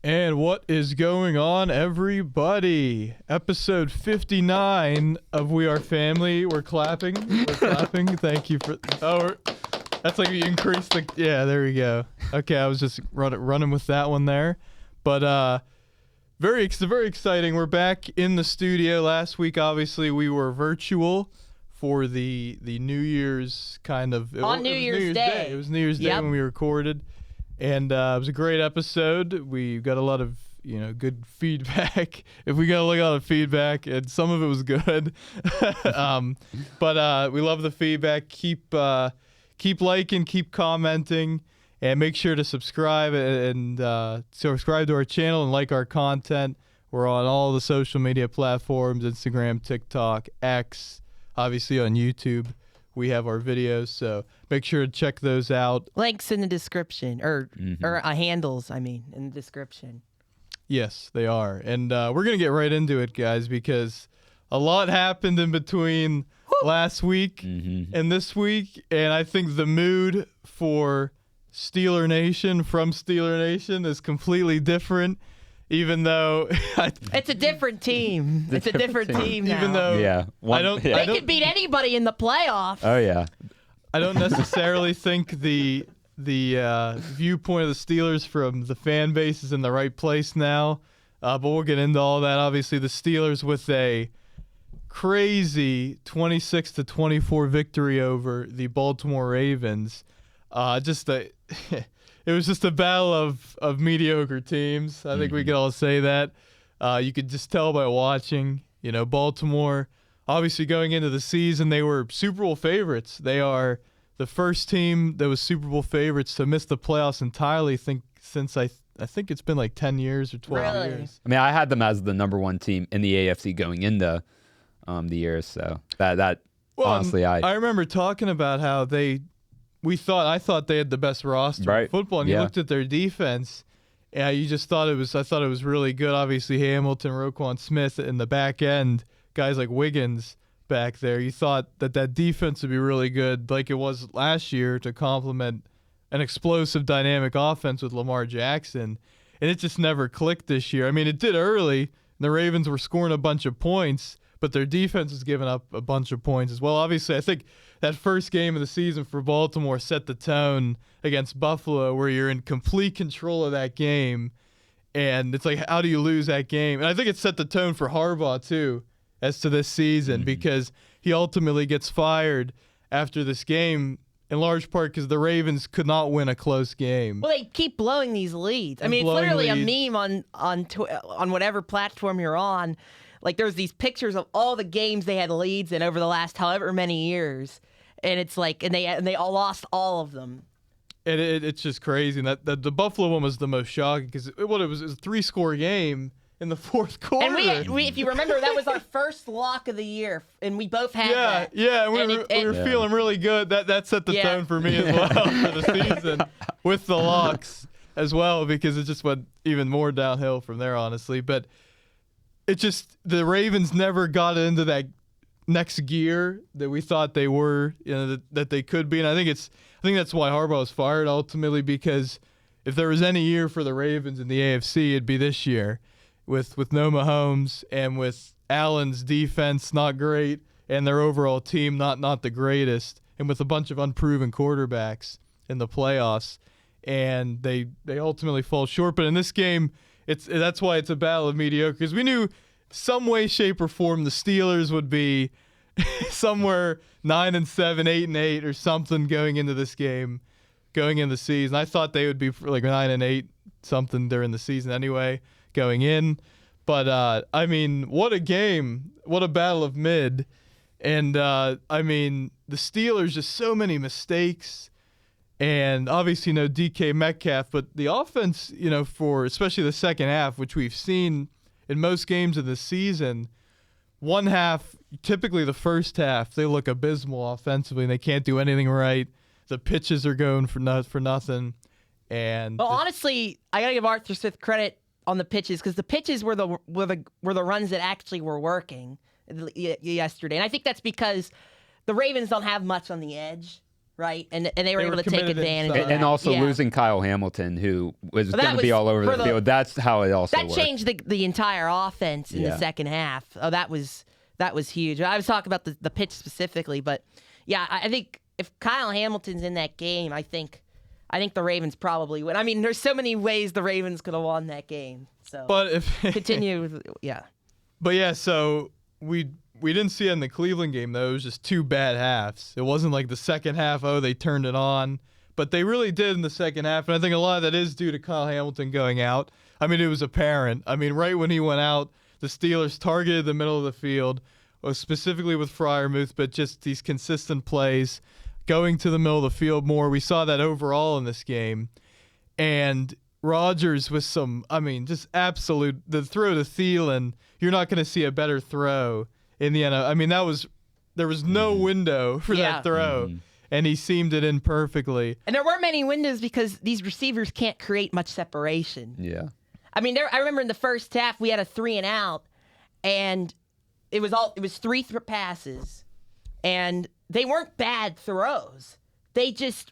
And what is going on, everybody? Episode 59 of We Are Family. We're clapping. Thank you for... that's like you increase the... Yeah, there we go. Okay, I was just running with that one there. But very exciting. We're back in the studio. Last week, obviously, we were virtual for the New Year's kind of... On New Year's Day. It was New Year's Day when we recorded. And it was a great episode. We got a lot of, good feedback. If we got a lot of feedback, and some of it was good. But we love the feedback. Keep liking, keep commenting, and make sure to subscribe and subscribe to our channel and like our content. We're on all the social media platforms: Instagram, TikTok, X, obviously on YouTube. We have our videos, so make sure to check those out. Links in the description, or handles, in the description. Yes, they are. And we're going to get right into it, guys, because a lot happened in between last week and this week, and I think the mood for Steeler Nation is completely different. Even though it's a different team. It's a different team now. Even though they could beat anybody in the playoffs. Oh yeah. I don't necessarily think the viewpoint of the Steelers from the fan base is in the right place now. But we'll get into all that. Obviously, the Steelers with a crazy 26-24 victory over the Baltimore Ravens. It was just a battle of mediocre teams. I think we could all say that. You could just tell by watching. Baltimore, obviously going into the season, they were Super Bowl favorites. They are the first team that was Super Bowl favorites to miss the playoffs entirely, since I think it's been like 10 years or 12 years. I had them as the number one team in the AFC going into the year. So honestly, I remember talking about how I thought they had the best roster in football, and you looked at their defense, and you just thought I thought it was really good. Obviously, Hamilton, Roquan Smith in the back end, guys like Wiggins back there. You thought that defense would be really good, like it was last year, to complement an explosive, dynamic offense with Lamar Jackson, and it just never clicked this year. It did early. The Ravens were scoring a bunch of points, but their defense was giving up a bunch of points as well. Obviously, I think that first game of the season for Baltimore set the tone against Buffalo, where you're in complete control of that game. And it's like, how do you lose that game? And I think it set the tone for Harbaugh, too, as to this season, because he ultimately gets fired after this game, in large part because the Ravens could not win a close game. Well, they keep blowing these leads. It's literally a meme on whatever platform you're on. Like, there's these pictures of all the games they had leads in over the last however many years. And it's like, and they all lost all of them. And it's just crazy. And that the Buffalo one was the most shocking because it was a 3-score game in the fourth quarter. And we if you remember, that was our first lock of the year, and we both had that. Yeah, we were feeling really good. That set the tone for me as well for the season with the locks as well, because it just went even more downhill from there, honestly. But it just, the Ravens never got into that next gear that we thought they were, that they could be. And I think that's why Harbaugh was fired ultimately, because if there was any year for the Ravens in the AFC, it'd be this year, with no Mahomes and with Allen's defense not great and their overall team not the greatest, and with a bunch of unproven quarterbacks in the playoffs, and they ultimately fall short. But in this game, that's why it's a battle of mediocre, because we knew some way, shape, or form the Steelers would be somewhere 9-7, 8-8, or something going into this game, going into the season. I thought they would be like 9-8 something during the season anyway, going in. But what a game! What a battle of mid! And the Steelers, just so many mistakes. And obviously no DK Metcalf, but the offense, for especially the second half, which we've seen in most games of the season, one half, typically the first half, they look abysmal offensively and they can't do anything right. The pitches are going for nothing. And honestly, I gotta give Arthur Smith credit on the pitches, because the pitches were the runs that actually were working yesterday, and I think that's because the Ravens don't have much on the edge. right? And they were able to take advantage of that. And also losing Kyle Hamilton, who was going to be all over the field. That's how it also worked. That changed the entire offense in the second half. Oh, that was huge. I was talking about the pitch specifically, but yeah, I think if Kyle Hamilton's in that game, I think the Ravens probably win. I mean, there's so many ways the Ravens could have won that game. So, but if continue, But yeah, so we didn't see it in the Cleveland game though. It was just 2 bad halves. It wasn't like the second half. They turned it on, but they really did in the second half. And I think a lot of that is due to Kyle Hamilton going out. I mean, it was apparent. I mean, right when he went out, the Steelers targeted the middle of the field, specifically with Freiermuth, but just these consistent plays, going to the middle of the field more. We saw that overall in this game. And Rodgers with just absolute, the throw to Thielen, you're not going to see a better throw in the NFL. I mean, there was no window for that throw, and he seamed it in perfectly. And there weren't many windows because these receivers can't create much separation. Yeah. I mean, I remember in the first half we had a 3 and out, and it was 3 passes, and they weren't bad throws. They just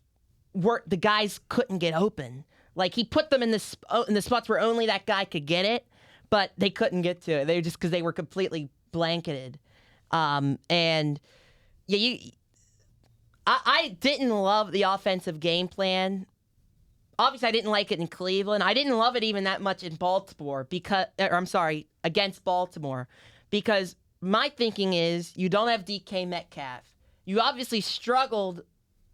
weren't. The guys couldn't get open. Like he put them in the spots where only that guy could get it, but they couldn't get to it. They just because they were completely blanketed. And yeah, I didn't love the offensive game plan. Obviously, I didn't like it in Cleveland. I didn't love it even that much in Baltimore against Baltimore, because my thinking is you don't have DK Metcalf. You obviously struggled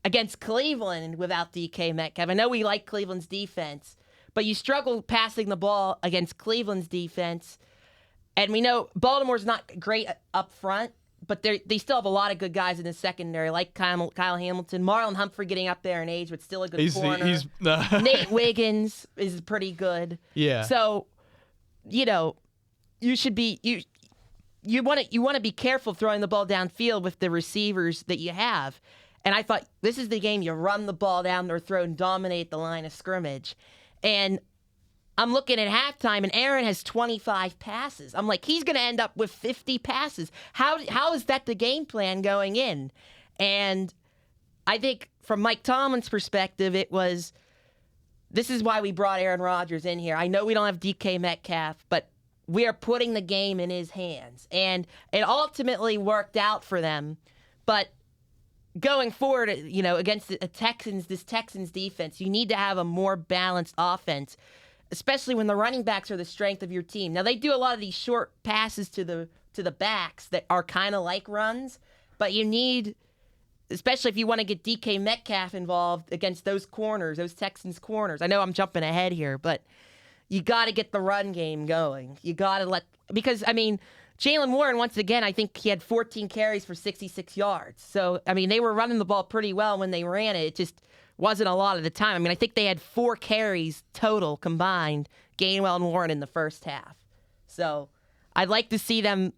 against Cleveland without DK Metcalf. I know we like Cleveland's defense, but you struggled passing the ball against Cleveland's defense. And we know Baltimore's not great up front, but they still have a lot of good guys in the secondary, like Kyle Hamilton, Marlon Humphrey getting up there in age, but still a good corner. Nate Wiggins is pretty good. Yeah. So, you should be you want to be careful throwing the ball downfield with the receivers that you have. And I thought this is the game you run the ball down their throat and dominate the line of scrimmage. And I'm looking at halftime, and Aaron has 25 passes. I'm like, he's going to end up with 50 passes. How is that the game plan going in? And I think from Mike Tomlin's perspective, this is why we brought Aaron Rodgers in here. I know we don't have DK Metcalf, but we are putting the game in his hands. And it ultimately worked out for them. But going forward, against this Texans defense, you need to have a more balanced offense, especially when the running backs are the strength of your team. Now, they do a lot of these short passes to the backs that are kind of like runs, but you need, especially if you want to get DK Metcalf involved against those Texans corners. I know I'm jumping ahead here, but you got to get the run game going. You got to because Jaylen Warren, once again, I think he had 14 carries for 66 yards. So, they were running the ball pretty well when they ran it. It just wasn't a lot of the time. I think they had 4 carries total combined, Gainwell and Warren, in the first half. So I'd like to see them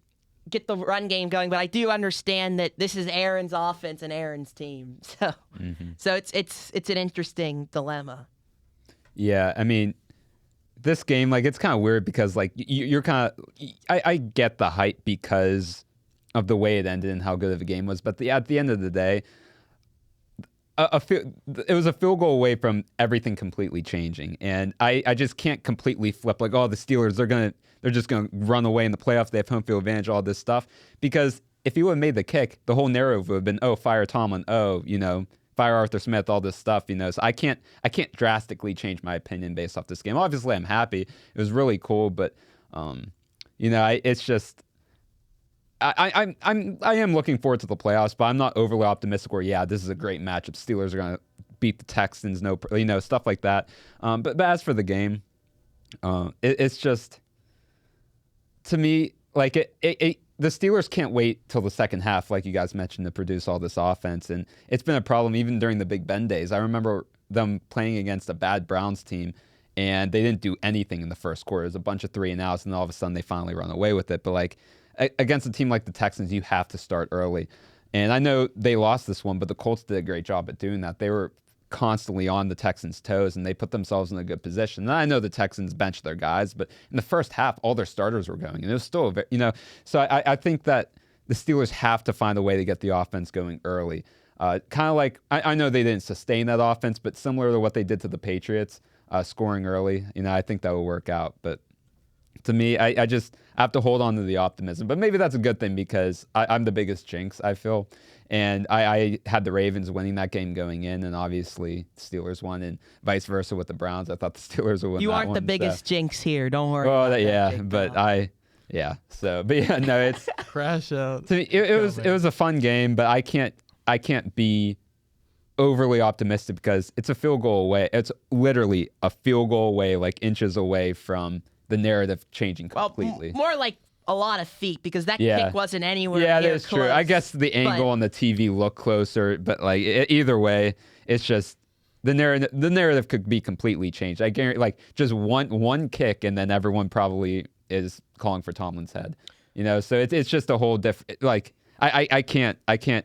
get the run game going, but I do understand that this is Aaron's offense and Aaron's team. So it's an interesting dilemma. Yeah, this game, it's kind of weird because, you're kind of... I get the hype because of the way it ended and how good of a game was, but at the end of the day, it was a field goal away from everything completely changing, and I just can't completely flip, the Steelers, they're just going to run away in the playoffs, they have home field advantage, all this stuff, because if he would have made the kick, the whole narrative would have been, fire Tomlin, fire Arthur Smith, all this stuff, so I can't drastically change my opinion based off this game. Obviously, I'm happy. It was really cool, but it's just I am looking forward to the playoffs, but I'm not overly optimistic. Or this is a great matchup. Steelers are going to beat the Texans, stuff like that. But as for the game, it's just, to me, the Steelers can't wait till the second half, like you guys mentioned, to produce all this offense. And it's been a problem even during the Big Ben days. I remember them playing against a bad Browns team, and they didn't do anything in the first quarter. It was a bunch of 3 and outs, and all of a sudden they finally run away with it. But against a team like the Texans, you have to start early. And I know they lost this one, but the Colts did a great job at doing that. They were constantly on the Texans' toes, and they put themselves in a good position. And I know the Texans benched their guys, but in the first half, all their starters were going, and it was still, so I think that the Steelers have to find a way to get the offense going early. Kind of like, I know they didn't sustain that offense, but similar to what they did to the Patriots, scoring early. I think that will work out. But to me, I just have to hold on to the optimism. But maybe that's a good thing because I'm the biggest jinx, I feel. And I had the Ravens winning that game going in, and obviously the Steelers won, and vice versa with the Browns. I thought the Steelers would win. You aren't the biggest jinx here. Don't worry. Oh, about yeah, that, but So, but yeah, no, it's crash out. To me, it was a fun game, but I can't be overly optimistic because it's a field goal away. It's literally a field goal away, like inches away from the narrative changing completely. More like a lot of feet because that kick wasn't anywhere near near that's close. true. I guess the angle on the TV looked closer, but like either way, it's just the narrative could be completely changed. I guarantee, like just one kick, and then everyone probably is calling for Tomlin's head. So it's just a whole different. Like I can't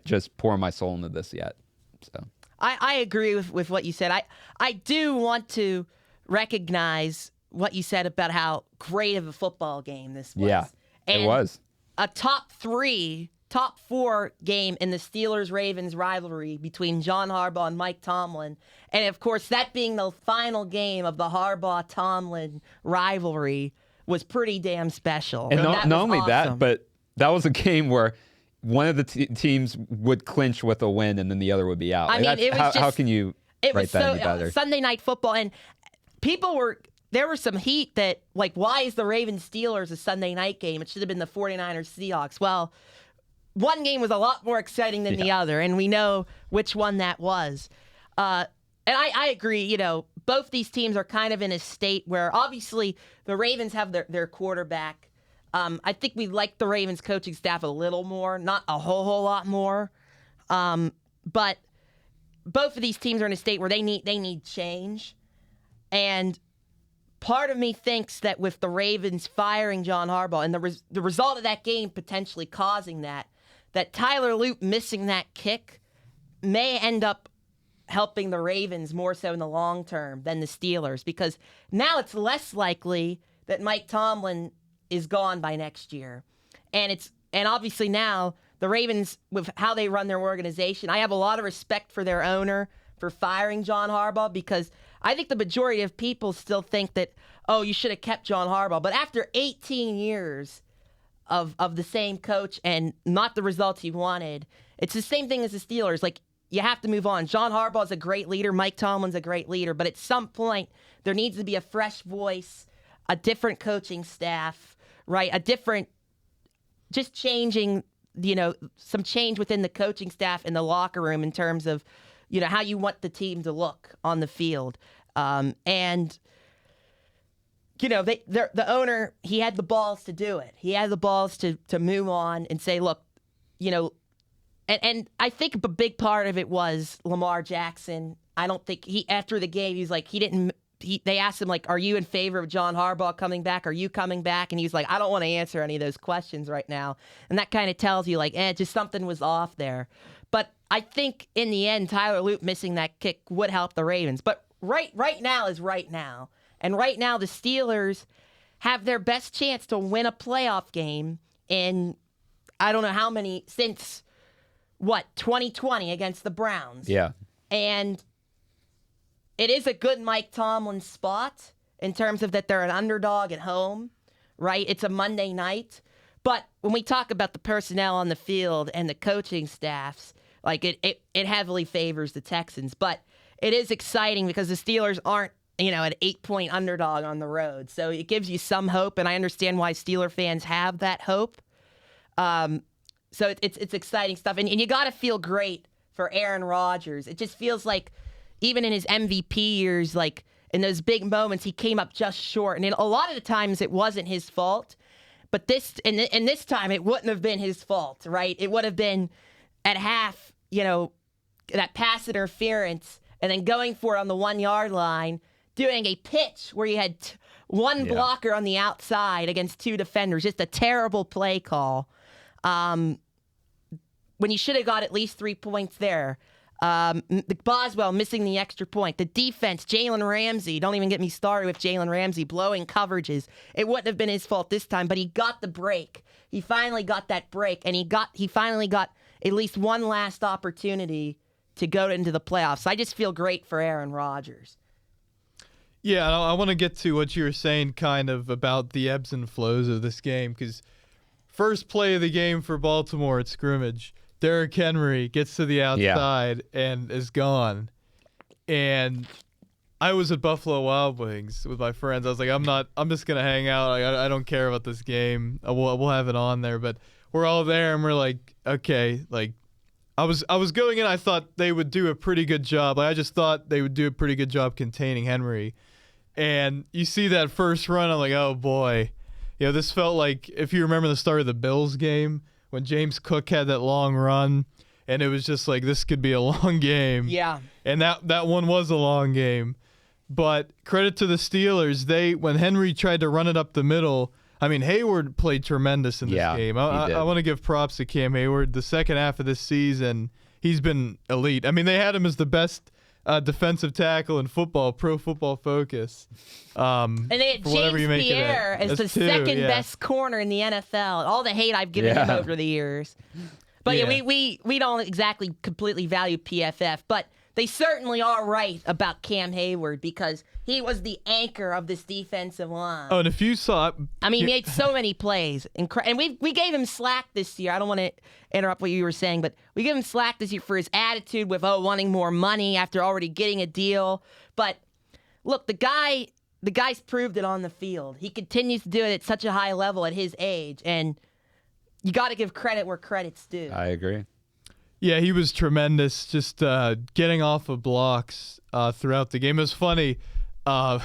just pour my soul into this yet. So I agree with what you said. I do want to recognize what you said about how great of a football game this was. Yeah. And it was a top 4 game in the Steelers-Ravens rivalry between John Harbaugh and Mike Tomlin. And, of course, that being the final game of the Harbaugh-Tomlin rivalry was pretty damn special. And not only awesome. that, but that was a game where one of the teams would clinch with a win and then the other would be out. I mean, it was how can you write that any better? Sunday Night Football, and there was some heat that, like, why is the Ravens-Steelers a Sunday night game? It should have been the 49ers-Seahawks. Well, one game was a lot more exciting than the other, and we know which one that was. And I agree, both these teams are kind of in a state where, obviously, the Ravens have their quarterback. I think we like the Ravens coaching staff a little more, not a whole lot more. But both of these teams are in a state where they need change. And part of me thinks that with the Ravens firing John Harbaugh and the result of that game potentially causing that Tyler Loop missing that kick may end up helping the Ravens more so in the long term than the Steelers, because now it's less likely that Mike Tomlin is gone by next year. And obviously now the Ravens, with how they run their organization, I have a lot of respect for their owner for firing John Harbaugh, because I think the majority of people still think that, oh, you should have kept John Harbaugh. But after 18 years of the same coach and not the results he wanted, it's the same thing as the Steelers. Like, you have to move on. John Harbaugh's a great leader. Mike Tomlin's a great leader. But at some point, there needs to be a fresh voice, a different coaching staff, right? Just changing, some change within the coaching staff in the locker room in terms of, how you want the team to look on the field. The owner, he had the balls to do it. He had the balls to move on and say, look, and I think a big part of it was Lamar Jackson. I don't think after the game, he's like, they asked him, like, are you in favor of John Harbaugh coming back? Are you coming back? And he's like, I don't want to answer any of those questions right now. And that kind of tells you, like, just something was off there. But I think in the end, Tyler Loop missing that kick would help the Ravens. But right now is right now. And right now, the Steelers have their best chance to win a playoff game in, I don't know how many, since, 2020 against the Browns. Yeah. And it is a good Mike Tomlin spot in terms of that they're an underdog at home, right? It's a Monday night. But when we talk about the personnel on the field and the coaching staffs, like it heavily favors the Texans. But it is exciting because the Steelers aren't, an 8-point underdog on the road. So it gives you some hope, and I understand why Steeler fans have that hope. So it's exciting stuff. And you got to feel great for Aaron Rodgers. It just feels like even in his MVP years, like in those big moments, he came up just short. And a lot of the times it wasn't his fault. But this time it wouldn't have been his fault, right? It would have been at half, that pass interference and then going for it on the 1-yard line, doing a pitch where you had one blocker on the outside against 2 defenders. Just a terrible play call. When you should have got at least 3 points there. Boswell missing the extra point. The defense, Jalen Ramsey. Don't even get me started with Jalen Ramsey blowing coverages. It wouldn't have been his fault this time, but he got the break. He finally got that break, and he finally got at least one last opportunity to go into the playoffs. I just feel great for Aaron Rodgers. Yeah, I want to get to what you were saying kind of about the ebbs and flows of this game, because first play of the game for Baltimore at scrimmage, Derrick Henry gets to the outside and is gone. And I was at Buffalo Wild Wings with my friends. I was like, I'm just going to hang out. I don't care about this game. We'll have it on there. But we're all there, and we're like, okay, like, I was going in, I thought they would do a pretty good job. I just thought they would do a pretty good job containing Henry. And you see that first run, I'm like, oh, boy. You know, this felt like, if you remember the start of the Bills game, when James Cook had that long run, and it was just like, this could be a long game. Yeah. And that one was a long game. But credit to the Steelers, when Henry tried to run it up the middle, I mean, Hayward played tremendous in this game. I want to give props to Cam Hayward. The second half of this season, he's been elite. I mean, they had him as the best defensive tackle in football, Pro Football Focus. And they had James Pierre as the second best corner in the NFL. All the hate I've given him over the years. But we don't exactly completely value PFF, but they certainly are right about Cam Hayward because he was the anchor of this defensive line. Oh, and if you saw it, I mean, he made so many plays. And we gave him slack this year. I don't want to interrupt what you were saying, but we gave him slack this year for his attitude with wanting more money after already getting a deal. But look, the guy's proved it on the field. He continues to do it at such a high level at his age, and you got to give credit where credit's due. I agree. Yeah, he was tremendous, just getting off of blocks throughout the game. It was funny. I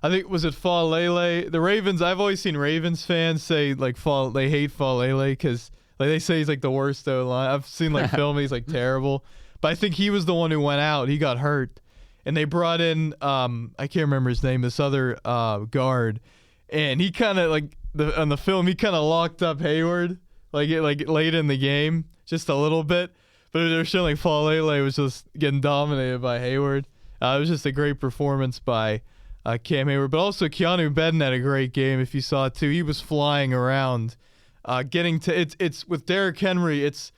think, was it Falele? The Ravens, I've always seen Ravens fans say, like, they hate Falele because they say he's, like, the worst O-line. I've seen, like, film, he's, like, terrible. But I think he was the one who went out. He got hurt. And they brought in, I can't remember his name, this other guard. And he kind of, like, on the film, he kind of locked up Hayward, like late in the game. Just a little bit, but they're showing like Falele was just getting dominated by Hayward. It was just a great performance by Cam Hayward, but also Keanu Benton had a great game. If you saw it too, he was flying around, getting to it's with Derrick Henry. It's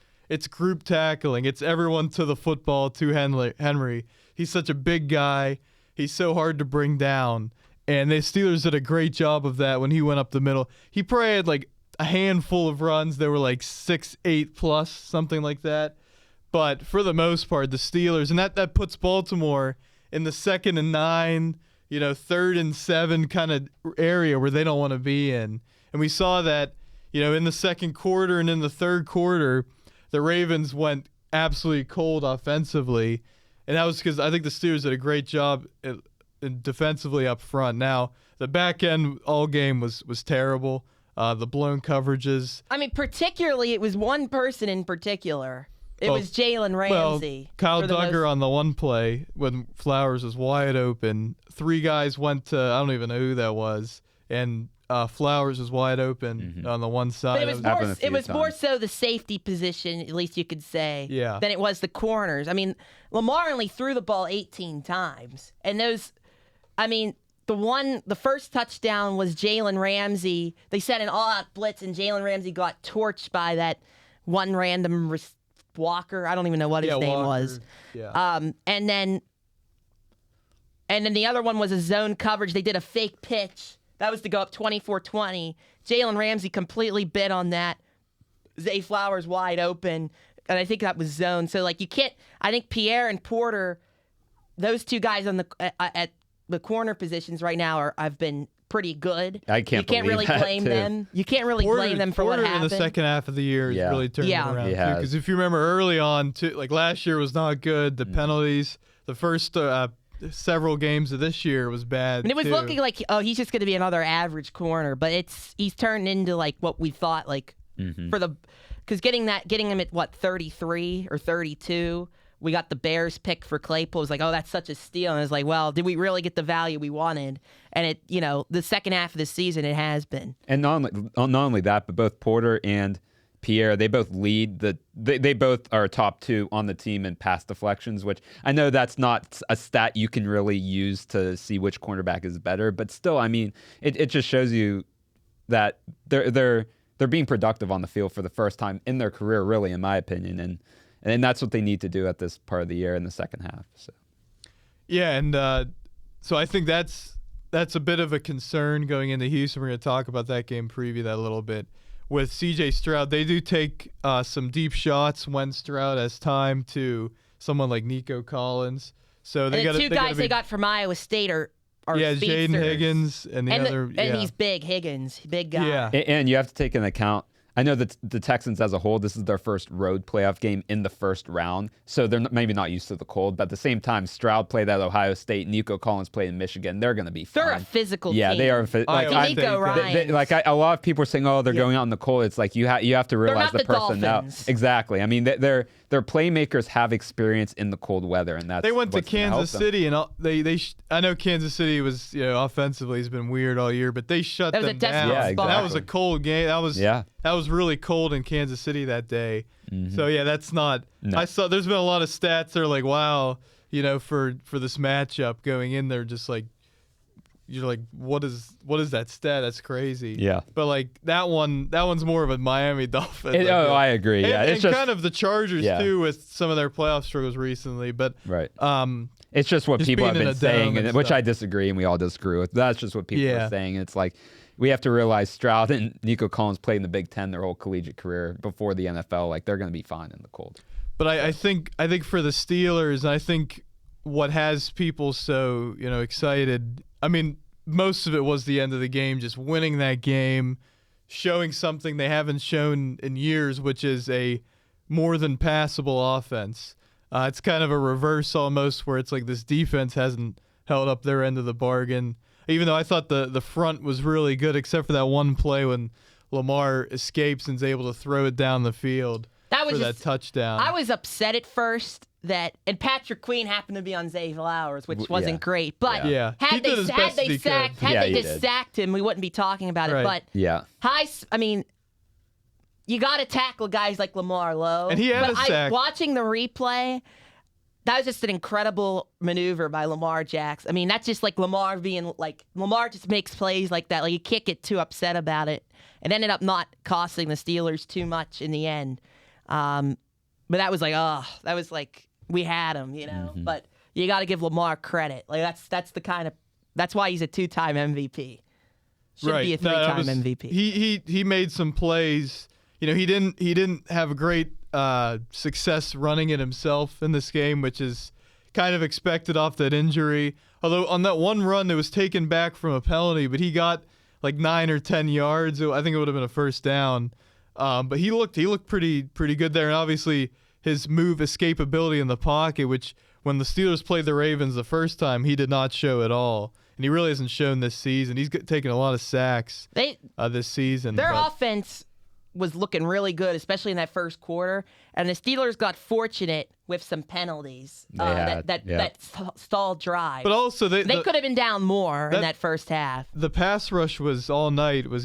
group tackling. It's everyone to the football to Henry. He's such a big guy. He's so hard to bring down, and the Steelers did a great job of that when he went up the middle. He probably had like a handful of runs that were like 6-8 plus, something like that. But for the most part, the Steelers, and that puts Baltimore in the 2nd and 9, 3rd and 7 kind of area where they don't want to be in. And we saw that, in the second quarter and in the third quarter, the Ravens went absolutely cold offensively. And that was because I think the Steelers did a great job defensively up front. Now, the back end all game was terrible. The blown coverages. I mean, particularly, it was one person in particular. It was Jalen Ramsey. Well, Kyle Duggar on the one play when Flowers was wide open. 3 guys went to, I don't even know who that was, and Flowers was wide open on the one side. But it was more so the safety position, at least you could say, than it was the corners. I mean, Lamar only threw the ball 18 times. And the first touchdown was Jalen Ramsey. They set an all-out blitz, and Jalen Ramsey got torched by that one random Walker. I don't even know what his name was. Yeah. And then the other one was a zone coverage. They did a fake pitch. That was to go up 24-20. Jalen Ramsey completely bit on that. Zay Flowers wide open, and I think that was zone. So, like, you can't – I think Pierre and Porter, those two guys on at the corner positions right now have been pretty good. You can't really blame them. You can't really blame them for what happened. In the second half of the year is really turning around too. Because if you remember early on, like last year was not good. The penalties, the first several games of this year was bad. And it was looking like he's just going to be another average corner, but he's turned into like what we thought because getting him at what 33 or 32. We got the Bears pick for Claypool. It was like, oh, that's such a steal. And I was like, well, did we really get the value we wanted? And the second half of the season, it has been. And not only that, but both Porter and Pierre, they both lead they both are top 2 on the team in pass deflections, which I know that's not a stat you can really use to see which cornerback is better, but still, I mean, it just shows you that they're being productive on the field for the first time in their career, really, in my opinion. And that's what they need to do at this part of the year in the second half. So. Yeah, and so I think that's a bit of a concern going into Houston. We're going to talk about that game, preview that a little bit. With C.J. Stroud, they do take some deep shots when Stroud has time to someone like Nico Collins. So they got two guys they got from Iowa State are Jaden Higgins and he's big. Higgins, big guy. Yeah, and you have to take into account. I know that the Texans as a whole, this is their first road playoff game in the first round, so they're maybe not used to the cold. But at the same time, Stroud played at Ohio State, Nico Collins played in Michigan. They're going to be fine. They're a physical team. Yeah, they are. A lot of people are saying, "Oh, they're going out in the cold." It's like you have to realize the personnel. Exactly. I mean, their playmakers have experience in the cold weather, and that's they went to Kansas City, and I know Kansas City was offensively has been weird all year, but they shut them down. Yeah, exactly. That was a cold game. That was really cold in Kansas City that day. Mm-hmm. So yeah, that's not. No. I saw there's been a lot of stats that are like, wow, for this matchup going in there, just like you're like, what is that stat? That's crazy. Yeah. But like that one's more of a Miami Dolphins. I agree. Yeah, it's just kind of the Chargers too with some of their playoff struggles recently. But right. It's just what people have been saying, which I disagree, and we all disagree with. That's just what people are saying. It's like we have to realize Stroud and Nico Collins played in the Big Ten their whole collegiate career before the NFL. Like they're going to be fine in the cold. But I think for the Steelers, I think what has people so excited. I mean, most of it was the end of the game, just winning that game, showing something they haven't shown in years, which is a more than passable offense. It's kind of a reverse almost, where it's like this defense hasn't held up their end of the bargain. Even though I thought the front was really good, except for that one play when Lamar escapes and is able to throw it down the field for that touchdown. I was upset at first and Patrick Queen happened to be on Zay Flowers, which wasn't great. But had they just sacked him, we wouldn't be talking about it. But you got to tackle guys like Lamar low. And he had a sack. Watching the replay, that was just an incredible maneuver by Lamar Jackson. I mean, that's just like Lamar just makes plays like that. Like, you can't get too upset about it. It ended up not costing the Steelers too much in the end. But that was like, we had him, Mm-hmm. But you got to give Lamar credit. Like, that's why he's a 2-time MVP. Should be a 3-time MVP. He made some plays. He didn't have a great success running it himself in this game, which is kind of expected off that injury. Although on that one run, it was taken back from a penalty, but he got like 9 or 10 yards. I think it would have been a first down. But he looked pretty good there, and obviously his move escapability in the pocket, which when the Steelers played the Ravens the first time, he did not show at all, and he really hasn't shown this season. He's taken a lot of sacks this season. Their offense was looking really good, especially in that first quarter. And the Steelers got fortunate with some penalties that stalled drives. But also they could have been down more in that first half. The pass rush was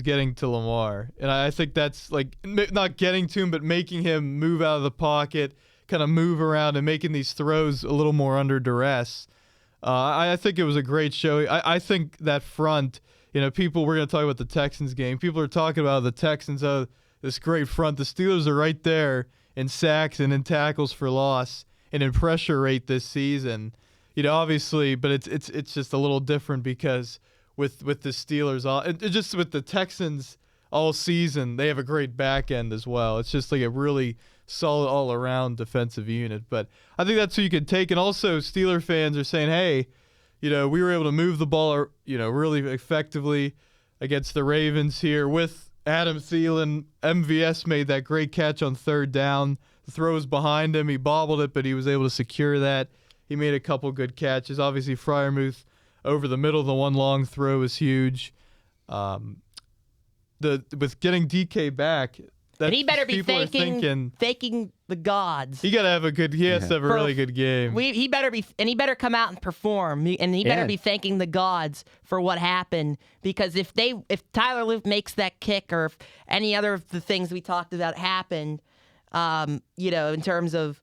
getting to Lamar, and I think that's like not getting to him, but making him move out of the pocket, kind of move around, and making these throws a little more under duress. I think it was a great show. I think that front, we're going to talk about the Texans game. People are talking about the Texans. This great front. The Steelers are right there in sacks and in tackles for loss and in pressure rate this season. Obviously, but it's just a little different because with the Steelers, just with the Texans all season, they have a great back end as well. It's just like a really solid all around defensive unit. But I think that's who you could take. And also, Steeler fans are saying, hey, we were able to move the ball, really effectively against the Ravens here with Adam Thielen. MVS made that great catch on third down. The throw was behind him. He bobbled it, but he was able to secure that. He made a couple good catches. Obviously, Freiermuth over the middle, the one long throw was huge. With getting DK back, and he better be thanking the gods. He has to have a really good game. He better come out and perform, and he better be thanking the gods for what happened. Because if Tyler Luke makes that kick, or if any other of the things we talked about happened, in terms of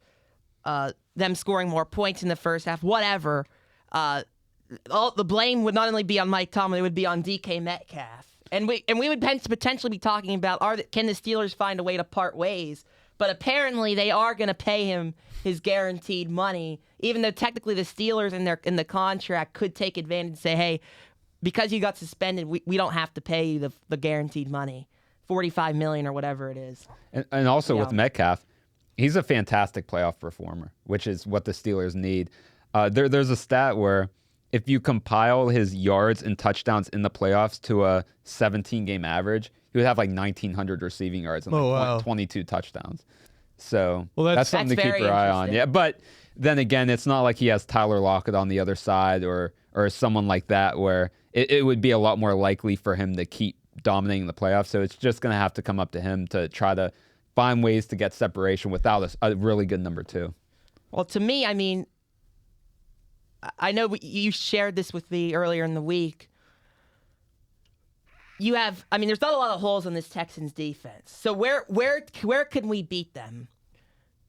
them scoring more points in the first half, whatever, all the blame would not only be on Mike Tomlin, it would be on DK Metcalf. And we would potentially be talking about can the Steelers find a way to part ways? but apparently they are going to pay him his guaranteed money, even though technically the Steelers in the contract could take advantage and say, hey, because you got suspended, we don't have to pay you the guaranteed money, $45 million or whatever it is. And also with Metcalf, he's a fantastic playoff performer, which is what the Steelers need. There's a stat where if you compile his yards and touchdowns in the playoffs to a 17-game average, he would have like 1,900 receiving yards and 22 touchdowns. So that's something to keep your eye on. Yeah, but then again, it's not like he has Tyler Lockett on the other side or someone like that where it would be a lot more likely for him to keep dominating the playoffs. So it's just going to have to come up to him to try to find ways to get separation without a really good number 2. Well, to me, I mean, I know you shared this with me earlier in the week. There's not a lot of holes in this Texans defense. So where can we beat them?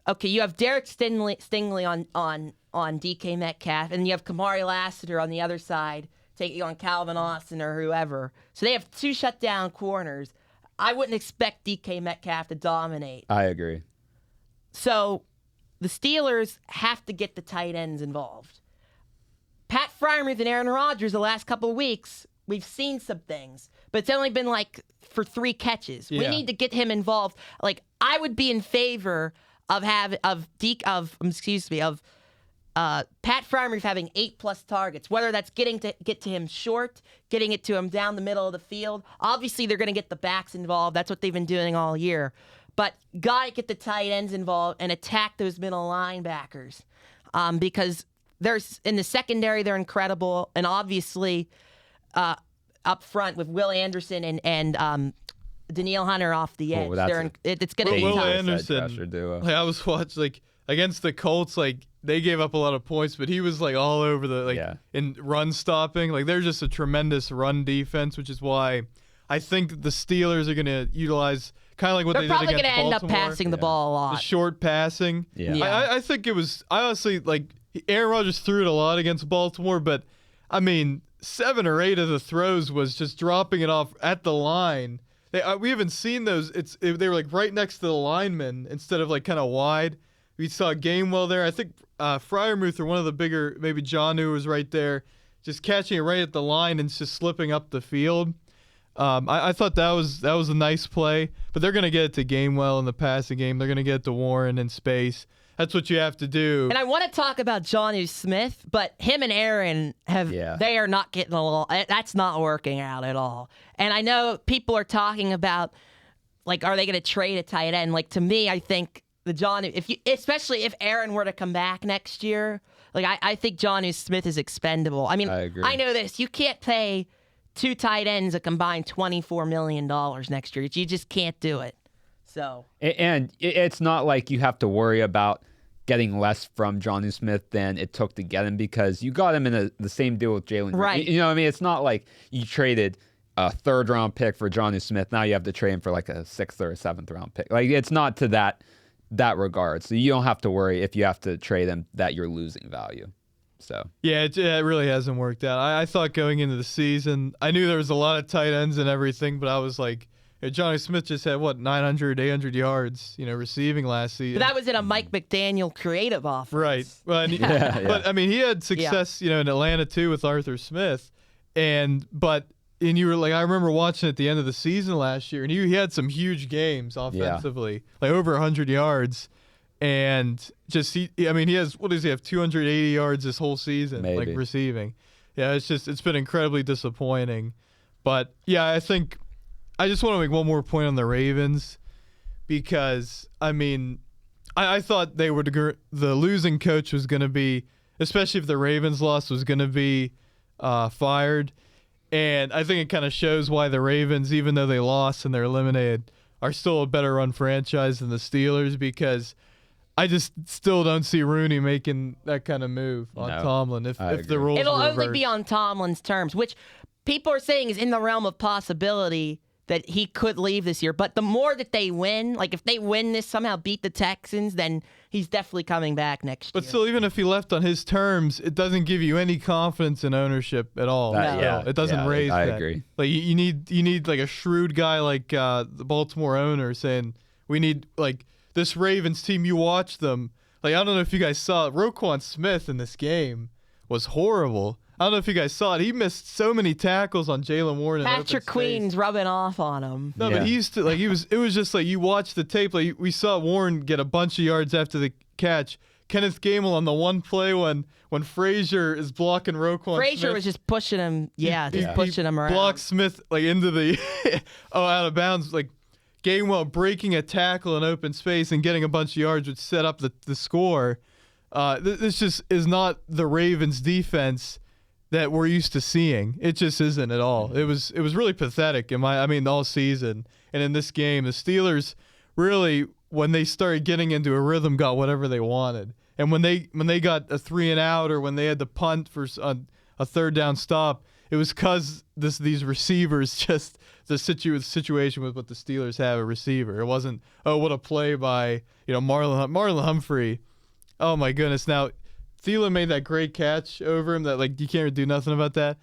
Okay, you have Derek Stingley on DK Metcalf, and you have Kamari Lassiter on the other side taking on Calvin Austin or whoever. So they have 2 shutdown corners. I wouldn't expect DK Metcalf to dominate. I agree. So the Steelers have to get the tight ends involved. Pat Freiermuth and Aaron Rodgers the last couple of weeks, we've seen some things, but it's only been like for 3 catches. Yeah. We need to get him involved. Like, I would be in favor of Pat Freiermuth having 8+ targets, whether that's get to him short, getting it to him down the middle of the field. Obviously, they're going to get the backs involved. That's what they've been doing all year. But got to get the tight ends involved and attack those middle linebackers because in the secondary, they're incredible. And obviously, up front with Will Anderson and Danielle Hunter off the edge. It's going to be Will tough. Anderson, I was watching, against the Colts, they gave up a lot of points, but he was all over in run stopping. They're just a tremendous run defense, which is why I think that the Steelers are going to utilize kind of like what they did against Baltimore. They're probably going to end up passing the ball a lot. The short passing. Yeah. I think it was, I honestly, Aaron Rodgers threw it a lot against Baltimore, but 7 or 8 of the throws was just dropping it off at the line. We haven't seen those. They were right next to the lineman instead of kind of wide. We saw Gainwell there. I think Freiermuth or one of the bigger, maybe Jonnu was right there, just catching it right at the line and just slipping up the field. I thought that was a nice play, but they're going to get it to Gainwell in the passing game. They're going to get it to Warren in space. That's what you have to do. And I want to talk about Jonnu Smith, but him and Aaron they are not getting along. That's not working out at all. And I know people are talking about, are they going to trade a tight end? To me, I think the Jonnu, especially if Aaron were to come back next year, I think Jonnu Smith is expendable. I agree. I know this. You can't pay 2 tight ends a combined $24 million next year. You just can't do it. So, and it's not like you have to worry about getting less from Jonnu Smith than it took to get him because you got him in the same deal with Jalen. Right. You know what I mean? It's not like you traded a 3rd-round pick for Jonnu Smith. Now you have to trade him for a 6th or a 7th-round pick. It's not to that regard. So you don't have to worry if you have to trade him that you're losing value. So yeah, it really hasn't worked out. I thought going into the season, I knew there was a lot of tight ends and everything, but I was Jonnu Smith just had 900, 800 yards, receiving last season. But that was in a Mike McDaniel creative offense. Right. Well, but he had success, in Atlanta too with Arthur Smith, and you were I remember watching at the end of the season last year, and he had some huge games offensively, over 100 yards, and he has what does he have 280 yards this whole season, Maybe. Receiving. Yeah, it's been incredibly disappointing, but yeah, I think. I just want to make one more point on the Ravens because, I thought they were the losing coach was going to be, especially if the Ravens lost, was going to be fired. And I think it kind of shows why the Ravens, even though they lost and they're eliminated, are still a better run franchise than the Steelers because I just still don't see Rooney making that kind of move on Tomlin if the roles It'll reversed. only be on Tomlin's terms, which people are saying is in the realm of possibility that he could leave this year. But the more that they win, if they win this, somehow beat the Texans, then he's definitely coming back next year. But still, even if he left on his terms, it doesn't give you any confidence in ownership at all. It doesn't raise that. I agree. You need a shrewd guy like the Baltimore owner saying, we need, this Ravens team, you watch them. Like, I don't know if you guys saw it. Roquan Smith in this game was horrible. I don't know if you guys saw it. He missed so many tackles on Jalen Warren. Patrick Queen's rubbing off on him. No, but he used to it was just like you watch the tape. Like we saw Warren get a bunch of yards after the catch. Kenneth Gainwell on the one play when Frazier is blocking Roquan. Frazier was just pushing him. Yeah, pushing him around. Blocked Smith like into the out of bounds. Like Gainwell breaking a tackle in open space and getting a bunch of yards, which set up the score. This just is not the Ravens defense that we're used to seeing. It just isn't at all. It was really pathetic all season. And in this game, the Steelers really, when they started getting into a rhythm, got whatever they wanted. And when they got a 3-and-out, or when they had to punt for a third down stop, it was because these receivers just the situation with what the Steelers have a receiver. It wasn't, oh, what a play by Marlon Humphrey. Oh my goodness! Now Thielen made that great catch over him that you can't do nothing about that.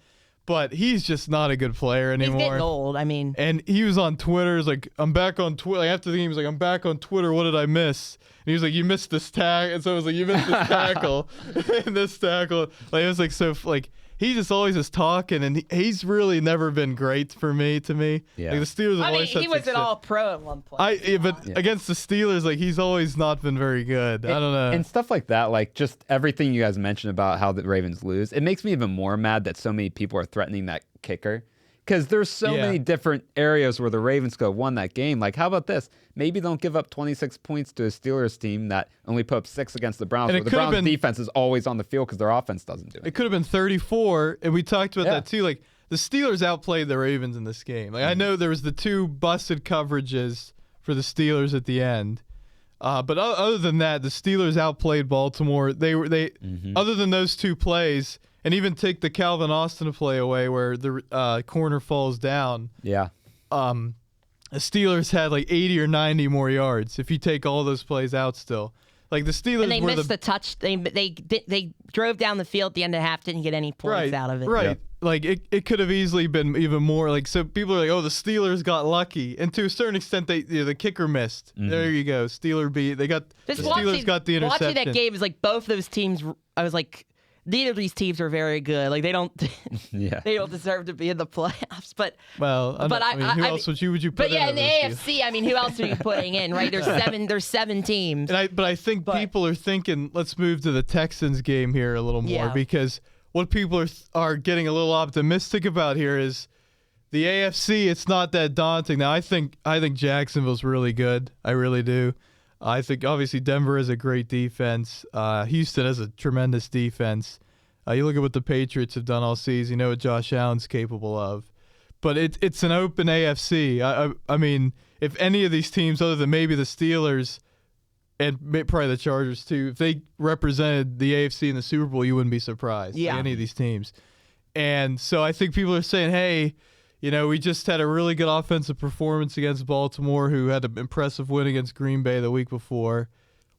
But he's just not a good player anymore. He's getting old. And he was on Twitter. He's like, I'm back on Twitter. Like, after the game, he was like, I'm back on Twitter. What did I miss? And he was like, you missed this tackle. And so I was like, you missed this tackle. And this tackle. Like, it was like so like he just always is talking, and he's really never been great to me. Yeah. Like the Steelers have always he was an all-pro at one point. Against the Steelers, like he's always not been very good. I don't know. And stuff like that, like just everything you guys mentioned about how the Ravens lose, it makes me even more mad that so many people are threatening that kicker. Because there's so many different areas where the Ravens could have won that game. Like, how about this? Maybe don't give up 26 points to a Steelers team that only put up 6 against the Browns. Where the Browns' defense is always on the field because their offense doesn't do it. It could have been 34, and we talked about that too. Like, the Steelers outplayed the Ravens in this game. Like, I know there was the 2 busted coverages for the Steelers at the end. But other than that, the Steelers outplayed Baltimore. They other than those 2 plays, and even take the Calvin Austin play away where the corner falls down. Yeah. The Steelers had like 80 or 90 more yards if you take all those plays out still. Like the Steelers, and they missed the touch. They drove down the field at the end of half, didn't get any points out of it. Right. Yep. Like it could have easily been even more. Like, so people are like, oh, the Steelers got lucky, and to a certain extent, the kicker missed. Mm-hmm. There you go, Steeler beat. The Steelers got the interception. Watching that game is like both those teams. I was like, neither of these teams are very good. Like they don't deserve to be in the playoffs. But who else would you put? But yeah, in the AFC, who else are you putting in? Right, there's 7 teams. But I think people are thinking, let's move to the Texans game here a little more because what people are getting a little optimistic about here is the AFC. It's not that daunting. Now I think Jacksonville's really good. I really do. I think obviously Denver has a great defense. Houston has a tremendous defense. You look at what the Patriots have done all season. You know what Josh Allen's capable of. But it's an open AFC. I mean, if any of these teams, other than maybe the Steelers and probably the Chargers too, if they represented the AFC in the Super Bowl, you wouldn't be surprised. Yeah. By any of these teams. And so I think people are saying, hey, we just had a really good offensive performance against Baltimore, who had an impressive win against Green Bay the week before.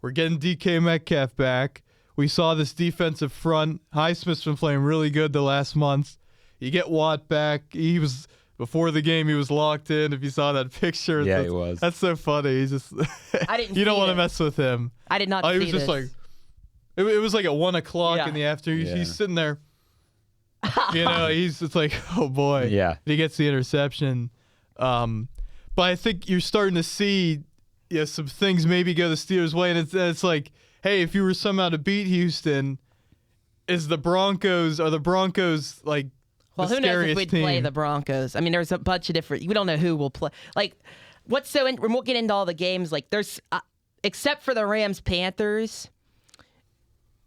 We're getting DK Metcalf back. We saw this defensive front. Highsmith's been playing really good the last month. You get Watt back. Before the game, he was locked in. If you saw that picture. Yeah, he was. That's so funny. He's just I didn't you don't want to mess with him. I did not see this. He was just like, it was like at 1 o'clock in the afternoon. Yeah. He's sitting there. It's like, oh boy. Yeah. He gets the interception. But I think you're starting to see some things maybe go the Steelers' way. And it's like, hey, if you were somehow to beat Houston, are the Broncos like well, the who knows if we'd team? play the Broncos? I mean, there's a bunch of different. We don't know who will play. Like, we'll get into all the games. Like, there's except for the Rams, Panthers,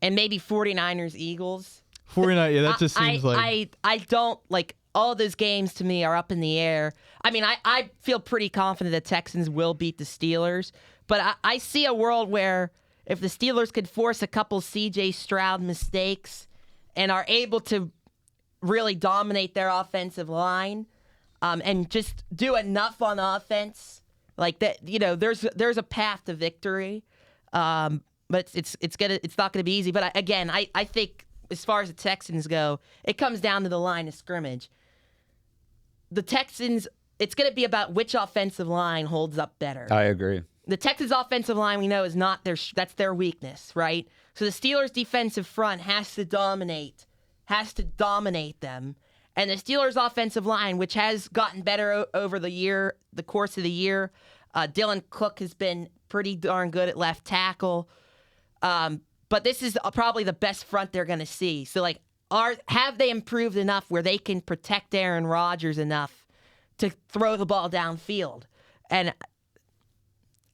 and maybe 49ers, Eagles. 49, yeah, that just seems I don't like all those games to me are up in the air. I mean, I feel pretty confident the Texans will beat the Steelers, but I see a world where if the Steelers could force a couple C.J. Stroud mistakes and are able to really dominate their offensive line and just do enough on offense like that, there's a path to victory. But it's not gonna be easy. But I think. As far as the Texans go, it comes down to the line of scrimmage. The Texans, it's going to be about which offensive line holds up better. I agree. The Texans offensive line we know is not that's their weakness, right? So the Steelers defensive front has to dominate them. And the Steelers offensive line, which has gotten better over the course of the year, Dylan Cook has been pretty darn good at left tackle. But this is probably the best front they're going to see. So, like, have they improved enough where they can protect Aaron Rodgers enough to throw the ball downfield? And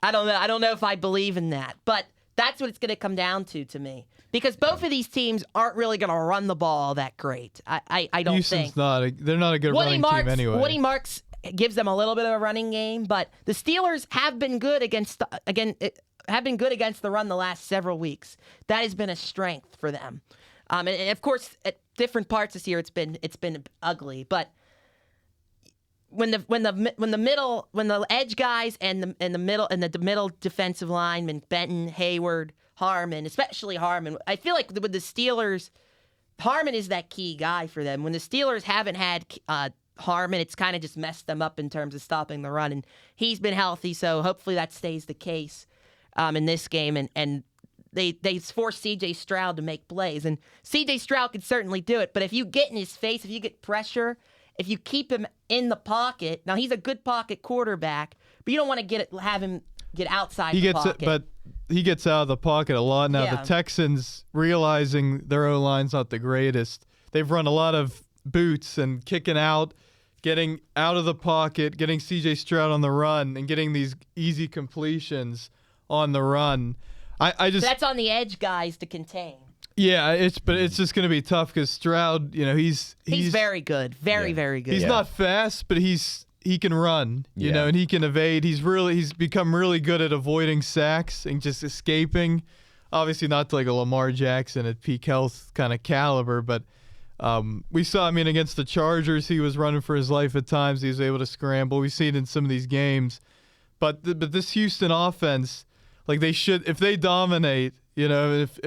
I don't know. I don't know if I believe in that. But that's what it's going to come down to me. Because both of these teams aren't really going to run the ball that great. I don't Houston's think. They're not a good running team anyway. Woody Marks gives them a little bit of a running game, but the Steelers have been good against the run the last several weeks. That has been a strength for them. And of course, at different parts this year, it's been ugly. But when the edge guys and the middle defensive linemen, Benton, Hayward, Harmon, especially Harmon, I feel like with the Steelers, Harmon is that key guy for them. When the Steelers haven't had Harmon, it's kind of just messed them up in terms of stopping the run, and he's been healthy, so hopefully that stays the case in this game, and they force C.J. Stroud to make plays, and C.J. Stroud could certainly do it, but if you get in his face, if you get pressure, if you keep him in the pocket, now he's a good pocket quarterback, but you don't want to have him get outside the pocket. But he gets out of the pocket a lot now. Yeah. The Texans, realizing their O-line's not the greatest, they've run a lot of boots and kicking out, getting out of the pocket, getting C.J. Stroud on the run, and getting these easy completions on the run. That's on the edge guys to contain. Yeah, it's just going to be tough because Stroud, he's very good, very good. He's not fast, but he can run, and he can evade. He's become really good at avoiding sacks and just escaping. Obviously, not to like a Lamar Jackson at peak health kind of caliber, but we saw. Against the Chargers, he was running for his life at times. He was able to scramble. We've seen it in some of these games, but this Houston offense, like they should, if they dominate, if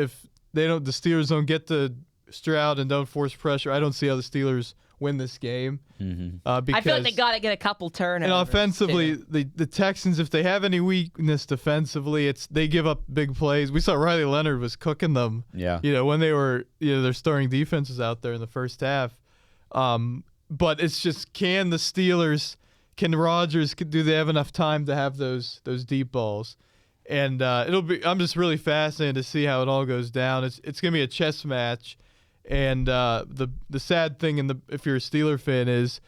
they don't, the Steelers don't get to Stroud and don't force pressure, I don't see how the Steelers win this game. Mm-hmm. I feel like they got to get a couple turnovers. And offensively, the Texans, if they have any weakness defensively, they give up big plays. We saw Riley Leonard was cooking them. Yeah. When they were, their starting defenses out there in the first half. But it's just, can Rodgers, do they have enough time to have those deep balls? And I'm just really fascinated to see how it all goes down. It's going to be a chess match. And the sad thing, if you're a Steeler fan, is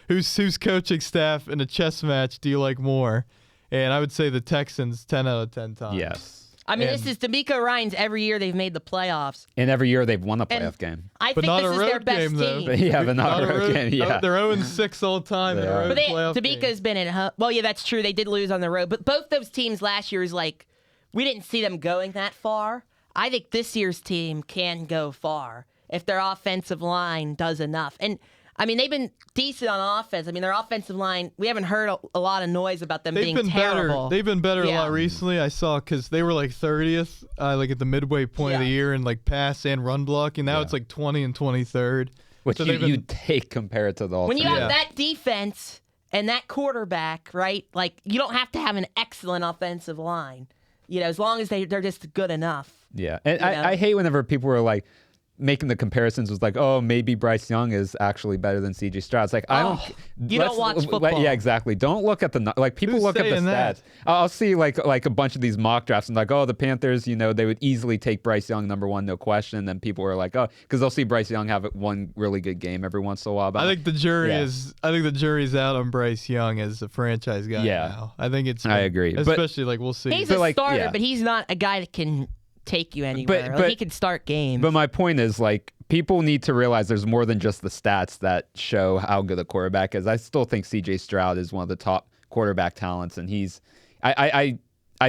whose coaching staff in a chess match do you like more? And I would say the Texans 10 out of 10 times. Yes. This is DeMeco Ryans every year they've made the playoffs. And every year they've won a playoff game. I think this is their best team. But not a road game. Yeah. They're 0-6 all the time. But DeMeco's been in home. Well, yeah, that's true. They did lose on the road. But both those teams last year is like, we didn't see them going that far. I think this year's team can go far if their offensive line does enough. And, they've been decent on offense. Their offensive line, we haven't heard a lot of noise about them being terrible. They've been better a lot recently. I saw because they were like 30th, like at the midway point of the year in like pass and run blocking. Now it's like 20 and 23rd. Which you take compared to the all. When you have that defense and that quarterback, right? Like, you don't have to have an excellent offensive line, as long as they're just good enough. Yeah, and I hate whenever people are like making the comparisons with like, oh, maybe Bryce Young is actually better than C.J. Stroud. It's like, you don't watch football. Yeah, exactly. Don't look at people look at the stats. I'll see like a bunch of these mock drafts and like, oh, the Panthers, they would easily take Bryce Young number one, no question. And then people are like, oh, because they'll see Bryce Young have one really good game every once in a while. I think the jury's out on Bryce Young as a franchise guy now. I think I agree. Especially we'll see. He's a starter, but he's not a guy that can take you anywhere. But he can start games. But my point is, like, people need to realize there's more than just the stats that show how good a quarterback is. I still think C.J. Stroud is one of the top quarterback talents, and I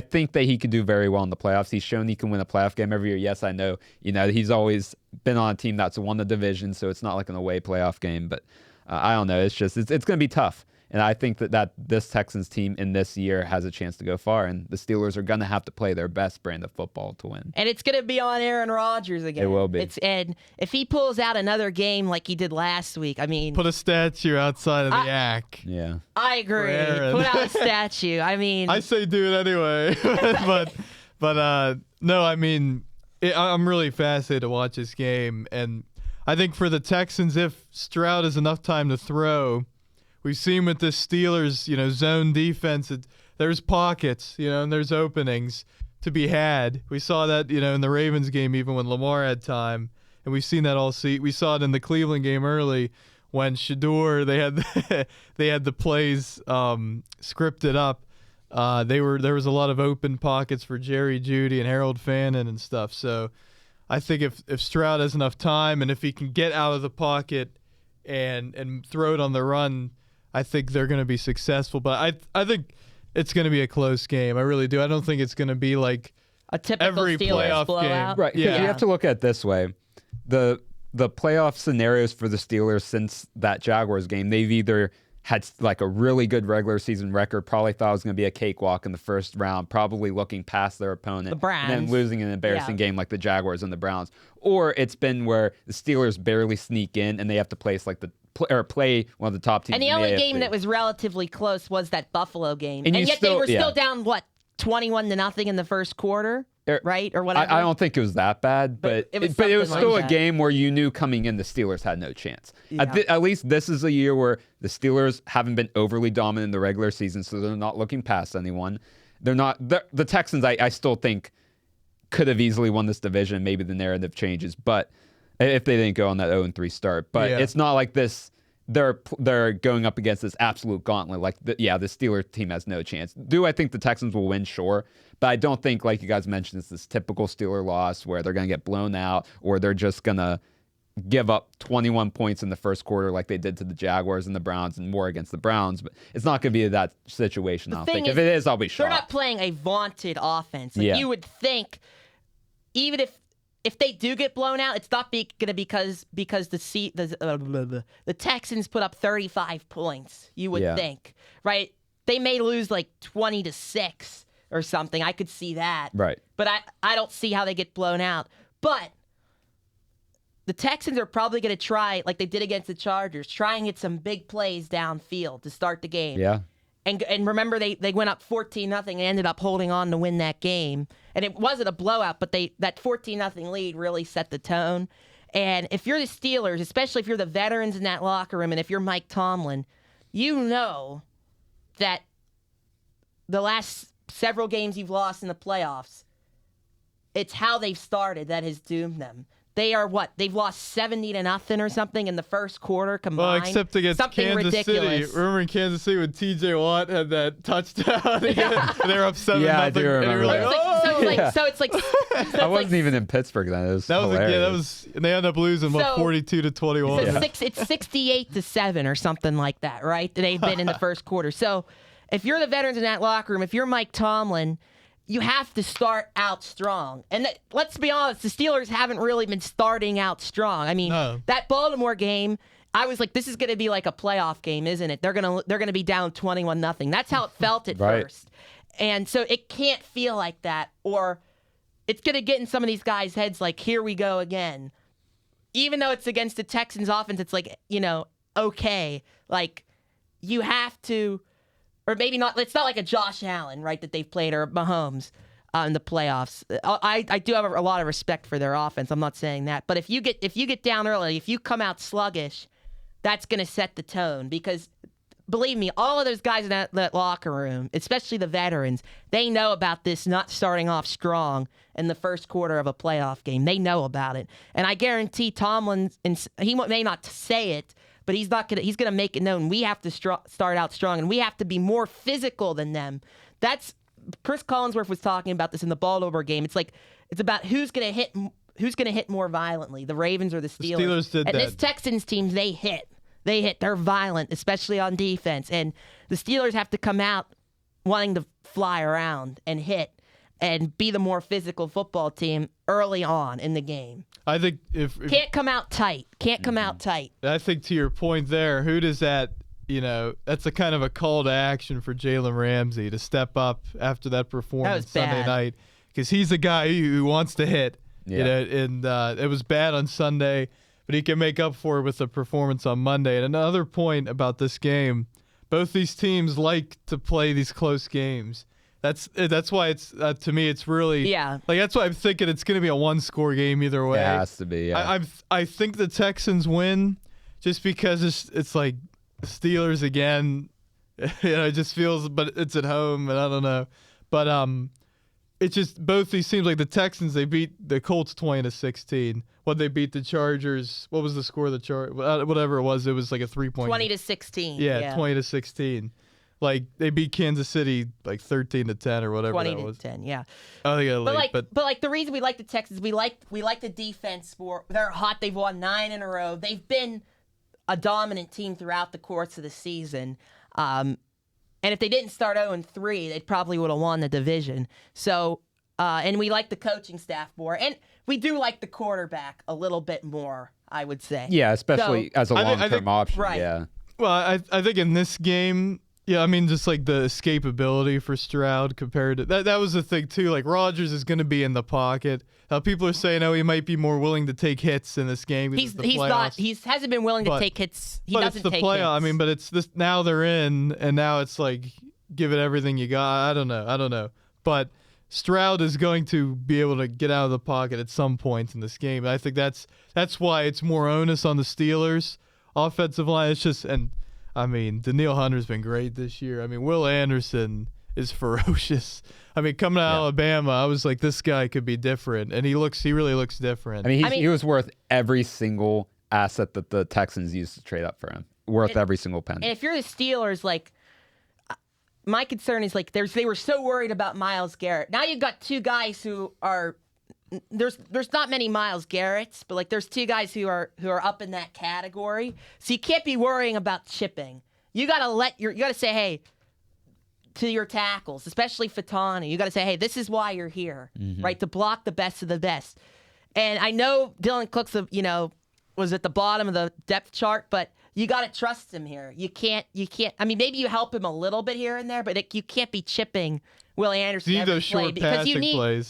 think that he could do very well in the playoffs. He's shown he can win a playoff game every year. Yes, I know. He's always been on a team that's won the division, so it's not like an away playoff game. But I don't know. It's going to be tough. And I think that this Texans team in this year has a chance to go far, and the Steelers are going to have to play their best brand of football to win. And it's going to be on Aaron Rodgers again. It will be. And if he pulls out another game like he did last week, I mean... Put a statue outside of the YAC. Yeah. I agree. Put out a statue. I mean... I say do it anyway. but no, I mean, I'm really fascinated to watch this game. And I think for the Texans, if Stroud has enough time to throw... We've seen with the Steelers, zone defense, there's pockets, and there's openings to be had. We saw that, in the Ravens game, even when Lamar had time. And we've seen that all season. We saw it in the Cleveland game early when Shador, they had the plays scripted up. There was a lot of open pockets for Jerry Jeudy and Harold Fannin and stuff. So I think if Stroud has enough time and if he can get out of the pocket and throw it on the run, I think they're going to be successful, but I think it's going to be a close game. I really do. I don't think it's going to be like a typical every Steelers playoff blowout. game. Right, because you have to look at it this way. The playoff scenarios for the Steelers since that Jaguars game, they've either had like a really good regular season record, probably thought it was going to be a cakewalk in the first round, probably looking past their opponent, the Browns, and then losing an embarrassing game like the Jaguars and the Browns. Or it's been where the Steelers barely sneak in and they have to place like play one of the top teams. And the only game that was relatively close was that Buffalo game. And yet they were still down, 21-0 in the first quarter, right? Or whatever. I don't think it was that bad, but it was still a game where you knew coming in the Steelers had no chance. Yeah. At least this is a year where the Steelers haven't been overly dominant in the regular season, so they're not looking past anyone. They're not the Texans. I still think could have easily won this division. Maybe the narrative changes, but if they didn't go on that 0-3 start, but it's not like this. They're going up against this absolute gauntlet. Like, the Steelers team has no chance. Do I think the Texans will win? Sure. But I don't think, like you guys mentioned, it's this typical Steeler loss where they're going to get blown out or they're just going to give up 21 points in the first quarter like they did to the Jaguars and the Browns and more against the Browns. But it's not going to be that situation, I don't think. If it is, I'll be shocked. They're not playing a vaunted offense. You would think, even if they do get blown out, it's not going to be because the Texans put up 35 points. You would think, right? They may lose like 20-6 or something. I could see that, right? But I don't see how they get blown out. But the Texans are probably going to try, like they did against the Chargers, try and get some big plays downfield to start the game. Yeah. And remember, they went up 14-0 and ended up holding on to win that game. And it wasn't a blowout, but that 14-0 lead really set the tone. And if you're the Steelers, especially if you're the veterans in that locker room, and if you're Mike Tomlin, you know that the last several games you've lost in the playoffs, it's how they've started that has doomed them. They are they've lost 70-0 or something in the first quarter combined. Well, except against Kansas ridiculous. City. Remember in Kansas City when T.J. Watt had that touchdown? They were up 7-0. Yeah, I do remember that. So it's like I wasn't even in Pittsburgh then. It was hilarious. And they ended up losing 42-21. So it's 68-7 or something like that, right? They've been in the first quarter. So if you're the veterans in that locker room, if you're Mike Tomlin, you have to start out strong. And let's be honest, the Steelers haven't really been starting out strong. I mean, that Baltimore game, I was like, this is going to be like a playoff game, isn't it? They're going to be down 21-0. That's how it felt at first. And so it can't feel like that, or it's going to get in some of these guys' heads like, here we go again. Even though it's against the Texans offense, it's like, okay, like you have to. Or maybe not. It's not like a Josh Allen, right, that they've played, or Mahomes in the playoffs. I do have a lot of respect for their offense. I'm not saying that, but if you get down early, if you come out sluggish, that's going to set the tone. Because believe me, all of those guys in that locker room, especially the veterans, they know about this not starting off strong in the first quarter of a playoff game. They know about it, and I guarantee Tomlin, he may not say it, but he's gonna make it known. We have to start out strong, and we have to be more physical than them. That's Chris Collinsworth was talking about this in the Baltimore game. It's about who's gonna hit more violently, the Ravens or the Steelers. The Steelers did and that. this Texans team, they hit. They're violent, especially on defense, and the Steelers have to come out wanting to fly around and hit and be the more physical football team early on in the game. I think if can't come out tight. Can't come out tight. I think to your point there, who does that that's a kind of a call to action for Jalen Ramsey to step up after that performance Sunday night, because he's a guy who wants to hit. Yeah. And it was bad on Sunday, but he can make up for it with the performance on Monday. And another point about this game, both these teams like to play these close games. That's why it's to me it's really that's why I'm thinking it's going to be a one-score game either way. It has to be. Yeah. I think the Texans win just because it's like Steelers again. It just feels, but it's at home, and I don't know. But it's just both these teams, like the Texans, they beat the Colts 20-16. They beat the Chargers. What was the score of the Chargers? Whatever it was like a 3-point. 20-16. Yeah, 20-16. Like they beat Kansas City like 13-10 or whatever that was. 20-10, yeah. Oh, they got late, but the reason we like the Texans, we like the defense. They're hot. They've won 9 in a row. They've been a dominant team throughout the course of the season. And if they didn't start 0-3, they probably would have won the division. So, and we like the coaching staff more, and we do like the quarterback a little bit more, I would say. Yeah, especially as a long-term option. Right. Yeah. Well, I think in this game. Yeah, I mean, just like the escapability for Stroud compared to that was the thing too. Like Rodgers is going to be in the pocket. People are saying, he might be more willing to take hits in this game. He's not. He hasn't been willing to take hits. He doesn't take hits. But it's the playoff. I mean, but it's this now they're in, and now it's like give it everything you got. I don't know. But Stroud is going to be able to get out of the pocket at some point in this game. I think that's why it's more onus on the Steelers offensive line. It's just Danielle Hunter's been great this year. I mean, Will Anderson is ferocious. I mean, coming out of Alabama, I was like, this guy could be different, and he really looks different. I mean, he was worth every single asset that the Texans used to trade up for him. Worth every single penny. And if you're the Steelers, like, my concern is like they were so worried about Myles Garrett. Now you've got two guys who are. There's not many Myles Garretts, but like there's two guys who are up in that category. So you can't be worrying about chipping. You gotta say, hey, to your tackles, especially Fatani, you gotta say, hey, this is why you're here, right? To block the best of the best. And I know Dylan Cook's was at the bottom of the depth chart, but you gotta trust him here. You can't. I mean, maybe you help him a little bit here and there, but you can't be chipping Willie Anderson every play because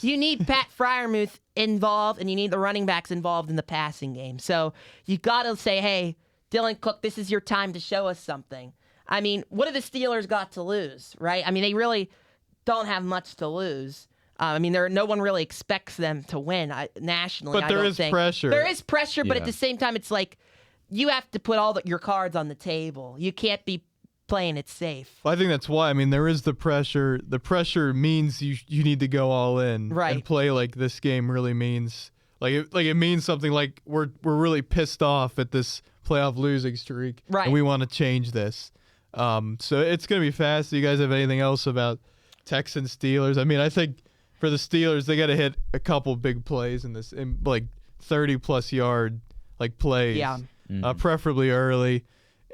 you need Pat Freiermuth involved, and you need the running backs involved in the passing game. So you got to say, hey, Dylan Cook, this is your time to show us something. I mean, what have the Steelers got to lose, right? I mean, they really don't have much to lose. I mean, no one really expects them to win nationally. But there is pressure. There is pressure, but at the same time, it's like you have to put all your cards on the table. You can't be playing it safe. Well, I think that's why. I mean, there is the pressure. The pressure means you need to go all in, right? And play like this game really means. It means something like we're really pissed off at this playoff losing streak, right? And we want to change this. So it's gonna be fast. Do you guys have anything else about Texans Steelers? I mean, I think for the Steelers, they got to hit a couple big plays in 30+ yard plays, preferably early.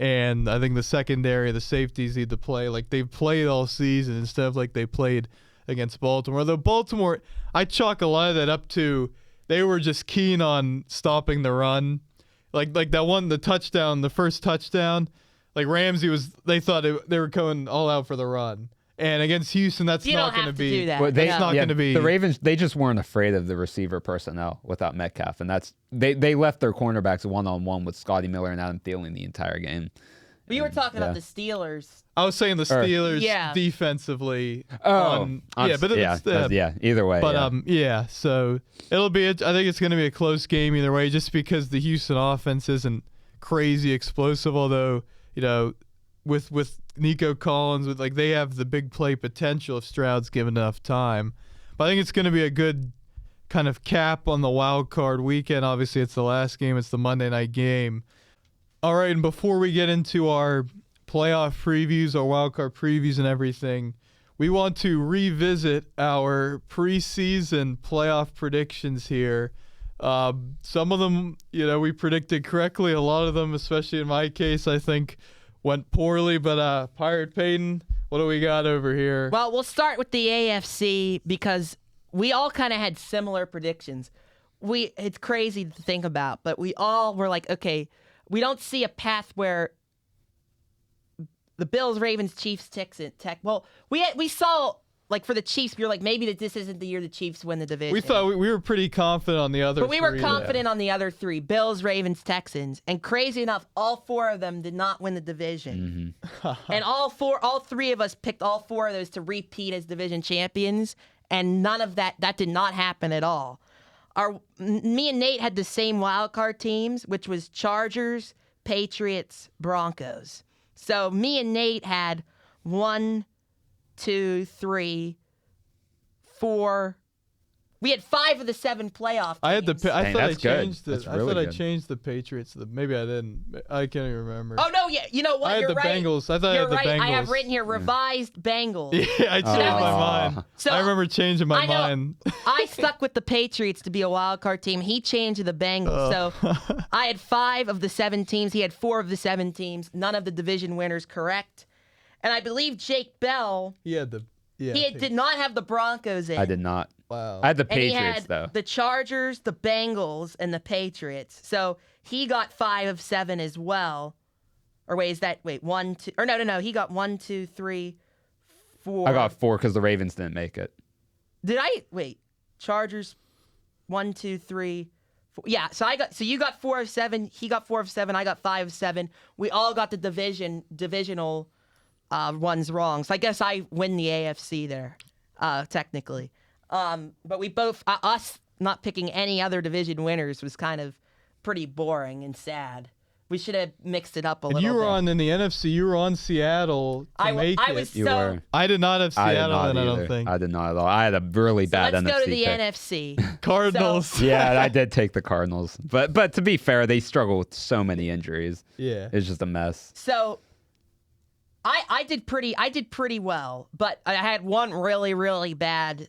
And I think the secondary, the safeties need to play like they've played all season instead of like they played against Baltimore. Though Baltimore, I chalk a lot of that up to they were just keen on stopping the run. Like that one, the first touchdown, like Ramsey they thought they were going all out for the run. And against Houston, that's not going to be. That's not going to be. The Ravens, they just weren't afraid of the receiver personnel without Metcalf, and they left their cornerbacks one-on-one with Scotty Miller and Adam Thielen the entire game. But you were talking about the Steelers. I was saying the Steelers defensively. Either way. But so it'll be. I think it's going to be a close game either way, just because the Houston offense isn't crazy explosive. Although with Nico Collins, they have the big play potential if Stroud's given enough time. But I think it's going to be a good kind of cap on the wild card weekend. Obviously, it's the last game. It's the Monday night game. All right, and before we get into our playoff previews, our wild card previews and everything, we want to revisit our preseason playoff predictions here. Some of them, we predicted correctly. A lot of them, especially in my case, I think went poorly. But Pirate Peyton, what do we got over here? Well, we'll start with the AFC because we all kind of had similar predictions. It's crazy to think about, but we all were like, okay, we don't see a path where the Bills, Ravens, Chiefs, Texans. Well, we saw. Like, for the Chiefs, you're like, maybe that this isn't the year the Chiefs win the division. We thought we were pretty confident on the other But we were three, confident on the other three, Bills, Ravens, Texans. And crazy enough, all four of them did not win the division. And all three of us picked all four of those to repeat as division champions. And none of that did not happen at all. Me and Nate had the same wild card teams, which was Chargers, Patriots, Broncos. So me and Nate had 1, 2, 3, 4. We had 5 of the 7 playoff teams. I thought I changed That's it. really I good. changed the Patriots. Maybe I didn't. I can't even remember. Oh no, yeah, you know what? I had You're the right. Bengals. I thought You're I had the right. Bengals. I have written here revised Bengals. Yeah, I changed my mind. So, I remember changing my mind. I stuck with the Patriots to be a wild card team. He changed to the Bengals. So I had 5 of the 7 teams. He had 4 of the 7 teams. None of the division winners correct. And I believe Jake Bell. He had the. Yeah, He did not have the Broncos in. I did not. Wow. I had the And he Patriots, had though. the Chargers, the Bengals, and the Patriots. So he got 5 of 7 as well. Or wait, 1, 2, or no. He got 1, 2, 3, 4. I got 4 because the Ravens didn't make it. Did I wait? Chargers, 1, 2, 3, 4. Yeah. So you got 4 of 7. He got 4 of 7. I got 5 of 7. We all got the divisional ones wrong. So I guess I win the AFC there, technically. But we both, us not picking any other division winners was kind of pretty boring and sad. We should have mixed it up a little bit. You were in the NFC. You were on Seattle to make I it. was You so. were. I did not have I did Seattle, not and I either. don't think I did not at all. I had a really bad Let's NFC go to the pick. NFC. Cardinals. Yeah, I did take the Cardinals. But to be fair, they struggle with so many injuries. Yeah. It's just a mess. So I did pretty well, but I had one really, really bad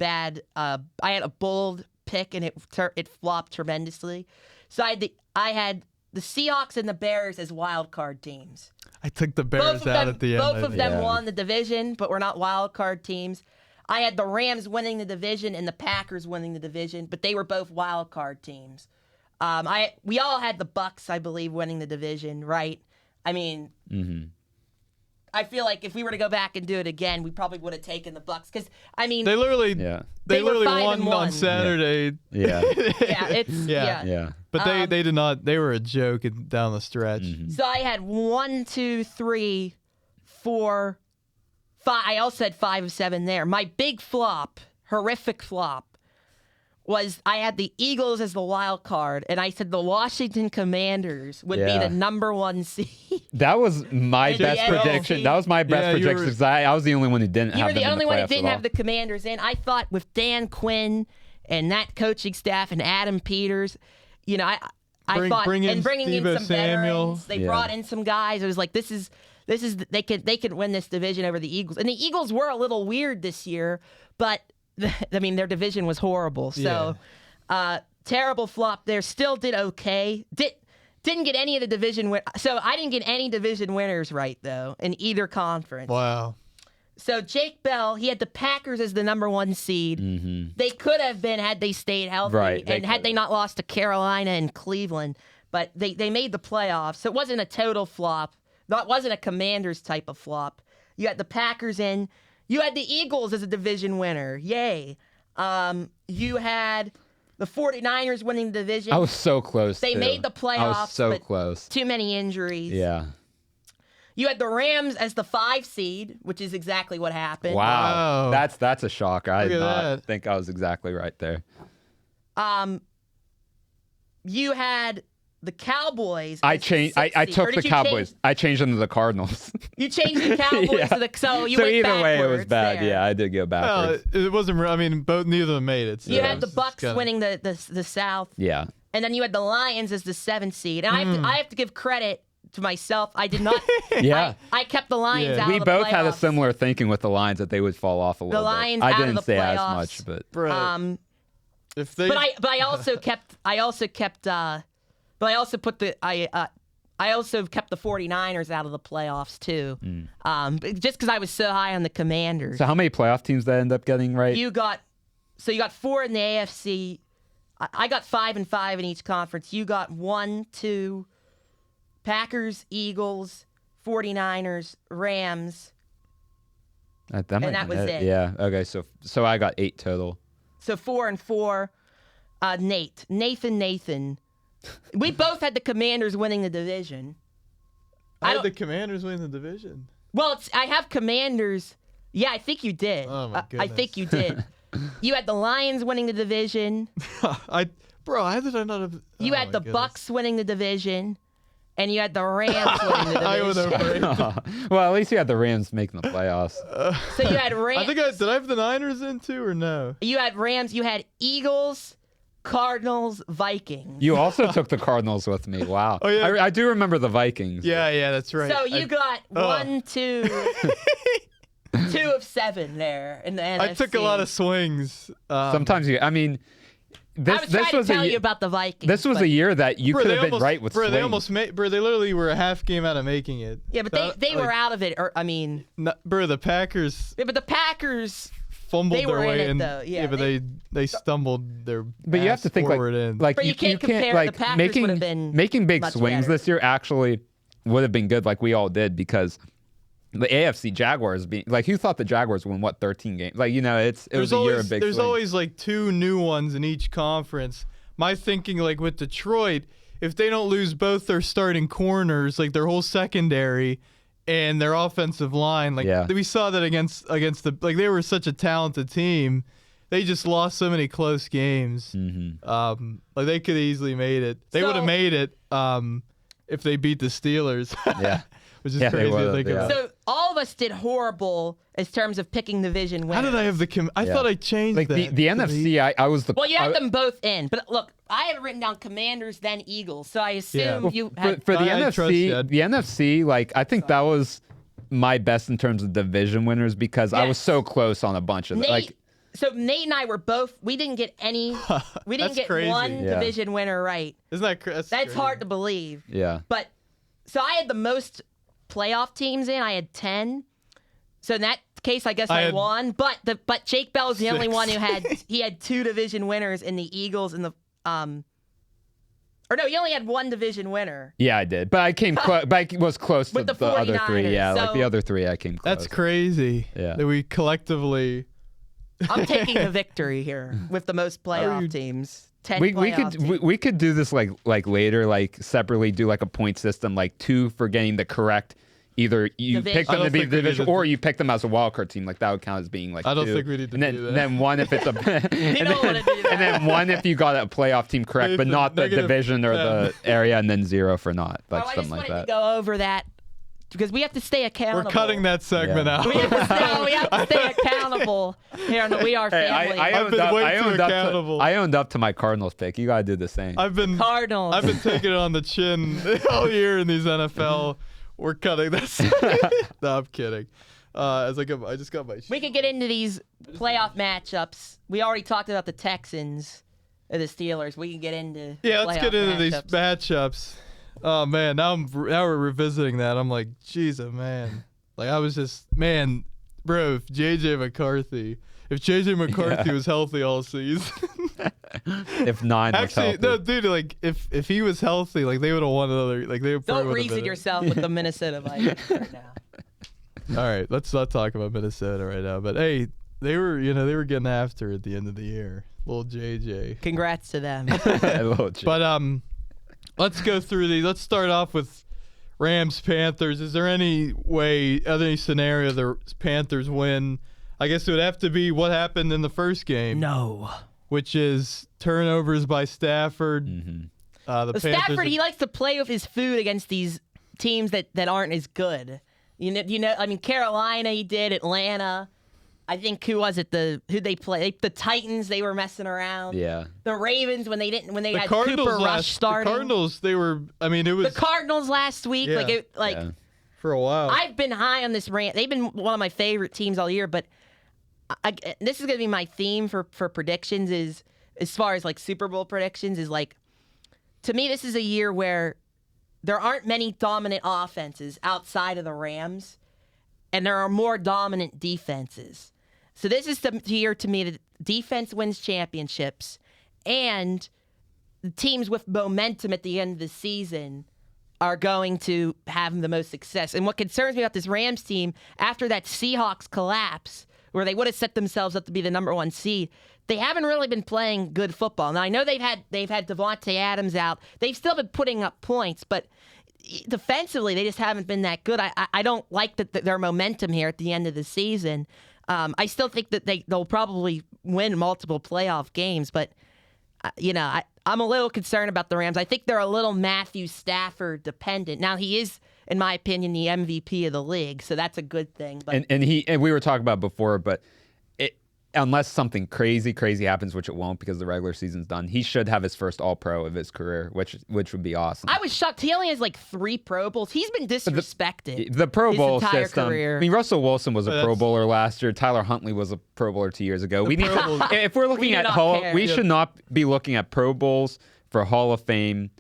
I had a bold pick and it flopped tremendously. So I had the Seahawks and the Bears as wild card teams. I took the Bears out at the end. Both of them Yeah. won the division, but we're not wild card teams. I had the Rams winning the division and the Packers winning the division, but they were both wild card teams. We all had the Bucks, I believe, winning the division, right? I mean, I feel like if we were to go back and do it again, we probably would have taken the Bucks because I mean, They literally, Yeah. they They were literally 5-1. won on Saturday. Yeah. yeah, it's Yeah. Yeah. But they did not. They were a joke down the stretch. So I had 1, 2, 3, 4, 5. I also had 5 of 7 there. My big flop, horrific flop, was I had the Eagles as the wild card, and I said the Washington Commanders would be Yeah. the number 1 seed. That was my And the best NFC. prediction. That was my best Yeah, you prediction were- because I was the only one who didn't You have were them the in only the one that playoffs didn't at have all. the Commanders in. I thought with Dan Quinn and that coaching staff and Adam Peters, you know, I thought bring in and bringing in Steve-O some Samuel. veterans, they Yeah. brought in some guys. It was like this is they could win this division over the Eagles, and the Eagles were a little weird this year, but I mean their division was horrible. So terrible flop there. Still did okay. Didn't get any of the division win. So I didn't get any division winners right though in either conference. Wow. So Jake Bell, he had the Packers as the number 1 seed. They could have been had they stayed healthy, Right, they and had they not lost to Carolina and Cleveland. But they made the playoffs, so it wasn't a total flop. That wasn't a Commanders type of flop. You had the Packers in. You had the Eagles as a division winner. Yay. You had the 49ers winning the division. I was so close. They too. made the playoffs. I was so but close. Too many injuries. Yeah. You had the Rams as the 5 seed, which is exactly what happened. Wow. Wow. That's a shocker. I Look did at not that. think I was exactly right there. You had the Cowboys. I as the changed. 6th I seed. took Or the did you Cowboys. change- I changed them to the Cardinals. You changed the Cowboys Yeah. to the so you so went either way, it was backwards bad. there. Yeah, I did go Well, backwards. it wasn't. I mean, neither of them made it. So You it had the was Bucks kinda- winning the South, Yeah. and then you had the Lions as the 7th seed. And I have to give credit to myself. I did not. Yeah. I kept the Lions Yeah. out We of the both had a playoffs. sing thinking with the Lions that they would fall off a little bit. Lions I out of didn't the say as playoffs. much, but Right. If they. But I also kept but I also put the I also kept the 49ers out of the playoffs too. Just because I was so high on the Commanders. so how many playoff teams did I end up getting right? You got 4 in the AFC. I got 5 and 5 in each conference. You got 1, 2, Packers, Eagles, 49ers, Rams. That that was it. Yeah. Okay. So I got 8 total. So 4 and 4. Nathan. We both had the Commanders winning the division. I had the Commanders win the division. Well, I have Commanders. Yeah, I think you did. Oh my goodness. I think you did. You had the Lions winning the division. How did I not have? You had the Bucks winning the division, and you had the Rams winning the division. I was afraid. Well, at least you had the Rams making the playoffs. So you had Rams. Did I have the Niners in too or no? You had Rams. You had Eagles, Cardinals, Vikings. You also took the Cardinals with me. Wow. Oh, yeah. I do remember the Vikings. Yeah, that's right. So you got 1, 2, 2 of 7 there in the NFC. I took a lot of swings. Sometimes I mean, I was trying to tell you about the Vikings. This was a year that you could have been right with swings. They almost made. They literally were a half game out of making it. Yeah, but they were out of it. The Packers. Yeah, but the Packers fumbled they their were way in in. it, though. Yeah, but they stumbled their. But you have to think But you can't compare. Like the Packers would have been making big much swings better. this year actually would have been good, like we all did, because the AFC Jaguars being like, who thought the Jaguars won 13 games? Like, it was a year of big. There's swings. always like 2 new ones in each conference. My thinking, like with Detroit, if they don't lose both their starting corners, like their whole secondary and their offensive line, like we saw that against the, like they were such a talented team, they just lost so many close games. Mm-hmm. Like they could have easily made it. They would have made it if they beat the Steelers. Yeah. Which is crazy to think about. So all of us did horrible in terms of picking division winners. How did I have the? I thought I changed like that. the NFC. I was the. Well, you had them both in, but look, I have written down Commanders then Eagles, so I assume you had. For the NFC, like I think that was my best in terms of division winners because I was so close on a bunch of So Nate and I were both. We didn't get any. We didn't get crazy. one division winner right. Isn't that crazy? That's hard to believe. Yeah. But so I had the most playoff teams in. I had 10. So in that case, I guess I won. But Jake Bell was the only one who had 2 division winners in the Eagles and the or no, he only had 1 division winner. Yeah, I did, but I came close. But I was close to the other 3. Yeah, so, like the other 3, I came close. That's crazy. Yeah, that we collectively. I'm taking the victory here with the most playoff teams. 10 we could do this like later, like separately do like a point system, like 2 for getting the correct. Either you pick them to be the division, or you pick them as a wildcard team. Like that would count as being like. I don't 2. think we need to do that. And then 1 if it's a. and then 1 if you got a playoff team correct, but not the division or the area, and then 0 for not, like something like that. I just wanted to go over that because we have to stay accountable. We're cutting that segment out. We have to stay accountable here on the We Are Family. I've been way too accountable. I owned up to my Cardinals pick. You gotta do the same. Cardinals. I've been taking it on the chin all year in these NFL. We're cutting this. No, I'm kidding. I just got my. We could get into these playoff matchups. We already talked about the Texans and the Steelers. We can get into. Yeah, let's get into these matchups. matchups. Oh man, now we're revisiting that. I'm like, geez, man. Like I was just, man, bro. If JJ McCarthy was healthy all season. If 9 was healthy. No, dude. Like if he was healthy, like they would have won another. Like they would. Don't reason yourself with the Minnesota Vikings right now. All right, let's not talk about Minnesota right now. But hey, they were getting after at the end of the year. Little JJ. Congrats to them. But let's go through these. Let's start off with Rams Panthers. Is there any scenario the Panthers win? I guess it would have to be what happened in the first game. No. Which is turnovers by Stafford. Mm-hmm. Stafford, he likes to play with his food against these teams that aren't as good. You know. I mean, Carolina, he did. Atlanta. I think who'd they play? The Titans. They were messing around. Yeah. The Ravens when they had Cardinals Cooper Rush starting. The Cardinals. It was the Cardinals last week. Yeah. For a while. I've been high on this rant. They've been one of my favorite teams all year, but. This is going to be my theme for predictions is as far as like Super Bowl predictions is like, to me, this is a year where there aren't many dominant offenses outside of the Rams, and there are more dominant defenses. So this is the year to me that defense wins championships, and the teams with momentum at the end of the season are going to have the most success. And what concerns me about this Rams team, after that Seahawks collapse, where they would have set themselves up to be the number 1 seed, they haven't really been playing good football. Now, I know they've had Devontae Adams out. They've still been putting up points, but defensively, they just haven't been that good. I don't like their momentum here at the end of the season. I still think that they'll probably win multiple playoff games, but I'm a little concerned about the Rams. I think they're a little Matthew Stafford dependent. Now, he is, in my opinion, the MVP of the league, so that's a good thing. But and we were talking about before, but unless something crazy happens, which it won't because the regular season's done, he should have his first All-Pro of his career, which would be awesome. I was shocked. He only has 3 Pro Bowls. He's been disrespected. The Pro Bowl his entire system. career. I mean, Russell Wilson was a Pro Bowler last year. Tyler Huntley was a Pro Bowler 2 years ago. We need to, if we're looking at we should not be looking at Pro Bowls for Hall of Fame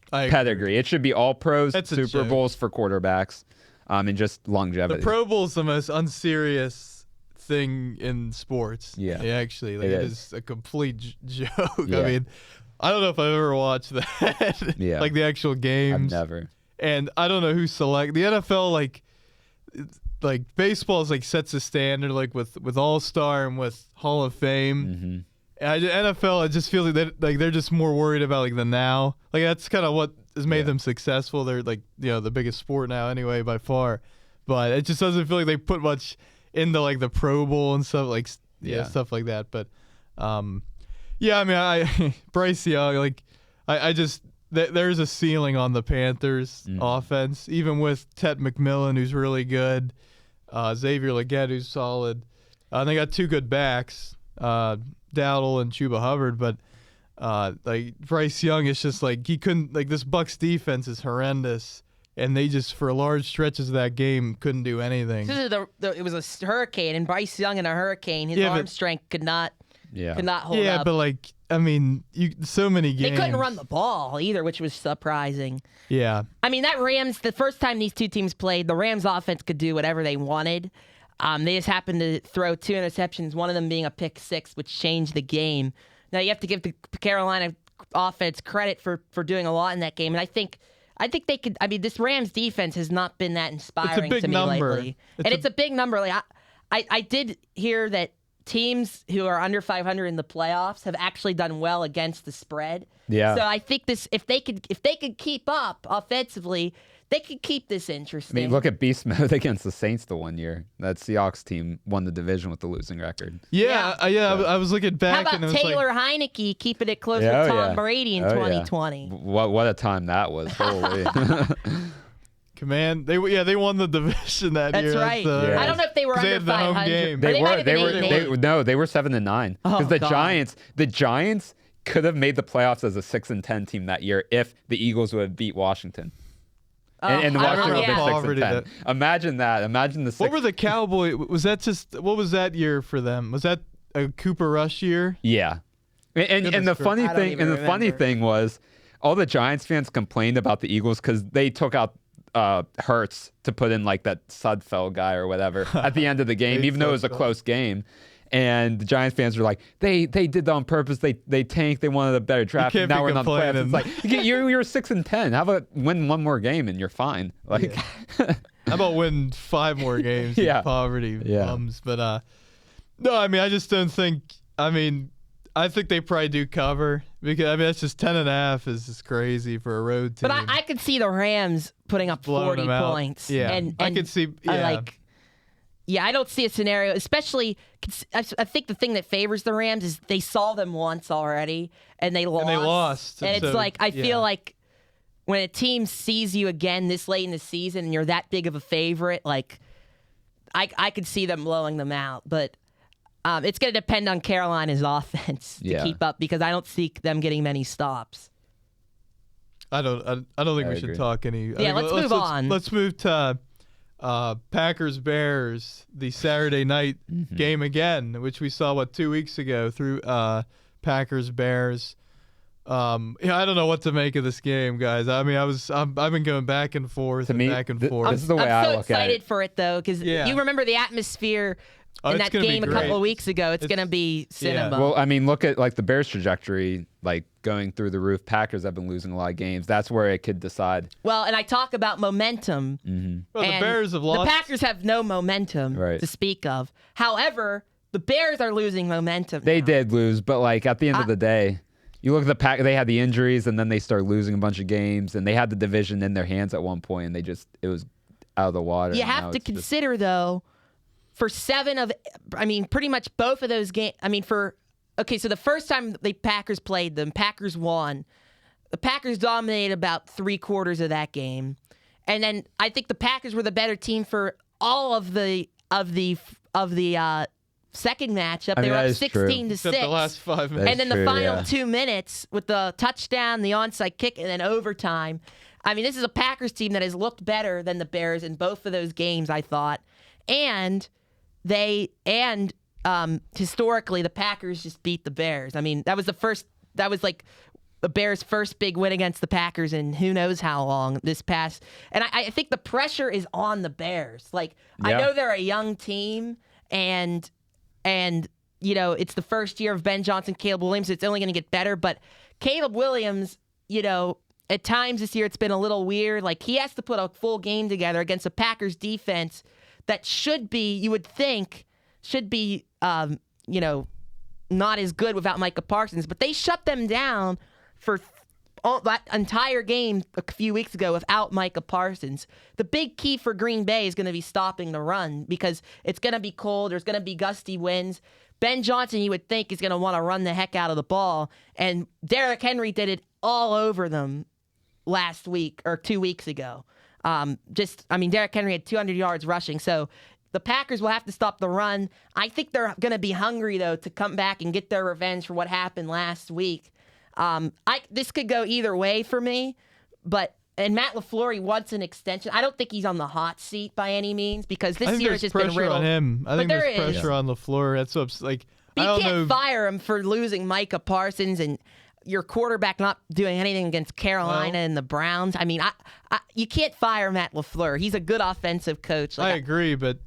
pedigree. It should be All Pros, Super Bowls for quarterbacks, and just longevity. The Pro Bowl's the most unserious thing in sports. Yeah, actually, it is a complete joke. Yeah. I mean, I don't know if I've ever watched that. Yeah, the actual games. I've never. And I don't know who select the NFL. Like baseball is sets a standard with All-Star and with Hall of Fame. And NFL, I just feel like they're just more worried about the now. That's kind of what has made them successful. They're the biggest sport now anyway by far. But it just doesn't feel like they put much into the Pro Bowl and stuff stuff like that. But I mean, Bryce Young, I just there's a ceiling on the Panthers offense, even with Ted McMillan, who's really good, Xavier Legette, who's solid. They got 2 good backs, Dowdle and Chuba Hubbard, but Bryce Young is just he couldn't this Bucs defense is horrendous. And they just, for large stretches of that game, couldn't do anything. It was a hurricane, and Bryce Young in a hurricane, his arm strength could not hold up. Yeah, but I mean, so many games. They couldn't run the ball either, which was surprising. Yeah. I mean, that Rams, the first time these 2 teams played, the Rams offense could do whatever they wanted. They just happened to throw 2 interceptions, one of them being a pick 6, which changed the game. Now, you have to give the Carolina offense credit for doing a lot in that game, and I think they could. I mean, this Rams defense has not been that inspiring to me lately. It's a big number. I did hear that teams who are under 500 in the playoffs have actually done well against the spread. Yeah. So I think if they could keep up offensively, they could keep this interesting. I mean, look at beast mode against the Saints the one year. That Seahawks team won the division with the losing record. I was looking back. How about Taylor Heineke keeping it close with Tom Brady in 2020? What a time that was! Holy. Command, they won the division that year. That's right. I don't know if they were under 500. They were 7-9 because the Giants could have made the playoffs as a 6-10 team that year if the Eagles would have beat Washington. And the Washington would have been 6-10. Imagine that. Imagine the 6. What were the Cowboys? What was that year for them? Was that a Cooper Rush year? Yeah. And the funny thing was, all the Giants fans complained about the Eagles because they took out Hurts to put in that Sudfeld guy or whatever at the end of the game, even though it was a close game. And the Giants fans were like, they did that on purpose. They tanked. They wanted a better draft. Now we're not the playoffs. It's you're 6-10. How about win 1 more game and you're fine? How about win 5 more games? Poverty bums. But no, I mean, I just don't think. I mean, I think they probably do cover because that's just 10.5 is just crazy for a road team. But I could see the Rams putting up 40 points. Yeah, and I could see. Yeah, I don't see a scenario, especially I think the thing that favors the Rams is they saw them once already, and they lost. And it's I feel like when a team sees you again this late in the season and you're that big of a favorite, I could see them blowing them out. But it's going to depend on Carolina's offense to keep up because I don't see them getting many stops. I don't think we should talk any. Let's move on. Let's move to Packers-Bears, the Saturday night game again, which we saw 2 weeks ago through Packers-Bears. I don't know what to make of this game, guys. I mean, I've been going back and forth. This is the way I'm I so look at it. excited for it though, because you remember the atmosphere in that game a couple of weeks ago. It's going to be cinema. Yeah. Well, I mean, look at like the Bears' trajectory, like going through the roof. Packers have been losing a lot of games. That's where it could decide. Well, and I talk about momentum. Mm-hmm. Well, the Bears have lost. The Packers have no momentum to speak of. However, the Bears are losing momentum. They did lose, but like at the end of the day, you look at the Pack. They had the injuries, and then they started losing a bunch of games, and they had the division in their hands at one point, and it was out of the water. You have to consider though. For pretty much both of those games. So the first time the Packers played them, Packers won. The Packers dominated about 3/4 of that game, and then I think the Packers were the better team for all of the second matchup. They were up 16-6. Except the last 5 minutes. And then the final 2 minutes with the touchdown, the onside kick, and then overtime. I mean, this is a Packers team that has looked better than the Bears in both of those games, I thought, and. Historically, the Packers just beat the Bears. I mean, that was like the Bears' first big win against the Packers in who knows how long this past. And I think the pressure is on the Bears. Like, I know they're a young team, and it's the first year of Ben Johnson, Caleb Williams. It's only going to get better. But Caleb Williams, at times this year it's been a little weird. Like, he has to put a full game together against a Packers defense that you would think, should be, not as good without Micah Parsons. But they shut them down for all that entire game a few weeks ago without Micah Parsons. The big key for Green Bay is going to be stopping the run because it's going to be cold. There's going to be gusty winds. Ben Johnson, you would think, is going to want to run the heck out of the ball. And Derrick Henry did it all over them last week or 2 weeks ago. Derrick Henry had 200 yards rushing, so the Packers will have to stop the run. I think they're going to be hungry, though, to come back and get their revenge for what happened last week. This could go either way for me, and Matt LaFleur wants an extension. I don't think he's on the hot seat by any means because this year has just been riddled. On him. I think there's pressure on LaFleur. That's what's like. You can't fire him for losing Micah Parsons and your quarterback not doing anything against Carolina and the Browns. I mean, you can't fire Matt LaFleur. He's a good offensive coach. I agree, but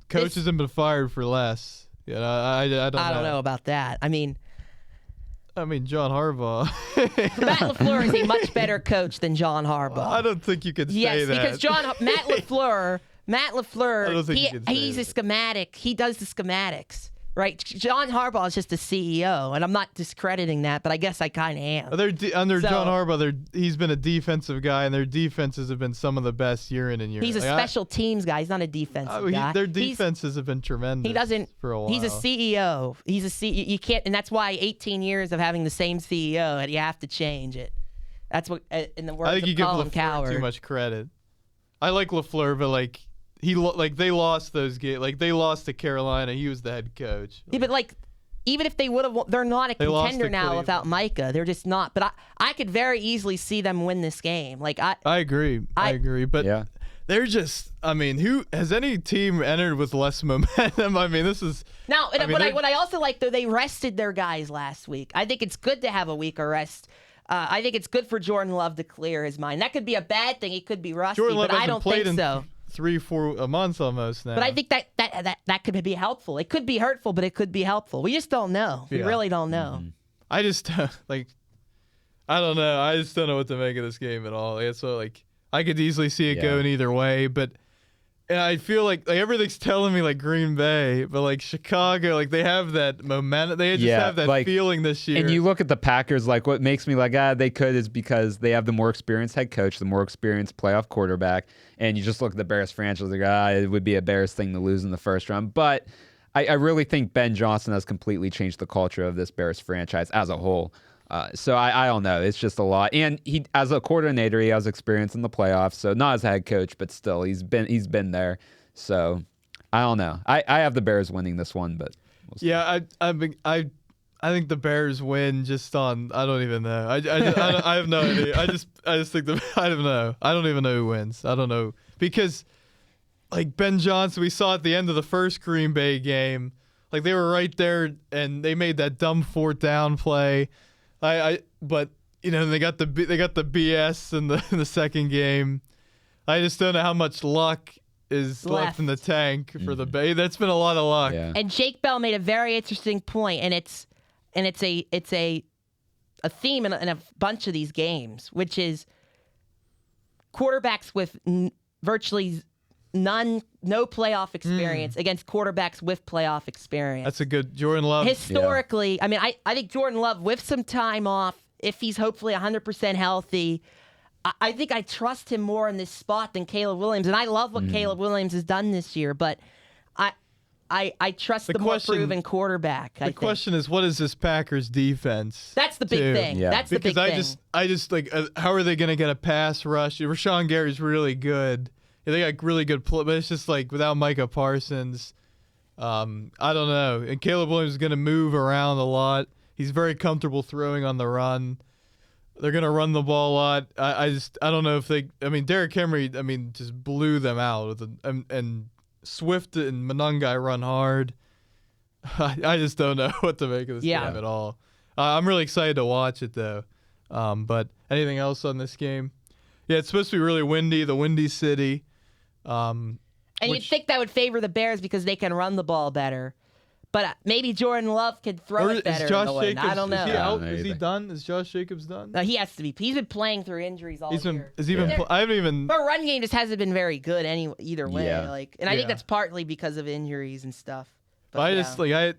coaches have been fired for less. I don't know about that. I mean, John Harbaugh. Matt LaFleur is a much better coach than John Harbaugh. Well, I don't think you could say that. Yes, because Matt LaFleur, he's a schematic. He does the schematics. Right, John Harbaugh is just the CEO, and I'm not discrediting that, but I guess I kind of am. Under John Harbaugh, he's been a defensive guy, and their defenses have been some of the best year in and year out. He's a special teams guy. He's not a defensive guy. Their defenses have been tremendous. He doesn't. For a while. He's a CEO. You can't, and that's why 18 years of having the same CEO, and you have to change it. That's what, in the words of Colin Cowherd. I think you give LaFleur too much credit. I like LaFleur, but like. They lost those games. Like, they lost to Carolina. He was the head coach. Yeah, but even if they would have, they're not a contender now without Micah. They're just not. But I could very easily see them win this game. I agree. I agree. But they're just. Who has any team entered with less momentum? This is now. What I also like though, they rested their guys last week. I think it's good to have a week of rest. I think it's good for Jordan Love to clear his mind. That could be a bad thing. He could be rusty, but I don't think so. 3-4 months almost now. But I think that could be helpful. It could be hurtful, but it could be helpful. We just don't know. We really don't know. Mm-hmm. I just I don't know. I just don't know what to make of this game at all. I could easily see it going either way, but and I feel like everything's telling me Green Bay, but Chicago, they have that momentum. They just have that feeling this year. And you look at the Packers, what makes me they could is because they have the more experienced head coach, the more experienced playoff quarterback. And you just look at the Bears franchise, it would be a Bears thing to lose in the first round. But I really think Ben Johnson has completely changed the culture of this Bears franchise as a whole. So I don't know. It's just a lot. And he, as a coordinator, he has experience in the playoffs. So not as a head coach, but still, he's been there. So I don't know. I have the Bears winning this one, but we'll see. Yeah, I think the Bears win just on I don't even know. I have no idea. I just think I don't know. I don't even know who wins. I don't know because Ben Johnson, we saw at the end of the first Green Bay game, they were right there and they made that dumb 4th down play. But they got the BS in the second game. I just don't know how much luck is left in the tank for the Bay. That's been a lot of luck. Yeah. And Jake Bell made a very interesting point, and it's a theme in a bunch of these games, which is quarterbacks with virtually no playoff experience against quarterbacks with playoff experience. That's a good Jordan Love. Historically, I mean, I think Jordan Love, with some time off, if he's hopefully 100% healthy, I think I trust him more in this spot than Caleb Williams. And I love what Caleb Williams has done this year, but I trust the more proven quarterback. The question is, what is this Packers defense? That's the big thing. Yeah. That's the big thing. Because I just like, how are they going to get a pass rush? Rashawn Gary's really good. Yeah, they got really good play, but it's just like without Micah Parsons, I don't know. And Caleb Williams is going to move around a lot. He's very comfortable throwing on the run. They're going to run the ball a lot. I don't know if they. I mean, Derrick Henry, just blew them out and Swift and Monangai run hard. I just don't know what to make of this game at all. I'm really excited to watch it though. But anything else on this game? Yeah, it's supposed to be really windy. The Windy City. And you'd think that would favor the Bears because they can run the ball better. But maybe Jordan Love could throw it better. Is Josh Jacobs, I don't know. Is he out? Is he done? Is Josh Jacobs done? No, he has to be. He's been playing through injuries all year. I haven't even. But run game just hasn't been very good either way. Yeah. I think that's partly because of injuries and stuff. But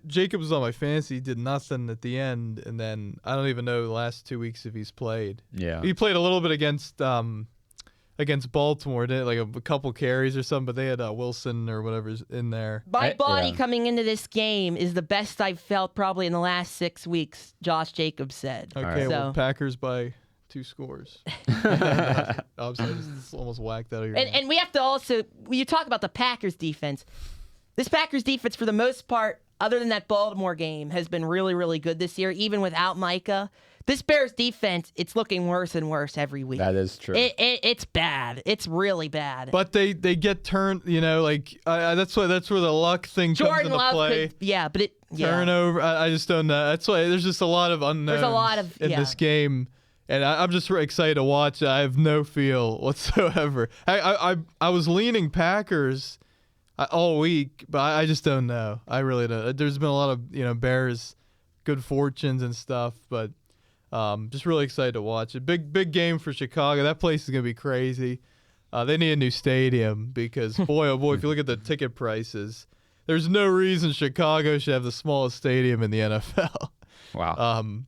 Jacobs was on my fantasy, did nothing at the end, and then I don't even know the last 2 weeks if he's played. Yeah. He played a little bit against Baltimore, did like a couple carries or something, but they had Wilson or whatever's in there. My body coming into this game is the best I've felt probably in the last 6 weeks, Josh Jacobs said. Okay, well, Packers by 2 scores. I just almost whacked out of your hand. And we have to also, when you talk about the Packers defense, this Packers defense, for the most part, other than that Baltimore game, has been really, really good this year, even without Micah. This Bears defense, it's looking worse and worse every week. That is true. It's bad. It's really bad. But they get turned, that's where the luck thing comes into play. Turnover. I just don't know. That's why there's just a lot of unknowns in this game. And I'm just really excited to watch it. I have no feel whatsoever. I was leaning Packers all week, but I just don't know. I really don't. There's been a lot of Bears good fortunes and stuff, but just really excited to watch it. Big game for Chicago. That place is gonna be crazy. They need a new stadium because boy oh boy, if you look at the ticket prices, there's no reason Chicago should have the smallest stadium in the NFL. Wow.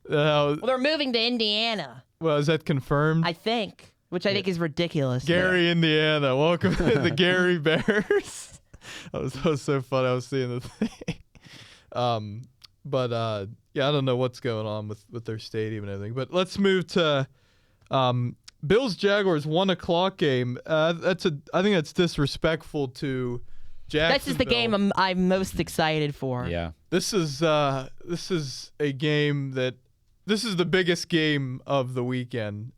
Well, they're moving to Indiana. Well, is that confirmed? I think. Which I think is ridiculous. Gary, Indiana. Welcome to the Gary Bears. That was so fun. I was seeing the thing. I don't know what's going on with their stadium and everything. But let's move to Bills-Jaguars 1:00 game. I think that's disrespectful to Jacksonville. This is the game I'm most excited for. Yeah. This is a game this is the biggest game of the weekend.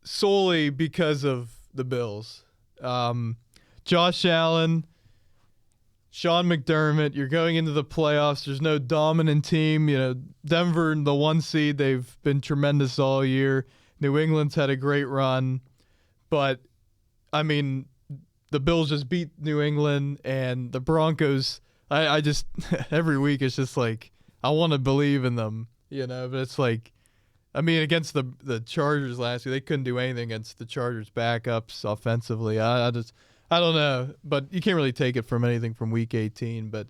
Solely because of the Bills. Josh Allen, Sean McDermott, you're going into the playoffs. There's no dominant team. Denver, the 1 seed, they've been tremendous all year. New England's had a great run. But, the Bills just beat New England, and the Broncos, I just, every week it's just like, I want to believe in them, but it's like, against the Chargers last year, they couldn't do anything against the Chargers backups offensively. I don't know, but you can't really take it from anything from Week 18. But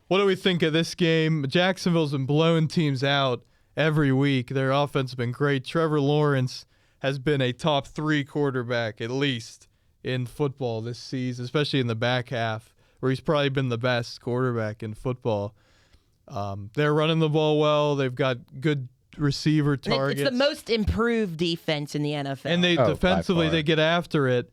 what do we think of this game? Jacksonville's been blowing teams out every week. Their offense has been great. Trevor Lawrence has been a top 3 quarterback, at least, in football this season, especially in the back half, where he's probably been the best quarterback in football. They're running the ball well. They've got good receiver targets. It's the most improved defense in the NFL. And defensively, they get after it.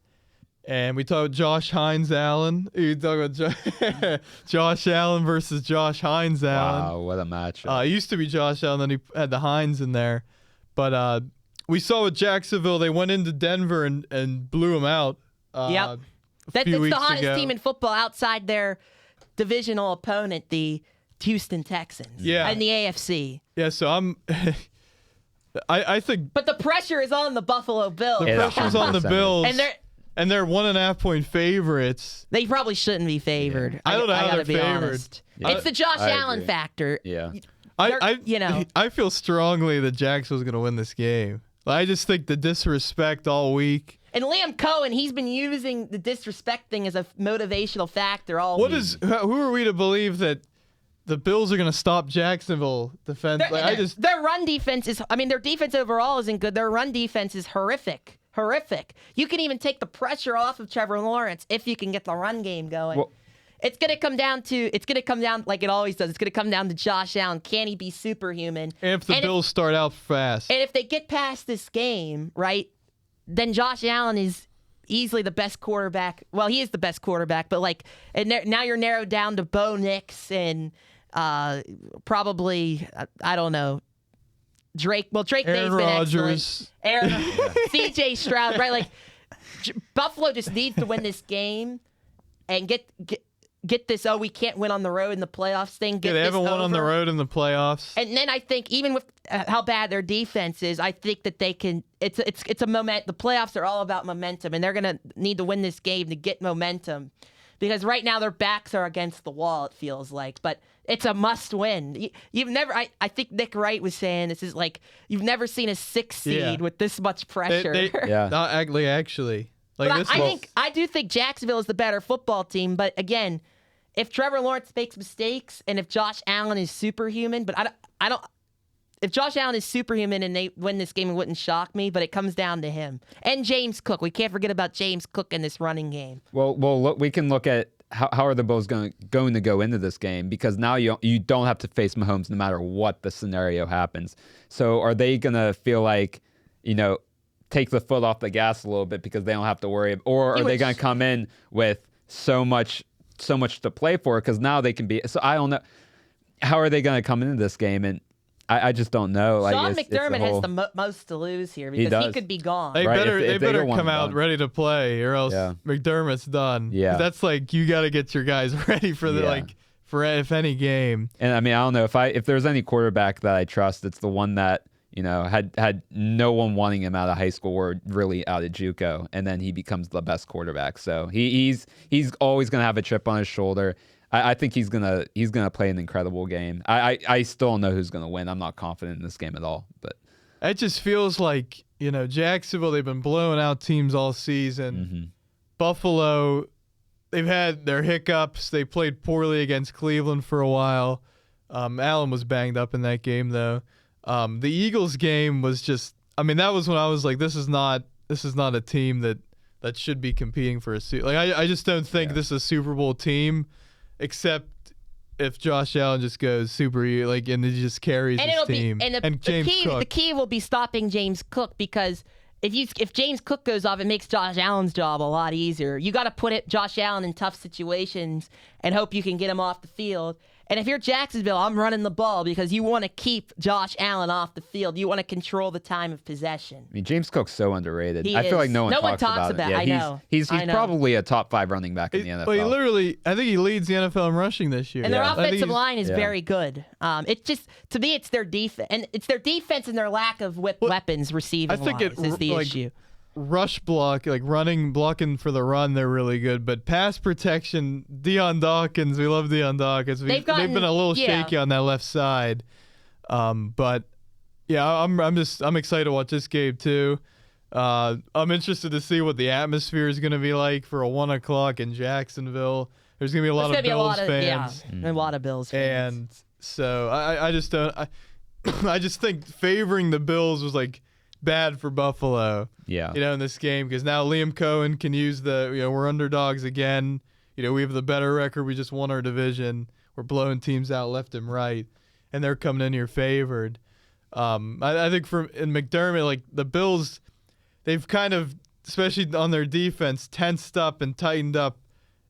And we talk about Josh Hines-Allen. You talk about Josh Allen versus Josh Hines-Allen. Wow, what a matchup. It used to be Josh Allen, then he had the Hines in there. But we saw with Jacksonville, they went into Denver and blew them out. Yep. That's the hottest team in football outside their divisional opponent, the Houston Texans. Yeah. And the AFC. Yeah, so I think. But the pressure is on the Buffalo Bills. The pressure's on the Bills. And And they're 1.5 point favorites. They probably shouldn't be favored. Yeah. I don't know how they're favored. Yeah. It's the Josh Allen factor. Yeah. I feel strongly that Jacksonville's going to win this game. I just think the disrespect all week. And Liam Cohen, he's been using the disrespect thing as a motivational factor all week. Who are we to believe that the Bills are going to stop Jacksonville defense? Their run defense is, their defense overall isn't good. Their run defense is horrific. You can even take the pressure off of Trevor Lawrence if you can get the run game going. Well, it's going to come down like it always does. It's going to come down to Josh Allen. Can he be superhuman? And if the Bills start out fast. And if they get past this game, right, then Josh Allen is easily the best quarterback. Well, he is the best quarterback, but now you're narrowed down to Bo Nix and probably, I don't know, Drake. Well, Drake May's been Rodgers. Excellent. CJ Stroud, right? Buffalo just needs to win this game and get this, we can't win on the road in the playoffs thing. They haven't won on the road in the playoffs. And then I think even with how bad their defense is, I think that they can, it's a moment. The playoffs are all about momentum, and they're going to need to win this game to get momentum. Because right now their backs are against the wall, it feels like. But it's a must win. You've never, I think Nick Wright was saying this is you've never seen a 6 seed with this much pressure. Not actually. I do think Jacksonville is the better football team. But again, if Trevor Lawrence makes mistakes and if Josh Allen is superhuman, but I don't. If Josh Allen is superhuman and they win this game, it wouldn't shock me. But it comes down to him and James Cook. We can't forget about James Cook in this running game. Well, look, we can look at how are the Bills going to go into this game, because now you don't have to face Mahomes no matter what the scenario happens. So are they going to feel like, take the foot off the gas a little bit because they don't have to worry, or are they going to come in with so much to play for, because now they can be. So I don't know, how are they going to come into this game, and I just don't know. Sean McDermott has the most to lose here because he could be gone. They better come out ready to play, or else McDermott's done. Yeah, that's you got to get your guys ready for for if any game. And I don't know if there's any quarterback that I trust, it's the one that had no one wanting him out of high school or really out of JUCO, and then he becomes the best quarterback. So he's always gonna have a chip on his shoulder. I think he's gonna play an incredible game. I still don't know who's gonna win. I'm not confident in this game at all. But it just feels like Jacksonville, they've been blowing out teams all season. Mm-hmm. Buffalo, they've had their hiccups. They played poorly against Cleveland for a while. Allen was banged up in that game though. The Eagles game was just, that was when I was like, this is not a team that should be competing for a seat. I just don't think this is a Super Bowl team, except if Josh Allen just goes super, and he just carries his team. The key will be stopping James Cook, because if James Cook goes off, it makes Josh Allen's job a lot easier. You got to put Josh Allen in tough situations and hope you can get him off the field. And if you're Jacksonville, I'm running the ball because you want to keep Josh Allen off the field. You want to control the time of possession. James Cook's so underrated. I feel like no one talks about it. Yeah, I know. He's probably a top 5 running back in the NFL. Well, I think he leads the NFL in rushing this year. And their offensive line is very good. It's just, to me, it's their defense. And it's their defense and their lack of weapons receiving wise is the issue. Rush block, blocking for the run, they're really good. But pass protection, Deion Dawkins, we love Deion Dawkins. They've been a little shaky on that left side. But yeah, I'm excited to watch this game too. I'm interested to see what the atmosphere is going to be like for a 1:00 in Jacksonville. There's going to be a lot of Bills fans. Yeah, a lot of Bills fans. And so I just don't. I just think favoring the Bills was bad for Buffalo. Yeah. In this game, because now Liam Cohen can use we're underdogs again. We have the better record. We just won our division. We're blowing teams out left and right, and they're coming in here favored. I think in McDermott, the Bills, they've kind of, especially on their defense, tensed up and tightened up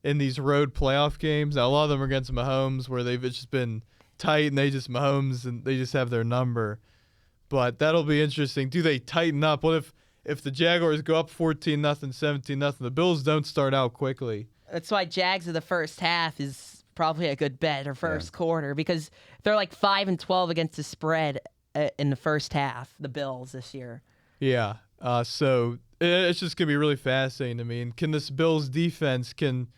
in these road playoff games. Now, a lot of them are against Mahomes, where they've just been tight, and Mahomes, and they just have their number. But that'll be interesting. Do they tighten up? What if the Jaguars go up 14-0, 17-0? The Bills don't start out quickly. That's why Jags of the first half is probably a good bet, or first quarter, because they're 5-12 against the spread in the first half, the Bills this year. Yeah. So it's just going to be really fascinating to me. And can this Bills defense, can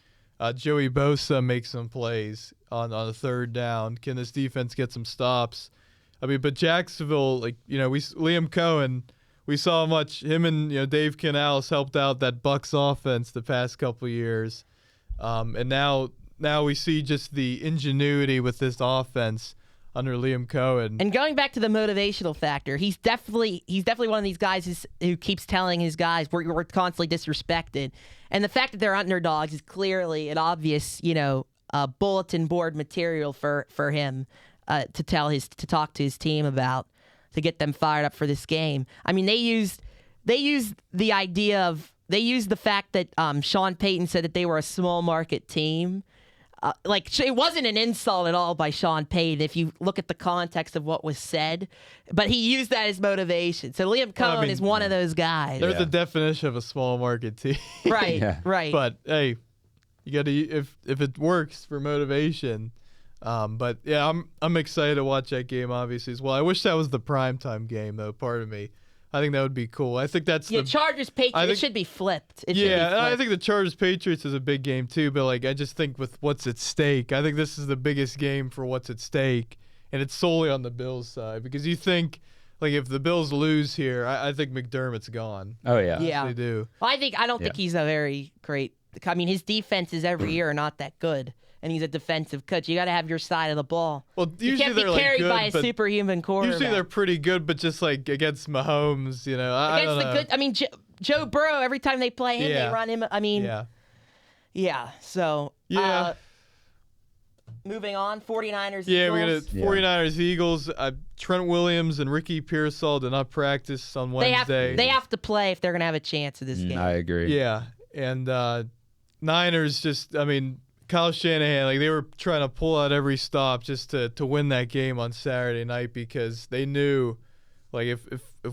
Joey Bosa make some plays on a third down? Can this defense get some stops? I mean, but Jacksonville, Liam Cohen, we saw how much him and Dave Canales helped out that Bucs offense the past couple of years, and now we see just the ingenuity with this offense under Liam Cohen. And going back to the motivational factor, he's definitely one of these guys who keeps telling his guys we're constantly disrespected, and the fact that they're underdogs is clearly an obvious bulletin board material for him to talk to his team about, to get them fired up for this game. I mean, they used the fact that Sean Payton said that they were a small market team. It wasn't an insult at all by Sean Payton if you look at the context of what was said, but he used that as motivation. So Liam Cohen is one of those guys. They're the definition of a small market team. Right, right. But hey, you got to, if it works for motivation. But yeah, I'm excited to watch that game obviously as well. I wish that was the primetime game though. Part of me, I think that would be cool. I think that's the Chargers Patriots. It should be flipped. I think the Chargers Patriots is a big game too. But I just think with what's at stake, I think this is the biggest game for what's at stake, and it's solely on the Bills side because you think if the Bills lose here, I think McDermott's gone. Oh yeah, yeah, they do. Well, I don't think he's a very great. I mean, his defenses every year are not that good. And he's a defensive coach. You got to have your side of the ball. Well, you can't be carried by a superhuman quarterback. Usually they're pretty good, but just against Mahomes, I don't know. I mean, Joe Burrow. Every time they play him, they run him. I mean, yeah. So moving on, 49ers. Yeah, Eagles. we got 49ers Eagles. Trent Williams and Ricky Pearsall did not practice on Wednesday. They have to play if they're going to have a chance at this game. I agree. Yeah, and Niners Kyle Shanahan, they were trying to pull out every stop just to win that game on Saturday night because they knew, if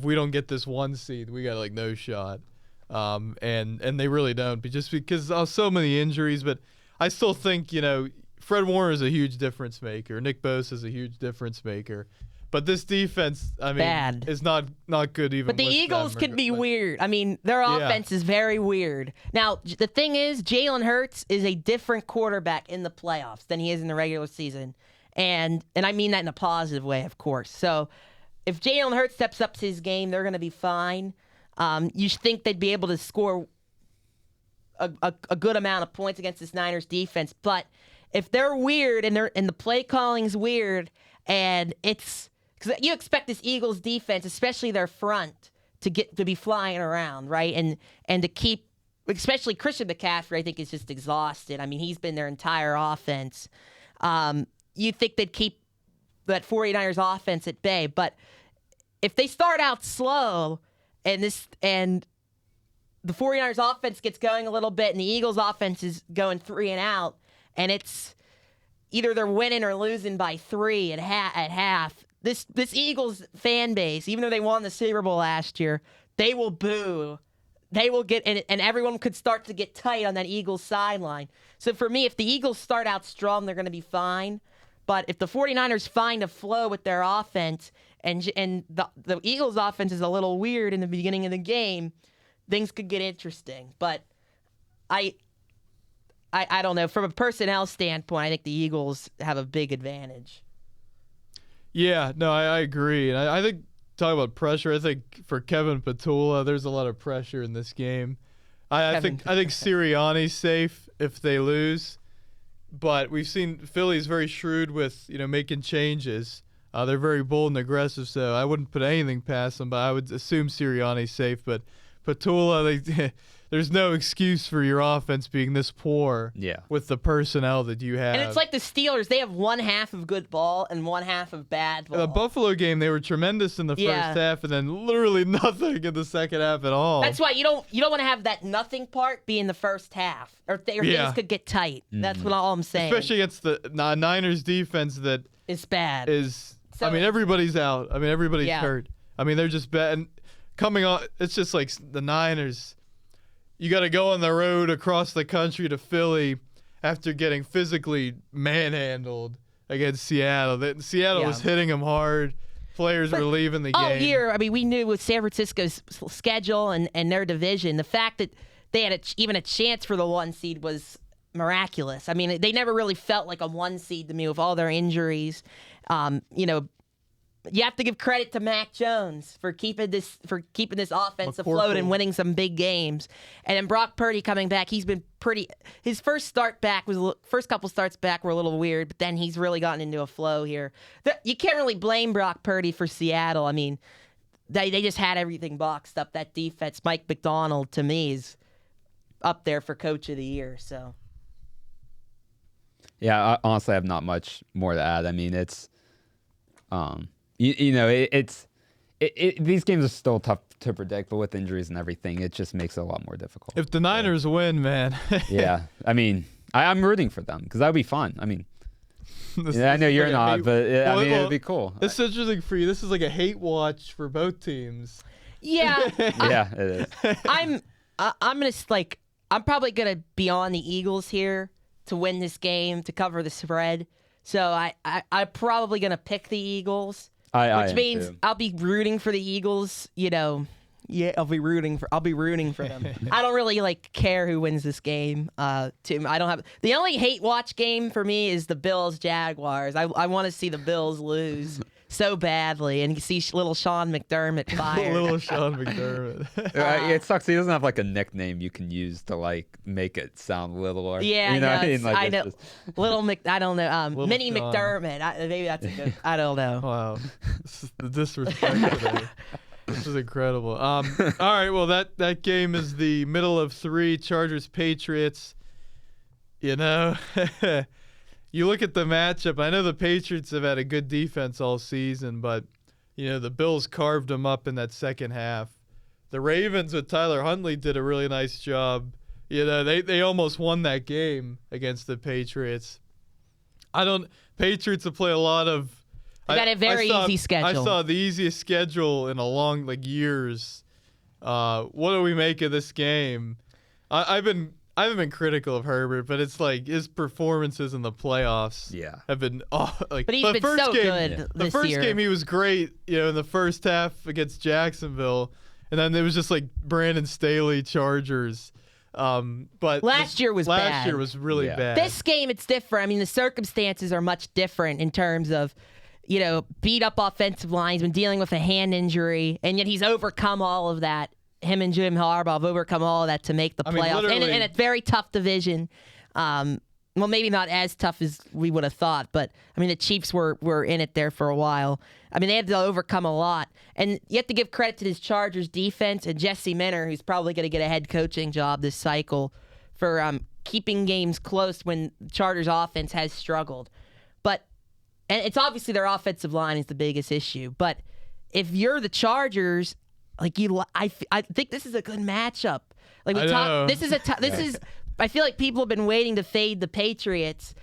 we don't get this 1 seed, we got no shot. And they really don't, but just because of so many injuries. But I still think Fred Warner is a huge difference maker. Nick Bosa is a huge difference maker. But this defense, bad. Is not good even. But the Eagles can be weird. I mean, their offense is very weird. Now, the thing is, Jalen Hurts is a different quarterback in the playoffs than he is in the regular season. And I mean that in a positive way, of course. So if Jalen Hurts steps up to his game, they're going to be fine. You think they'd be able to score a good amount of points against this Niners defense. But if they're weird and the play calling's weird and it's... Because you expect this Eagles defense, especially their front, to be flying around, right? And to keep, especially Christian McCaffrey, I think is just exhausted. I mean, he's been their entire offense. You think they'd keep that 49ers offense at bay, but if they start out slow and the 49ers offense gets going a little bit and the Eagles offense is going 3 and out, and it's either they're winning or losing by 3 at half. This Eagles fan base, even though they won the Super Bowl last year, they will boo. They will get, and everyone could start to get tight on that Eagles sideline. So for me, if the Eagles start out strong, they're going to be fine. But if the 49ers find a flow with their offense, and the Eagles offense is a little weird in the beginning of the game, things could get interesting. But I don't know. From a personnel standpoint, I think the Eagles have a big advantage. Yeah, no, I agree. And I think, talking about pressure, I think for Kevin Petula, there's a lot of pressure in this game. I think Sirianni's safe if they lose. But we've seen Philly's very shrewd with, making changes. They're very bold and aggressive, so I wouldn't put anything past them, but I would assume Sirianni's safe. But Petula, there's no excuse for your offense being this poor with the personnel that you have. And it's like the Steelers. They have one half of good ball and one half of bad ball. The Buffalo game, they were tremendous in the first half and then literally nothing in the second half at all. That's why you don't want to have that nothing part be in the first half. Or things could get tight. That's what all I'm saying. Especially against the Niners defense that is bad. Everybody's out. Everybody's hurt. They're just bad. And coming on, it's just like the Niners. You got to go on the road across the country to Philly after getting physically manhandled against Seattle. Seattle was hitting them hard. players were leaving the game. All year, I mean, we knew with San Francisco's schedule and their division, the fact that they had even a chance for the 1 seed was miraculous. I mean, they never really felt like a 1 seed to me with all their injuries. You have to give credit to Mac Jones for keeping this offense afloat and winning some big games. And then Brock Purdy coming back, he's been pretty. His first couple starts back were a little weird, but then he's really gotten into a flow here. You can't really blame Brock Purdy for Seattle. I mean, they just had everything boxed up. That defense, Mike McDonald, to me, is up there for Coach of the Year. So. Yeah, I honestly have not much more to add. I mean, it's. These games are still tough to predict, but with injuries and everything, it just makes it a lot more difficult. If the Niners win, man. Yeah, I mean, I'm rooting for them because that would be fun. I mean, I know you're not, but it'd be cool. It's interesting for you. This is like a hate watch for both teams. Yeah. Yeah, it is. I'm probably gonna be on the Eagles here to win this game to cover the spread. So I'm probably gonna pick the Eagles. Which means too. I'll be rooting for the Eagles, Yeah, I'll be rooting for them. I don't really care who wins this game. I don't have the only hate watch game for me is the Bills Jaguars. I want to see the Bills lose so badly and see little Sean McDermott fired. Little Sean McDermott. It sucks. He doesn't have a nickname you can use to make it sound littler. Yeah, you know what I mean? I know. Little I don't know. Mini Sean. McDermott. Maybe that's a good. I don't know. Wow, this is the disrespect today. This is incredible. All right, well that game is the middle of 3 Chargers Patriots. You look at the matchup. I know the Patriots have had a good defense all season, but the Bills carved them up in that second half. The Ravens with Tyler Huntley did a really nice job. They almost won that game against the Patriots. Patriots have played a lot of. They got a very easy schedule. I saw the easiest schedule in a long years. What do we make of this game? I haven't been critical of Herbert, but it's his performances in the playoffs have been But he's been so good this year. The first game he was great, in the first half against Jacksonville, and then it was just Brandon Staley Chargers. But last year was bad. Last year was really bad. This game it's different. I mean, the circumstances are much different in terms of beat up offensive lines, been dealing with a hand injury, and yet he's overcome all of that. Him and Jim Harbaugh have overcome all of that to make the playoffs. And a very tough division. Well, maybe not as tough as we would have thought, but I mean, the Chiefs were in it there for a while. I mean, they had to overcome a lot. And you have to give credit to this Chargers defense and Jesse Minter, who's probably going to get a head coaching job this cycle for keeping games close when Chargers offense has struggled. And it's obviously their offensive line is the biggest issue. But if you're the Chargers, I think this is a good matchup. I feel like people have been waiting to fade the Patriots.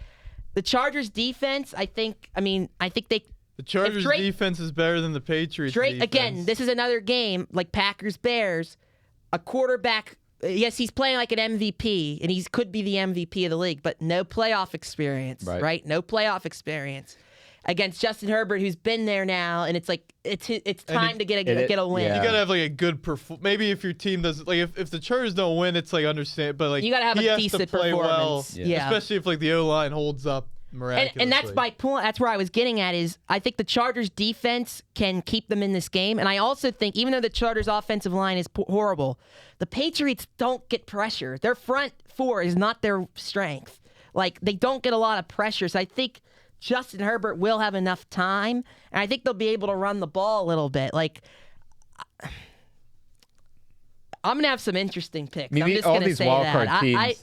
The Chargers defense, the Chargers defense is better than the Patriots defense. Again, this is another game like Packers-Bears. A quarterback, yes, he's playing like an MVP, and he could be the MVP of the league, but no playoff experience, right? No playoff experience. Against Justin Herbert, who's been there now, and it's time to get a win. You gotta have a good performance. Maybe if your team doesn't if the Chargers don't win, it's understand. But you gotta have a decent performance, especially if the O line holds up miraculously. And that's my point. That's where I was getting at. Is I think the Chargers defense can keep them in this game, and I also think even though the Chargers offensive line is horrible, the Patriots don't get pressure. Their front four is not their strength. They don't get a lot of pressure. So I think Justin Herbert will have enough time, and I think they'll be able to run the ball a little bit. I'm going to have some interesting picks. I'm just going to say that. Teams,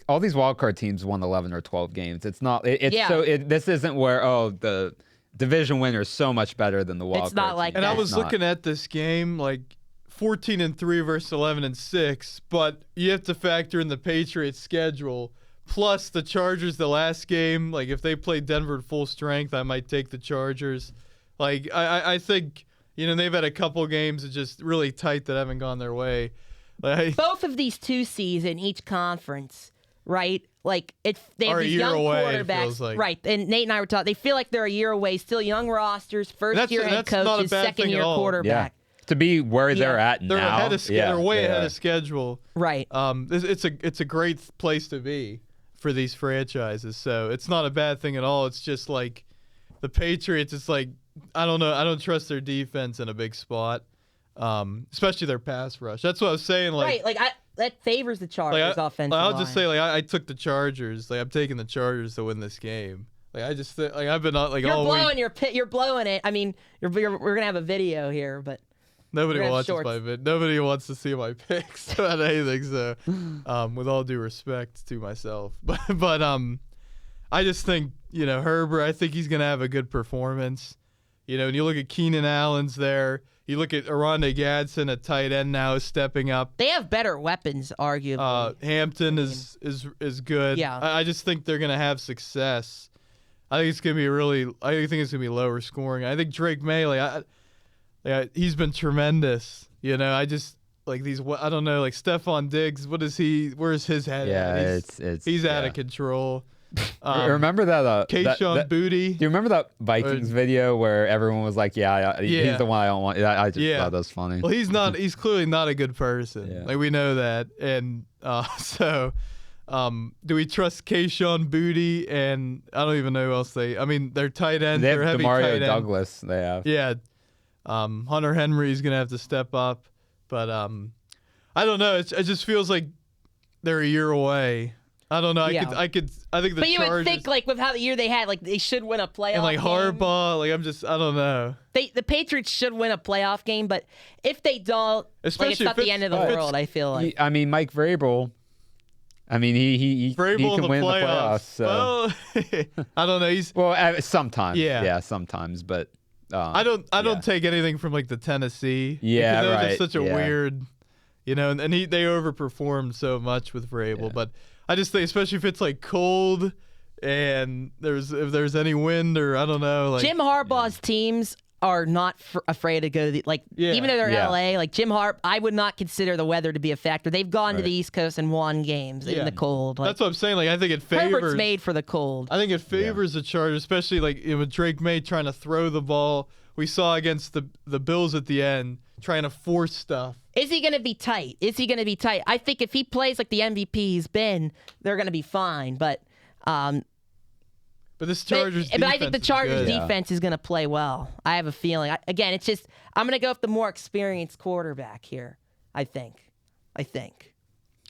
all these wildcard teams won 11 or 12 games. It's not. This isn't where the division winner is so much better than the wildcard. It's not like team. that. And I was looking at this game 14-3 versus 11-6, but you have to factor in the Patriots' schedule. Plus the Chargers, the last game, if they play Denver at full strength, I might take the Chargers. I think, they've had a couple games that just really tight that haven't gone their way. Both of these 2 seeds in each conference, right? like they have Are a these year young away, it quarterbacks, feels like. right? And Nate and I were talking. They feel like they're a year away, still young rosters, first-year head that's not a coaches, bad thing second-year at all. quarterback. To be where they're at They're now. ahead of schedule. They're way they ahead are. of schedule. Right. It's a great place to be for these franchises. So it's not a bad thing at all. It's just like the Patriots. It's like I don't know. I don't trust their defense in a big spot, especially their pass rush. That's what I was saying. Like, right. Like that favors the Chargers offensive I'll line. just say I took the Chargers. Like I'm taking the Chargers to win this game. Like I just I've been like you're all blowing week. you're blowing it. I mean, we're gonna have a video here, but. Nobody We're gonna have watches shorts. my vid. Nobody wants to see my picks about anything. So, with all due respect to myself, but I just think Herbert. I think he's gonna have a good performance. And you look at Keenan Allen's there. You look at Aronde Gadsden at tight end now is stepping up. They have better weapons, arguably. Hampton is good. Yeah. I just think they're gonna have success. I think it's gonna be I think it's gonna be lower scoring. I think Drake May he's been tremendous. I just like these. I don't know, like Stephon Diggs. What is he? Where's his head? Yeah, he's out of control. Remember that? Keyshawn Booty. Do you remember that Vikings video where everyone was like, "Yeah, he's the one I don't want." I just thought that was funny. Well, he's not. He's clearly not a good person. Yeah. Like we know that, and so. Do we trust Keyshawn Booty and I don't even know who else I mean, they're tight end. They have heavy Demario tight end. Douglas. They have. Yeah. Hunter Henry's gonna have to step up, but I don't know. It just feels like they're a year away. I don't know. I think the But you Chargers, would think, like, with how the year they had, like, they should win a playoff and like game. Harbaugh, like I don't know. The Patriots should win a playoff game, but if they don't, Especially it's not the end of the world, I feel like. I mean, Mike Vrabel. I mean, he can win the playoffs. So. Well, I don't know. He's sometimes. Yeah. Sometimes, but I don't take anything from like the Tennessee. Yeah, because right. Just such a weird, and they overperformed so much with Vrabel. Yeah. But I just think, especially if it's like cold and if there's any wind or I don't know, like Jim Harbaugh's teams are not afraid to go to even though they're in LA, like Jim Harbaugh, I would not consider the weather to be a factor. They've gone to the East Coast and won games in the cold. Like, that's what I'm saying. Like I think it favors. Herbert's made for the cold. I think it favors the Chargers, especially like with Drake May trying to throw the ball. We saw against the Bills at the end trying to force stuff. Is he going to be tight? I think if he plays like the MVP he's been, they're going to be fine. But this Chargers defense I think the Chargers is good. defense is going to play well. I have a feeling. Again, it's just I'm going to go with the more experienced quarterback here. I think.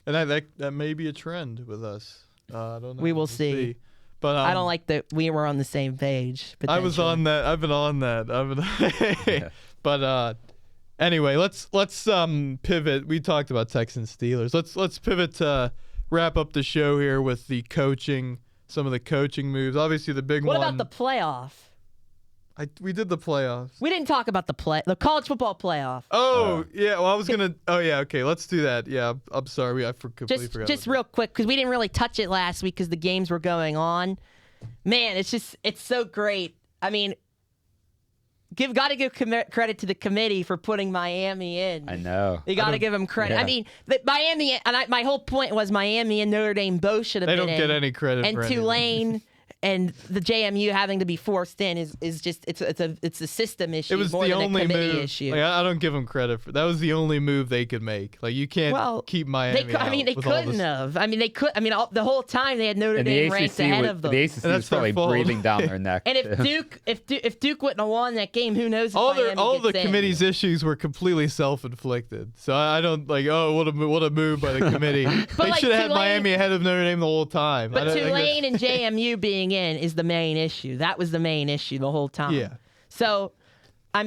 And that may be a trend with us. I don't know. We will see. But I don't like that we were on the same page. I was on that. I've been on that. But anyway, let's pivot. We talked about Texans Steelers. Let's pivot to wrap up the show here with the coaching. Some of the coaching moves. Obviously, the big one. What about the playoff? We did the playoffs. We didn't talk about the college football playoff. Oh, yeah. Well, I was going to. Oh, yeah. Okay. Let's do that. Yeah. I'm sorry. I completely forgot. Just real quick, because we didn't really touch it last week because the games were going on. Man, it's so great. I mean, got to give credit to the committee for putting Miami in. I know. You got to give them credit. Yeah. I mean, Miami, and my whole point was Miami and Notre Dame both should have been in. They don't get any credit and for anything. Tulane and the JMU having to be forced in is just it's a system issue. It was more the than only a committee move. issue. Like, I don't give them credit for that. Was the only move they could make. Like you can't keep Miami. They couldn't have. I mean, they could. I mean, the whole time they had Notre And Dame ranked ahead of them. The ACC was probably breathing down their neck. And if Duke wouldn't have won that game, who knows? If all the gets in. committee's issues were completely self-inflicted. So I don't like. Oh, what a move by the committee. They should have had Miami ahead of Notre Dame the whole time. But Tulane and JMU being in is the main issue. That was the main issue the whole time. Yeah. So, I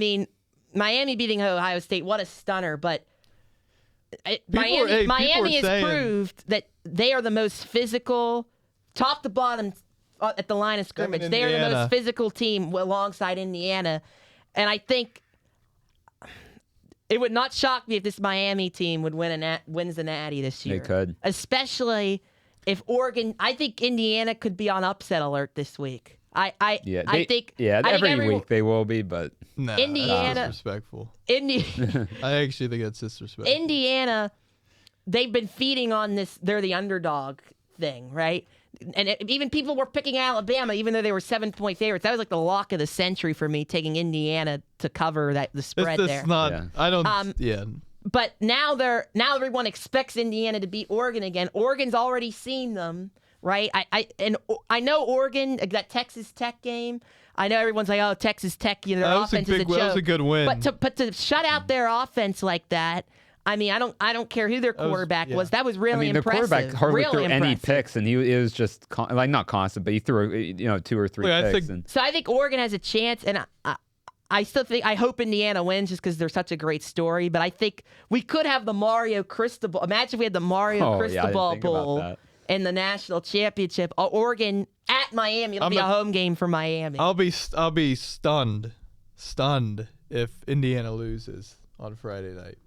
Miami beating Ohio State, what a stunner! But Miami has proved that they are the most physical, top to bottom, at the line of scrimmage. They are the most physical team alongside Indiana, and I think it would not shock me if this Miami team would wins the Natty this year. They could, especially if Oregon. I think Indiana could be on upset alert this week. I think every week they will be, but no, Indiana, that's disrespectful. I actually think it's disrespectful. Indiana, they've been feeding on this. They're the underdog thing, right? And even people were picking Alabama, even though they were 7-point favorites. That was like the lock of the century for me, taking Indiana to cover the spread there. It's not. Yeah. I don't. Yeah. But now everyone expects Indiana to beat Oregon again. Oregon's already seen them, right? I know Oregon, that Texas Tech game. I know everyone's like, oh, Texas Tech, their offense is a joke. That was a good win. But to shut out their offense like that, I mean, I don't care who their quarterback was. That was really impressive. The quarterback hardly threw any picks, and he was just not constant, but he threw 2 or 3 picks. So I think Oregon has a chance, and I still think I hope Indiana wins just because they're such a great story. But I think we could have the Mario Cristobal. Imagine if we had the Mario Cristobal Bowl in the national championship. Oregon at Miami. It'll be a home game for Miami. I'll be stunned if Indiana loses on Friday night.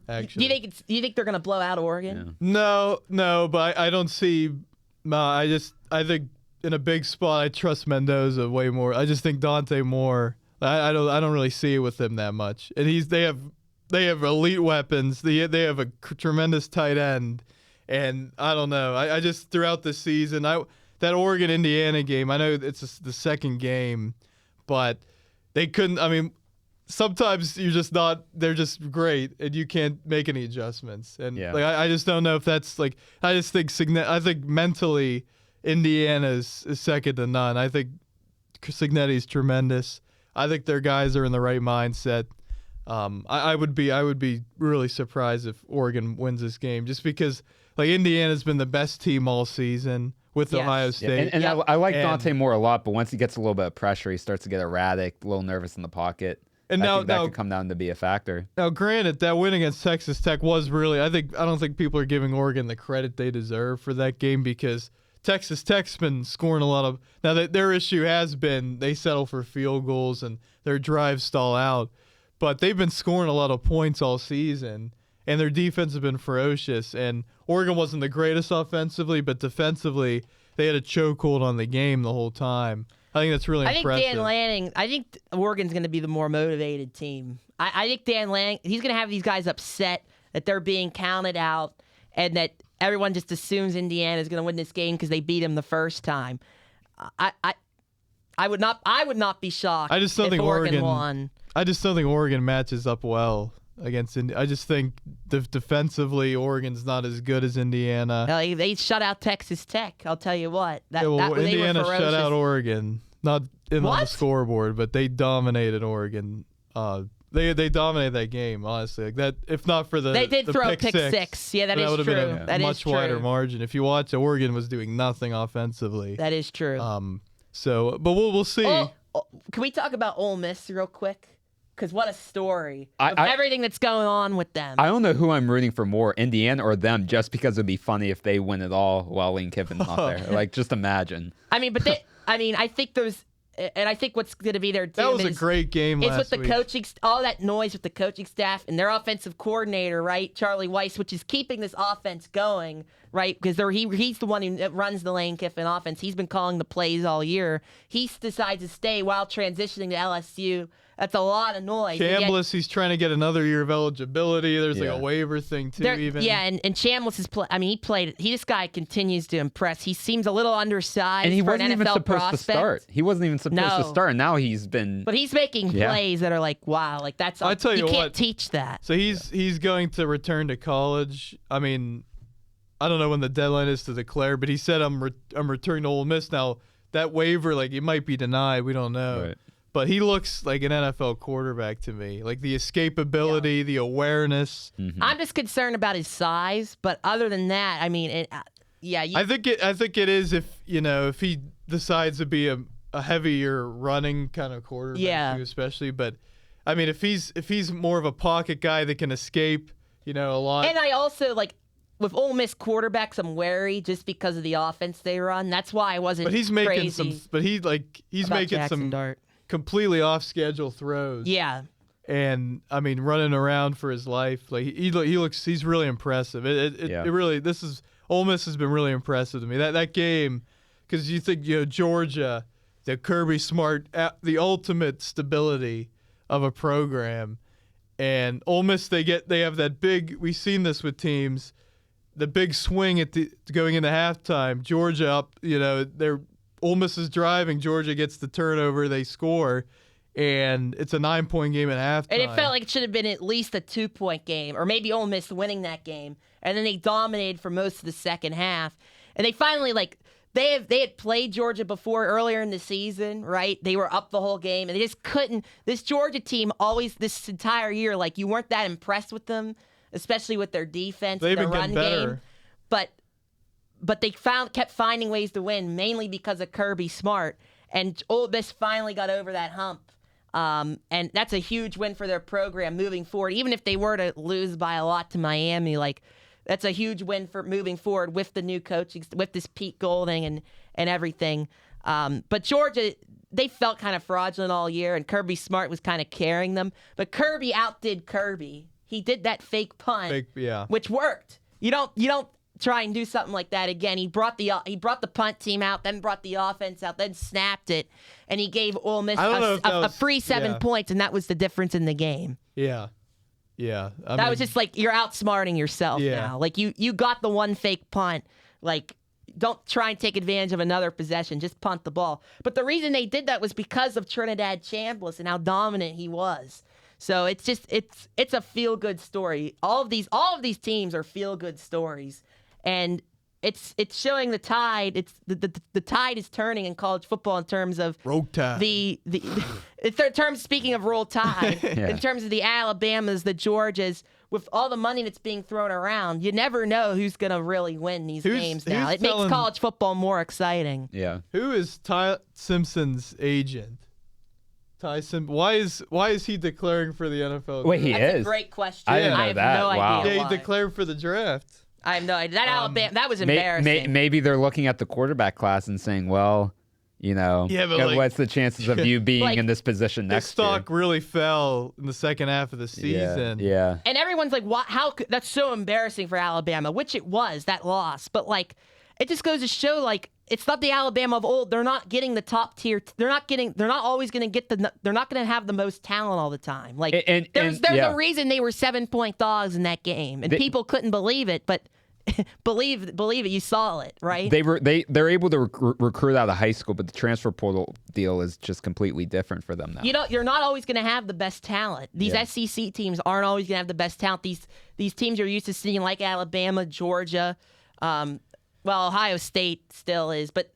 Actually, do you think they're going to blow out Oregon? Yeah. No, but I don't see. I think in a big spot, I trust Mendoza way more. I just think Dante Moore. I don't really see it with him that much. And they have elite weapons. They have a tremendous tight end, and I don't know. I just throughout the season, that Oregon Indiana game. I know it's the second game, but they couldn't. I mean, sometimes you're just not. They're just great, and you can't make any adjustments. And I just don't know if that's like. I just think mentally, Indiana's is second to none. I think Cignetti's tremendous. I think their guys are in the right mindset. I would be really surprised if Oregon wins this game, just because Indiana's been the best team all season with Ohio State. And I like Dante Moore a lot, but once he gets a little bit of pressure, he starts to get erratic, a little nervous in the pocket. And I think that could come down to be a factor. Now, granted, that win against Texas Tech was really. I don't think people are giving Oregon the credit they deserve for that game, because Texas Tech's been scoring a lot of. Now, their issue has been they settle for field goals and their drives stall out, but they've been scoring a lot of points all season, and their defense has been ferocious. And Oregon wasn't the greatest offensively, but defensively, they had a chokehold on the game the whole time. I think that's really impressive. I think Oregon's going to be the more motivated team. I think Dan Lanning, he's going to have these guys upset that they're being counted out and that everyone just assumes Indiana is going to win this game because they beat him the first time. I would not be shocked if Oregon won. I just don't think Oregon matches up well against Indiana. I just think defensively, Oregon's not as good as Indiana. They shut out Texas Tech. I'll tell you what. Indiana shut out Oregon, not on the scoreboard, but they dominated Oregon. They dominated that game, honestly. Like that, if not for they did throw a pick six. Yeah, that is true. Been a much wider margin. If you watch, Oregon was doing nothing offensively. That is true. But we'll see. Can we talk about Ole Miss real quick? Because what a story of everything that's going on with them. I don't know who I'm rooting for more, Indiana or them, just because it'd be funny if they win it all while Lane Kiffin's not there. Just imagine. I mean, I think there's, and I think what's going to be their team. That was a great game last week. It's with the coaching, all that noise with the coaching staff and their offensive coordinator, right, Charlie Weiss, which is keeping this offense going, right, because he's the one who runs the Lane Kiffin offense. He's been calling the plays all year. He decides to stay while transitioning to LSU. That's a lot of noise. Chambliss, he's trying to get another year of eligibility. There's a waiver thing too, even. Yeah, and Chambliss is. He played. This guy continues to impress. He seems a little undersized. And he for wasn't an even NFL supposed prospect. to start. He wasn't even supposed to start. And now he's been. But he's making plays that are like, wow, like that's. I tell you can't teach that. So he's going to return to college. I mean, I don't know when the deadline is to declare, but he said I'm returning to Ole Miss. Now that waiver, it might be denied. We don't know. Right. But he looks like an NFL quarterback to me. Like the escapability, the awareness. Mm-hmm. I'm just concerned about his size, but other than that, I mean, I think it is if he decides to be a heavier running kind of quarterback too, especially. But I mean, if he's more of a pocket guy that can escape, a lot. And I also with Ole Miss quarterbacks, I'm wary just because of the offense they run. That's why I wasn't. But he's making crazy he's making Jackson some Dart. Completely off schedule throws. Yeah. And I mean, running around for his life, he's really impressive. It really, Ole Miss has been really impressive to me. That game, because you think Georgia, the Kirby Smart, the ultimate stability of a program, and Ole Miss they have that big. We've seen this with teams. the big swing at going into halftime. Georgia up, they're Ole Miss is driving. Georgia gets the turnover. They score, and it's a 9-point game at halftime. And it felt like it should have been at least a 2-point game, or maybe Ole Miss winning that game. And then they dominated for most of the second half. And they finally, they had played Georgia before earlier in the season, right? They were up the whole game, and they just couldn't. This Georgia team always, this entire year, you weren't that impressed with them, especially with their defense, They've their been run better. game. But they kept finding ways to win, mainly because of Kirby Smart. And Ole Miss finally got over that hump. And that's a huge win for their program moving forward. Even if they were to lose by a lot to Miami, that's a huge win for moving forward with the new coaching, with this Pete Golding and everything. But Georgia, they felt kind of fraudulent all year, and Kirby Smart was kind of carrying them. But Kirby outdid Kirby. He did that fake punt, which worked. You don't try and do something like that again. He brought the punt team out, then brought the offense out, then snapped it, and he gave Ole Miss a free 7 points, and that was the difference in the game. Yeah. Yeah. That was just you're outsmarting yourself now. You got the one fake punt. Don't try and take advantage of another possession. Just punt the ball. But the reason they did that was because of Trinidad Chambliss and how dominant he was. So it's a feel-good story. All of these teams are feel-good stories. And it's showing the tide. It's the tide is turning in college football in terms of roll tide. Speaking of roll tide, in terms of the Alabamas, the Georgias, with all the money that's being thrown around, you never know who's going to really win these games now. It makes college football more exciting. Yeah. Who is Ty Simpson's agent? Ty Simpson. Why is he declaring for the NFL? Wait, he That's is? A great question. I didn't know have that. no Wow. idea. Yeah, why. he declared for the draft. I have no idea. That Alabama, that was embarrassing. Maybe they're looking at the quarterback class and saying, well, but what's the chances of you being in this position His next stock year? really fell in the second half of the season. Yeah. And everyone's like, that's so embarrassing for Alabama, which it was, that loss. But it just goes to show it's not the Alabama of old. They're not getting the top tier. They're not always going to get they're not going to have the most talent all the time. There's a reason they were 7-point dogs in that game, and people couldn't believe it, but believe it, you saw it, right? They're able to recruit out of high school, but the transfer portal deal is just completely different for them now. You're not always going to have the best talent. These SEC teams aren't always going to have the best talent. These teams you're used to seeing, like Alabama, Georgia, Ohio State still is, but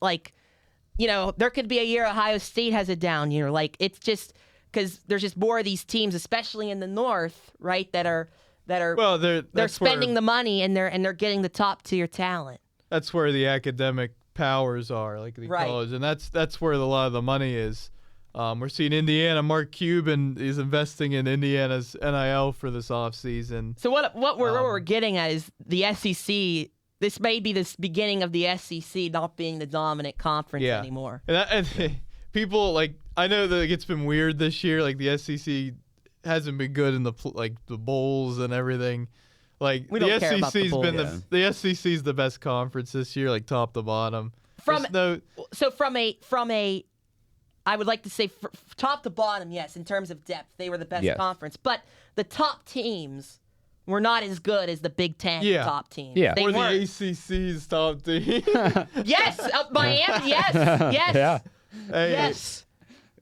there could be a year Ohio State has a down year. It's just because there's just more of these teams, especially in the North, right, that are they're spending the money and they're getting the top tier talent. That's where the academic powers are, the college, and that's where a lot of the money is. We're seeing Indiana. Mark Cuban is investing in Indiana's NIL for this offseason. So what we're getting at is the SEC. This may be the beginning of the SEC not being the dominant conference anymore. And people I know that it's been weird this year. The SEC hasn't been good in the bowls and everything. We don't care about the bowl. The SEC's the best conference this year, top to bottom. From a I would like to say top to bottom, yes, in terms of depth, they were the best conference. But the top teams were not as good as the Big Ten top teams. Yeah. They or weren't. The ACC's top team. Yes, Miami. Yes. Yeah. Hey, yes.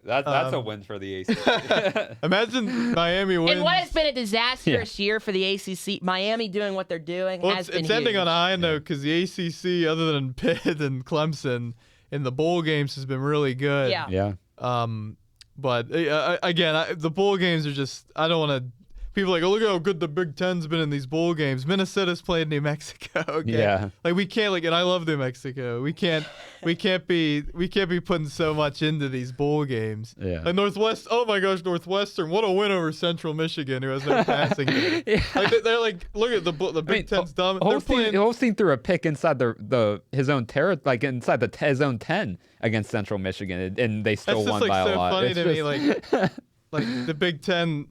That's a win for the ACC. Imagine Miami wins. And what has been a disastrous year for the ACC, Miami doing what they're doing has been it's ending huge. on a high note because the ACC, other than Pitt and Clemson, in the bowl games has been really good. Yeah. But again, the bowl games are just, I don't want to. People are look how good the Big Ten's been in these bowl games. Minnesota's played New Mexico. Okay? Yeah. We can't and I love New Mexico. We can't be putting so much into these bowl games. Yeah. Like oh my gosh, Northwestern, what a win over Central Michigan, who has no passing game. They're look at the Big Ten's dumb. Holstein threw a pick inside his own territory, inside his own 10 against Central Michigan, and they still won by a lot. That's just so funny to me. The Big Ten,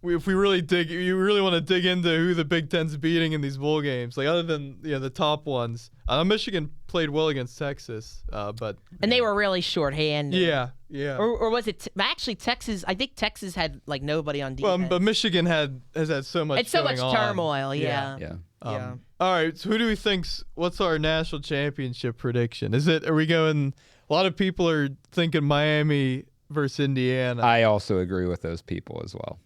if we really you really want to dig into who the Big Ten's beating in these bowl games, like other than the top ones. Michigan played well against Texas, but they were really shorthanded. Yeah. Or was it actually Texas? I think Texas had like nobody on defense. Well, but Michigan has had so much. It's so much turmoil. Yeah. All right. So who do we think's? What's our national championship prediction? Are we going? A lot of people are thinking Miami versus Indiana. I also agree with those people as well.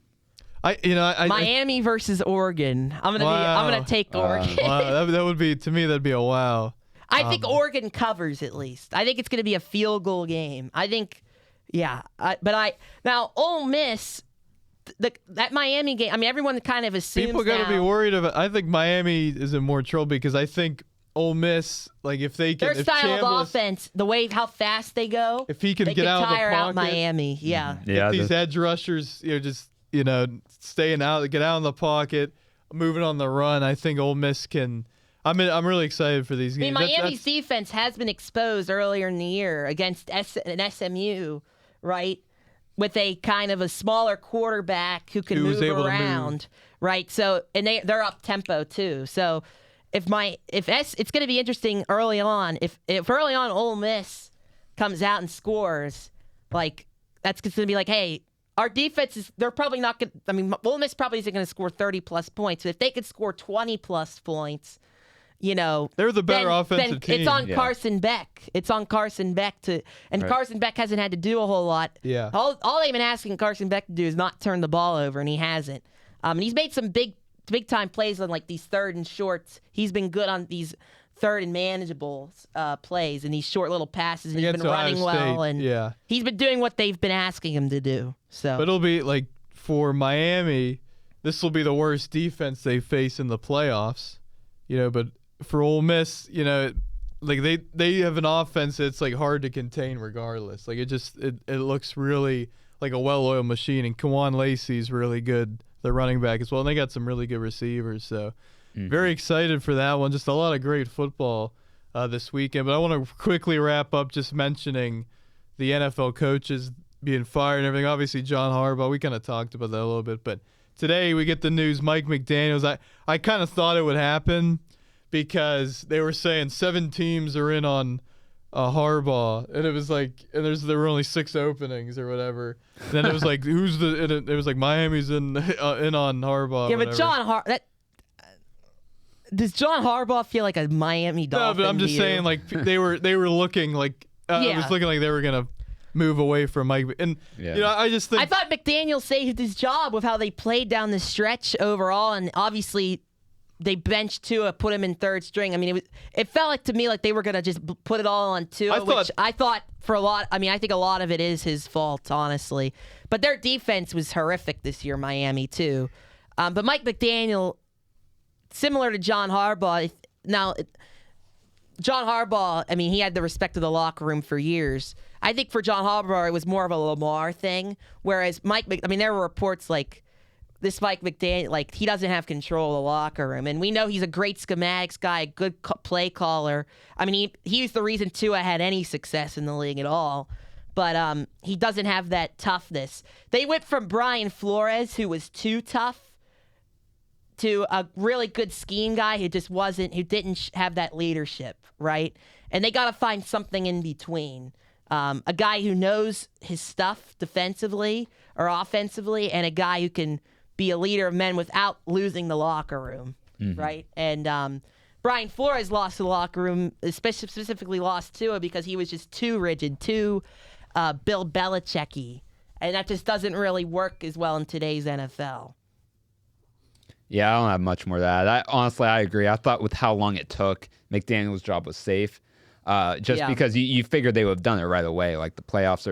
Miami versus Oregon. I'm gonna take Oregon. Wow, that would be, to me, that'd be a wow. I think Oregon covers at least. I think it's gonna be a field goal game. I think, now Ole Miss, that Miami game. I mean, everyone kind of assumes people got to be worried about. I think Miami is in more trouble because I think Ole Miss, like if they can, their style of offense, the way how fast they go, if he can get out of the pocket, out Miami. Yeah. If these edge rushers, staying out, get out in the pocket, moving on the run. I think Ole Miss can. I'm really excited for these games. Miami's defense has been exposed earlier in the year against an SMU, right? With a kind of a smaller quarterback who can move around, right? So they're up tempo too. So it's going to be interesting early on. If early on Ole Miss comes out and scores, like that's going to be like, hey, our defense they're probably not going to, I mean, Ole Miss probably isn't going to score 30-plus points. But if they could score 20-plus points, they're the better offensive team. It's on Carson Beck. It's on Carson Beck Carson Beck hasn't had to do a whole lot. Yeah. All they've been asking Carson Beck to do is not turn the ball over, and he hasn't. And he's made some big time plays on like these third and shorts. He's been good on these third and manageable plays and these short little passes. And he's been running well, and he's been doing what they've been asking him to do. So, but it'll be like for Miami, this will be the worst defense they face in the playoffs. But for Ole Miss, like they have an offense that's like hard to contain regardless. Like it looks really like a well-oiled machine, and Kawan Lacey's really good, the running back as well. And they got some really good receivers, so very excited for that one. Just a lot of great football this weekend. But I want to quickly wrap up just mentioning the NFL coaches being fired and everything. Obviously, John Harbaugh, we kind of talked about that a little bit, but today we get the news, Mike McDaniels. I kind of thought it would happen, because they were saying 7 teams are in on Harbaugh, and it was like, and there were only 6 openings or whatever. And then it was like, it was like Miami's in on Harbaugh. Yeah, but does John Harbaugh feel like a Miami Dolphin? No, but I'm just saying, like they were looking like it was looking like they were gonna move away from Mike. And I just think I thought McDaniel saved his job with how they played down the stretch overall, and obviously they benched Tua, put him in third string. I mean, it felt like to me like they were gonna just put it all on Tua, which I thought for a lot. I mean, I think a lot of it is his fault, honestly. But their defense was horrific this year, Miami too. But Mike McDaniel, similar to John Harbaugh, John Harbaugh, I mean, he had the respect of the locker room for years. I think for John Harbaugh, it was more of a Lamar thing, whereas there were reports like this Mike McDaniel, like he doesn't have control of the locker room. And we know he's a great schematics guy, a good play caller. I mean, he's the reason Tua had any success in the league at all. But he doesn't have that toughness. They went from Brian Flores, who was too tough, to a really good scheme guy who didn't have that leadership, right? And they got to find something in between. A guy who knows his stuff defensively or offensively, and a guy who can be a leader of men without losing the locker room, right? And Brian Flores lost the locker room, specifically lost Tua because he was just too rigid, too Bill Belichick-y, and that just doesn't really work as well in today's NFL. Yeah, I don't have much more to add. Honestly, I agree. I thought with how long it took, McDaniel's job was safe. Because you figured they would have done it right away. Like the playoffs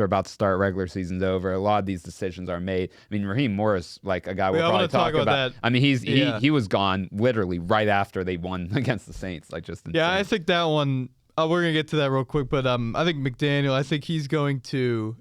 are about to start, regular season's over. A lot of these decisions are made. I mean, Raheem Morris, like a guy we'll probably talk about. That. I mean, he was gone literally right after they won against the Saints. Like just insane. Yeah, I think that one. We're gonna get to that real quick, but I think McDaniel. I think he's going to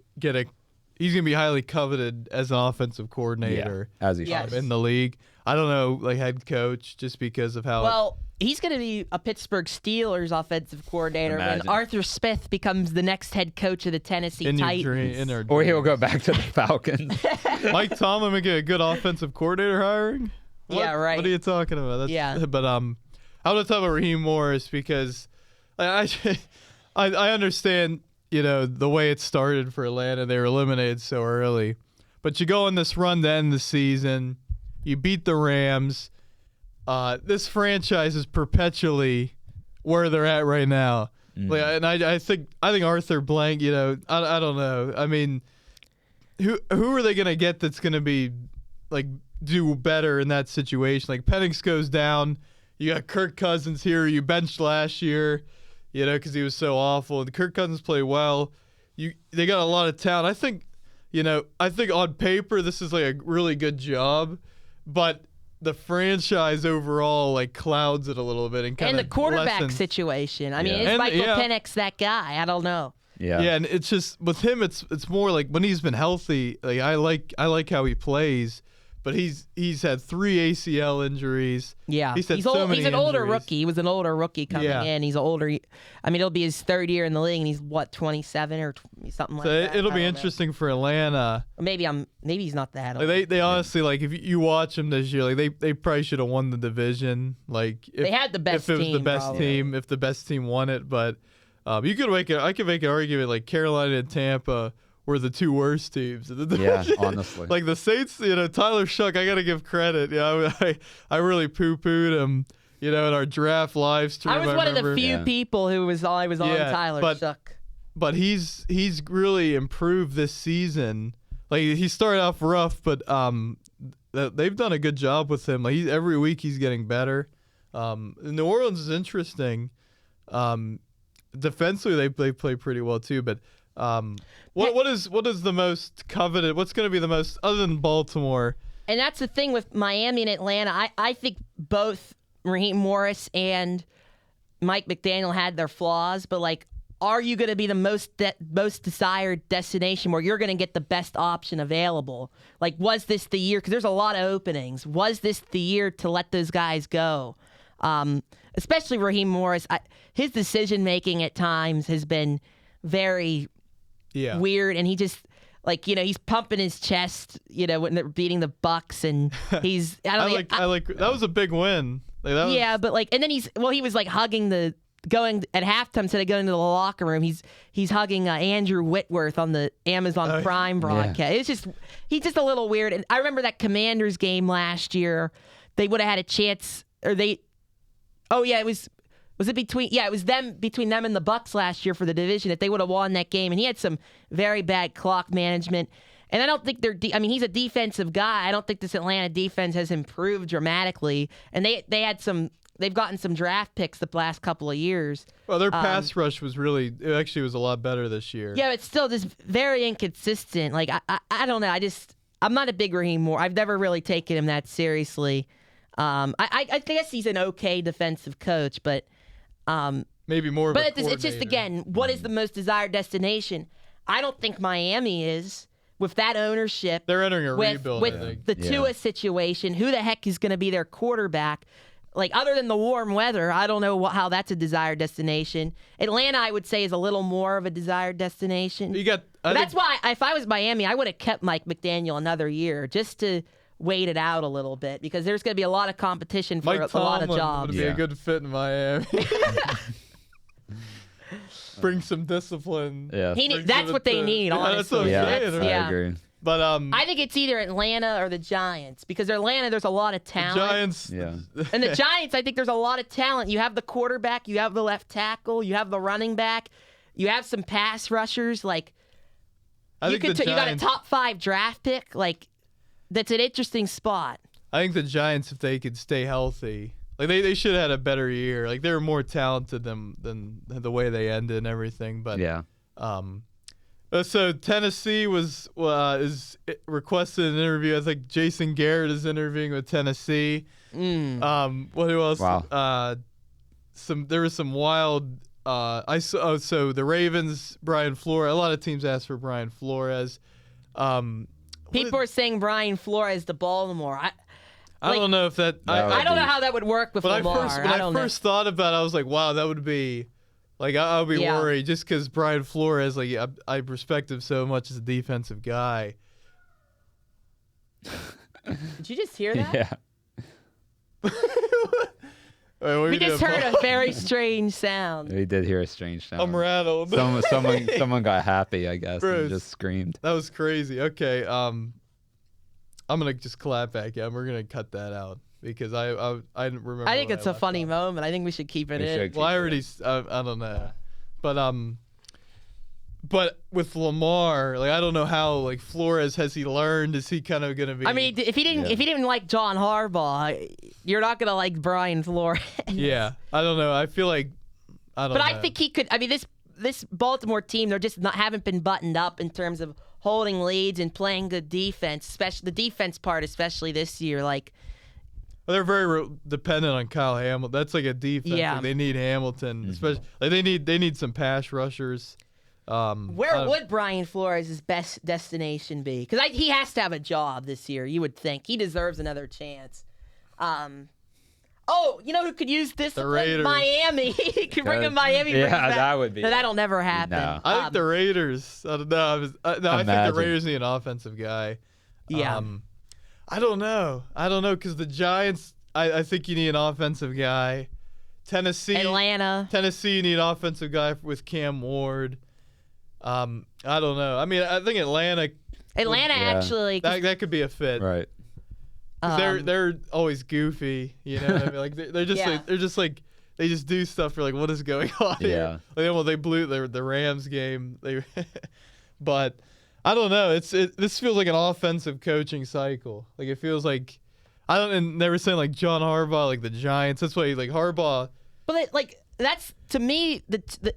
He's going to be highly coveted as an offensive coordinator, as he should, in the league. I don't know, like head coach, just because of how. Well, he's going to be a Pittsburgh Steelers offensive coordinator when Arthur Smith becomes the next head coach of the Tennessee Titans. Or he'll go back to the Falcons. Mike Tomlin making a good offensive coordinator hiring? What? Yeah, right. What are you talking about? Yeah. But I want to talk about Raheem Morris because I understand, the way it started for Atlanta. They were eliminated so early. But you go on this run to end the season. You beat the Rams. This franchise is perpetually where they're at right now. And I think Arthur Blank, I don't know. I mean, who are they going to get that's going to be like do better in that situation? Like Penix goes down. You got Kirk Cousins here. You benched last year, because he was so awful. And Kirk Cousins played well. They got a lot of talent. I think on paper this is like a really good job, but the franchise overall like clouds it a little bit and the quarterback situation. I mean, is Michael Penix that guy? I don't know. Yeah, and it's just with him, it's more like when he's been healthy. Like I like how he plays, but he's had 3 ACL injuries. Yeah, he's an older rookie. He was an older rookie coming in. He's older. I mean, it'll be his 3rd year in the league, and he's 27 or something like that. It'll be interesting for Atlanta. Maybe he's not that old. Like they honestly, like if you watch them this year, like they probably should have won the division. Like if, they had the best team. If it was team, the best probably. team, if the best team won it, but I could make an argument like Carolina and Tampa were the 2 worst teams. Yeah, honestly. Like the Saints, Tyler Shuck, I got to give credit. I really poo-pooed him, in our draft live stream. I was one of the few people who was on Tyler Shuck. But he's really improved this season. Like he started off rough, but they've done a good job with him. Like every week he's getting better. New Orleans is interesting. Defensively, they play pretty well too, but what is the most coveted? What's going to be the most other than Baltimore? And that's the thing with Miami and Atlanta. I think both Raheem Morris and Mike McDaniel had their flaws, but like, are you going to be the most desired destination where you're going to get the best option available? Like, was this the year? Because there's a lot of openings. Was this the year to let those guys go? Especially Raheem Morris. His decision-making at times has been very weird, and he just, he's pumping his chest, when they're beating the Bucks, and he's... I like that was a big win. But and then he was hugging going at halftime instead of going to the locker room, he's hugging Andrew Whitworth on the Amazon Prime broadcast. Yeah. It's just he's just a little weird. And I remember that Commanders game last year. They would have had a chance, or they... Oh yeah, it was it between them and the Bucks last year for the division if they would have won that game. And he had some very bad clock management. And I don't think he's a defensive guy. I don't think this Atlanta defense has improved dramatically. And they've gotten some draft picks the last couple of years. Well, their pass rush was was a lot better this year. Yeah, it's still just very inconsistent. Like I don't know. I'm not a big Raheem Moore. I've never really taken him that seriously. I guess he's an okay defensive coach, but maybe more. But it's just again, what is the most desired destination? I don't think Miami is with that ownership. They're entering a rebuild with the Tua situation. Who the heck is going to be their quarterback? Like other than the warm weather, I don't know how that's a desired destination. Atlanta, I would say, is a little more of a desired destination. That's why if I was Miami, I would have kept Mike McDaniel another year just to wait it out a little bit because there's going to be a lot of competition for a lot of jobs. Would be a good fit in Miami. Bring some discipline. Yeah, that's what they need. Honestly, I agree. But I think it's either Atlanta or the Giants because Atlanta, there's a lot of talent. Giants, and the Giants, I think there's a lot of talent. You have the quarterback, you have the left tackle, you have the running back, you have some pass rushers. Like you got a top 5 draft pick. Like that's an interesting spot. I think the Giants, if they could stay healthy, like they should have had a better year. Like they were more talented than the way they ended and everything. But so Tennessee is requested an interview. I think Jason Garrett is interviewing with Tennessee. Who else? Wow. There was some wild. So the Ravens, Brian Flores. A lot of teams asked for Brian Flores. People are saying Brian Flores to Baltimore. I don't know if that. I don't know how that would work with Lamar. When I first thought about it, I was like, wow, that would be. Like, I'll be worried just because Brian Flores, like, I respect him so much as a defensive guy. Did you just hear that? Yeah. We just heard a very strange sound. We did hear a strange sound. I'm rattled. Someone got happy, I guess, Bruce, and just screamed. That was crazy. Okay, I'm gonna just clap back. Yeah, we're gonna cut that out because I didn't remember. I think it's a funny moment. I think we should keep it in. Well, I already I don't know, but with Lamar, like I don't know how like Flores has he learned? Is he kind of gonna be? I mean, if he didn't like John Harbaugh, you're not gonna like Brian Flores. Yeah, I don't know. I feel like I don't know. But I think he could. I mean, this Baltimore team, they're just haven't been buttoned up in terms of holding leads and playing good defense, especially the defense part, especially this year. Like, well, they're very dependent on Kyle Hamilton. That's like a defense. Yeah. Like, they need Hamilton, especially. Like they need some pass rushers. Where would Brian Flores' best destination be? Because he has to have a job this year. You would think he deserves another chance. Oh, you know who could use this? The Raiders. Miami. He could bring him Miami. Yeah, that would be. No, that'll never happen. No. I think the Raiders. I don't know. I think the Raiders need an offensive guy. Yeah. I don't know because the Giants. I think you need an offensive guy. Tennessee. Tennessee, you need an offensive guy with Cam Ward. I don't know. I mean, I think Atlanta actually. That could be a fit. Right. They're always goofy, you know what I mean? Like they're just like they just do stuff for like what is going on here? Like, they blew the Rams game. But I don't know. This feels like an offensive coaching cycle. Like it feels like and they were saying like John Harbaugh, like the Giants. That's why like Harbaugh. But that's to me the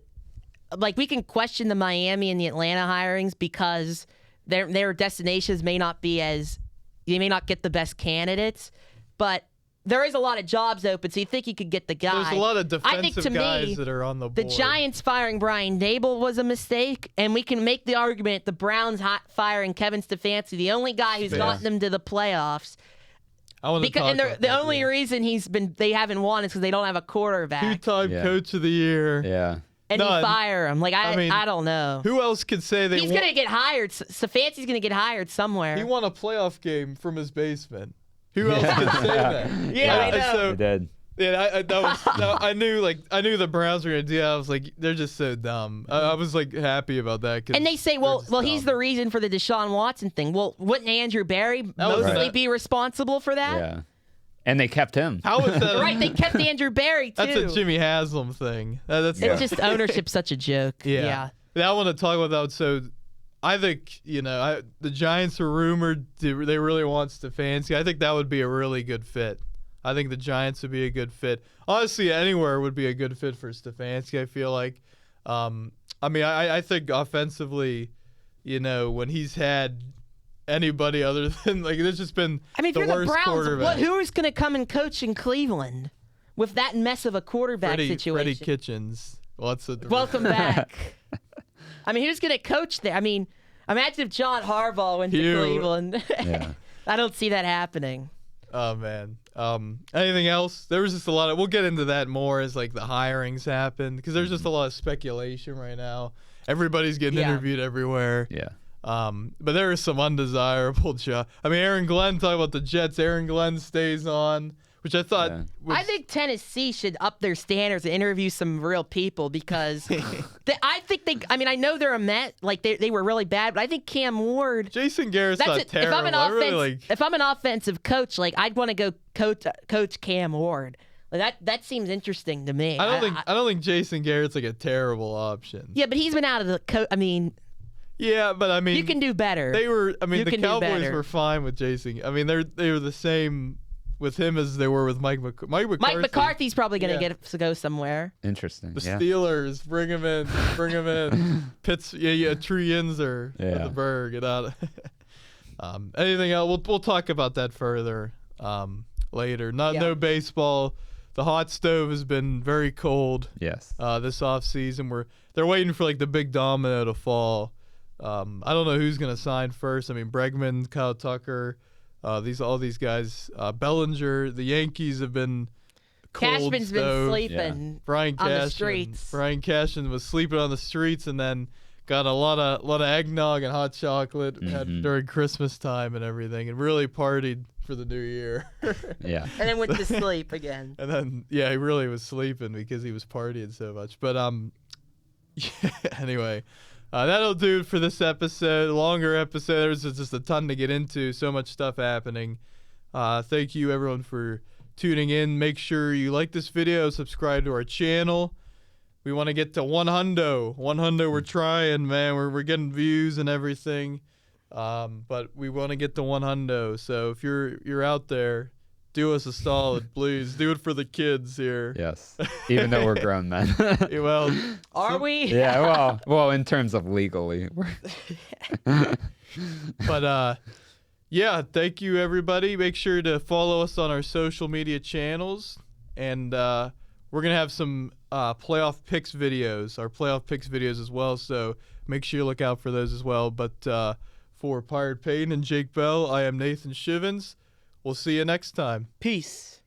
like we can question the Miami and the Atlanta hirings because their destinations may not be as. You may not get the best candidates, but there is a lot of jobs open, so you think you could get the guy. There's a lot of defensive guys that are on the board. The Giants firing Brian Dable was a mistake, and we can make the argument the Browns firing Kevin Stefanski, the only guy who's gotten them to the playoffs. The only reason they haven't won is because they don't have a quarterback. Two-time Coach of the Year. Yeah. And you fire him. Like, I don't know. Who else could say he's going to get hired? Stefanski's going to get hired somewhere. He won a playoff game from his basement. Who else could say that? Yeah, I know. He did. Yeah, I knew the Browns were going to do that. I was like, they're just so dumb. I was like happy about that. And they say, well, he's the reason for the Deshaun Watson thing. Well, wouldn't Andrew Berry mostly be responsible for that? Yeah. And they kept him. How was that? Right, they kept Andrew Berry, too. That's a Jimmy Haslam thing. It's just ownership's such a joke. Yeah. I want to talk about that. So I think, the Giants are rumored they really want Stefanski. I think that would be a really good fit. I think the Giants would be a good fit. Honestly, anywhere would be a good fit for Stefanski, I feel like. I think offensively, when he's had anybody other than there's just been the worst quarterback. Who is going to come and coach in Cleveland with that mess of a quarterback situation? Freddie Kitchens. Welcome back. Who's going to coach there? Imagine if John Harbaugh went to Cleveland. Yeah. I don't see that happening. Oh man. Anything else? There was just a lot of. We'll get into that more as the hirings happen because there's just a lot of speculation right now. Everybody's getting interviewed everywhere. Yeah. But there is some undesirable jobs. Aaron Glenn, talking about the Jets. Aaron Glenn stays on, which I thought. Yeah. I think Tennessee should up their standards and interview some real people because I think they. I know they're a Met, they were really bad, but I think Cam Ward. Jason Garrett's not terrible. If I'm an offensive coach, I'd want to go coach Cam Ward. That seems interesting to me. I don't think Jason Garrett's a terrible option. Yeah, but he's been out of the Yeah, but you can do better. They were. The Cowboys were fine with Jason. They were the same with him as they were with Mike McCarthy. Mike McCarthy's probably going to get to go somewhere. Interesting. The Steelers, bring him in. Tree Yinzer at the Berg. Get out. Anything else? We'll talk about that further later. No baseball. The hot stove has been very cold. Yes. This offseason, they're waiting for the big domino to fall. I don't know who's going to sign first. Bregman, Kyle Tucker. all these guys. Bellinger, the Yankees have been cold. Cashman's been sleeping Brian on Cashman, the streets. Brian Cashman was sleeping on the streets and then got a lot of eggnog and hot chocolate during Christmas time and everything, and really partied for the new year. Yeah. And then went to sleep again. And then he really was sleeping because he was partying so much. But anyway, that'll do it for this episode. Longer episode. There's just a ton to get into. So much stuff happening. Thank you everyone for tuning in. Make sure you like this video, subscribe to our channel. We want to get to 100. 100, we're trying, man. We're getting views and everything. But we want to get to 100. So if you're out there, do us a solid, please. Do it for the kids here. Yes. Even though we're grown men. Well, are we? Yeah, well, in terms of legally. But yeah, thank you everybody. Make sure to follow us on our social media channels, and we're gonna have some playoff picks videos, our playoff picks videos as well. So make sure you look out for those as well. But for Pirate Payton and Jake Bell, I am Nathan Shivens. We'll see you next time. Peace.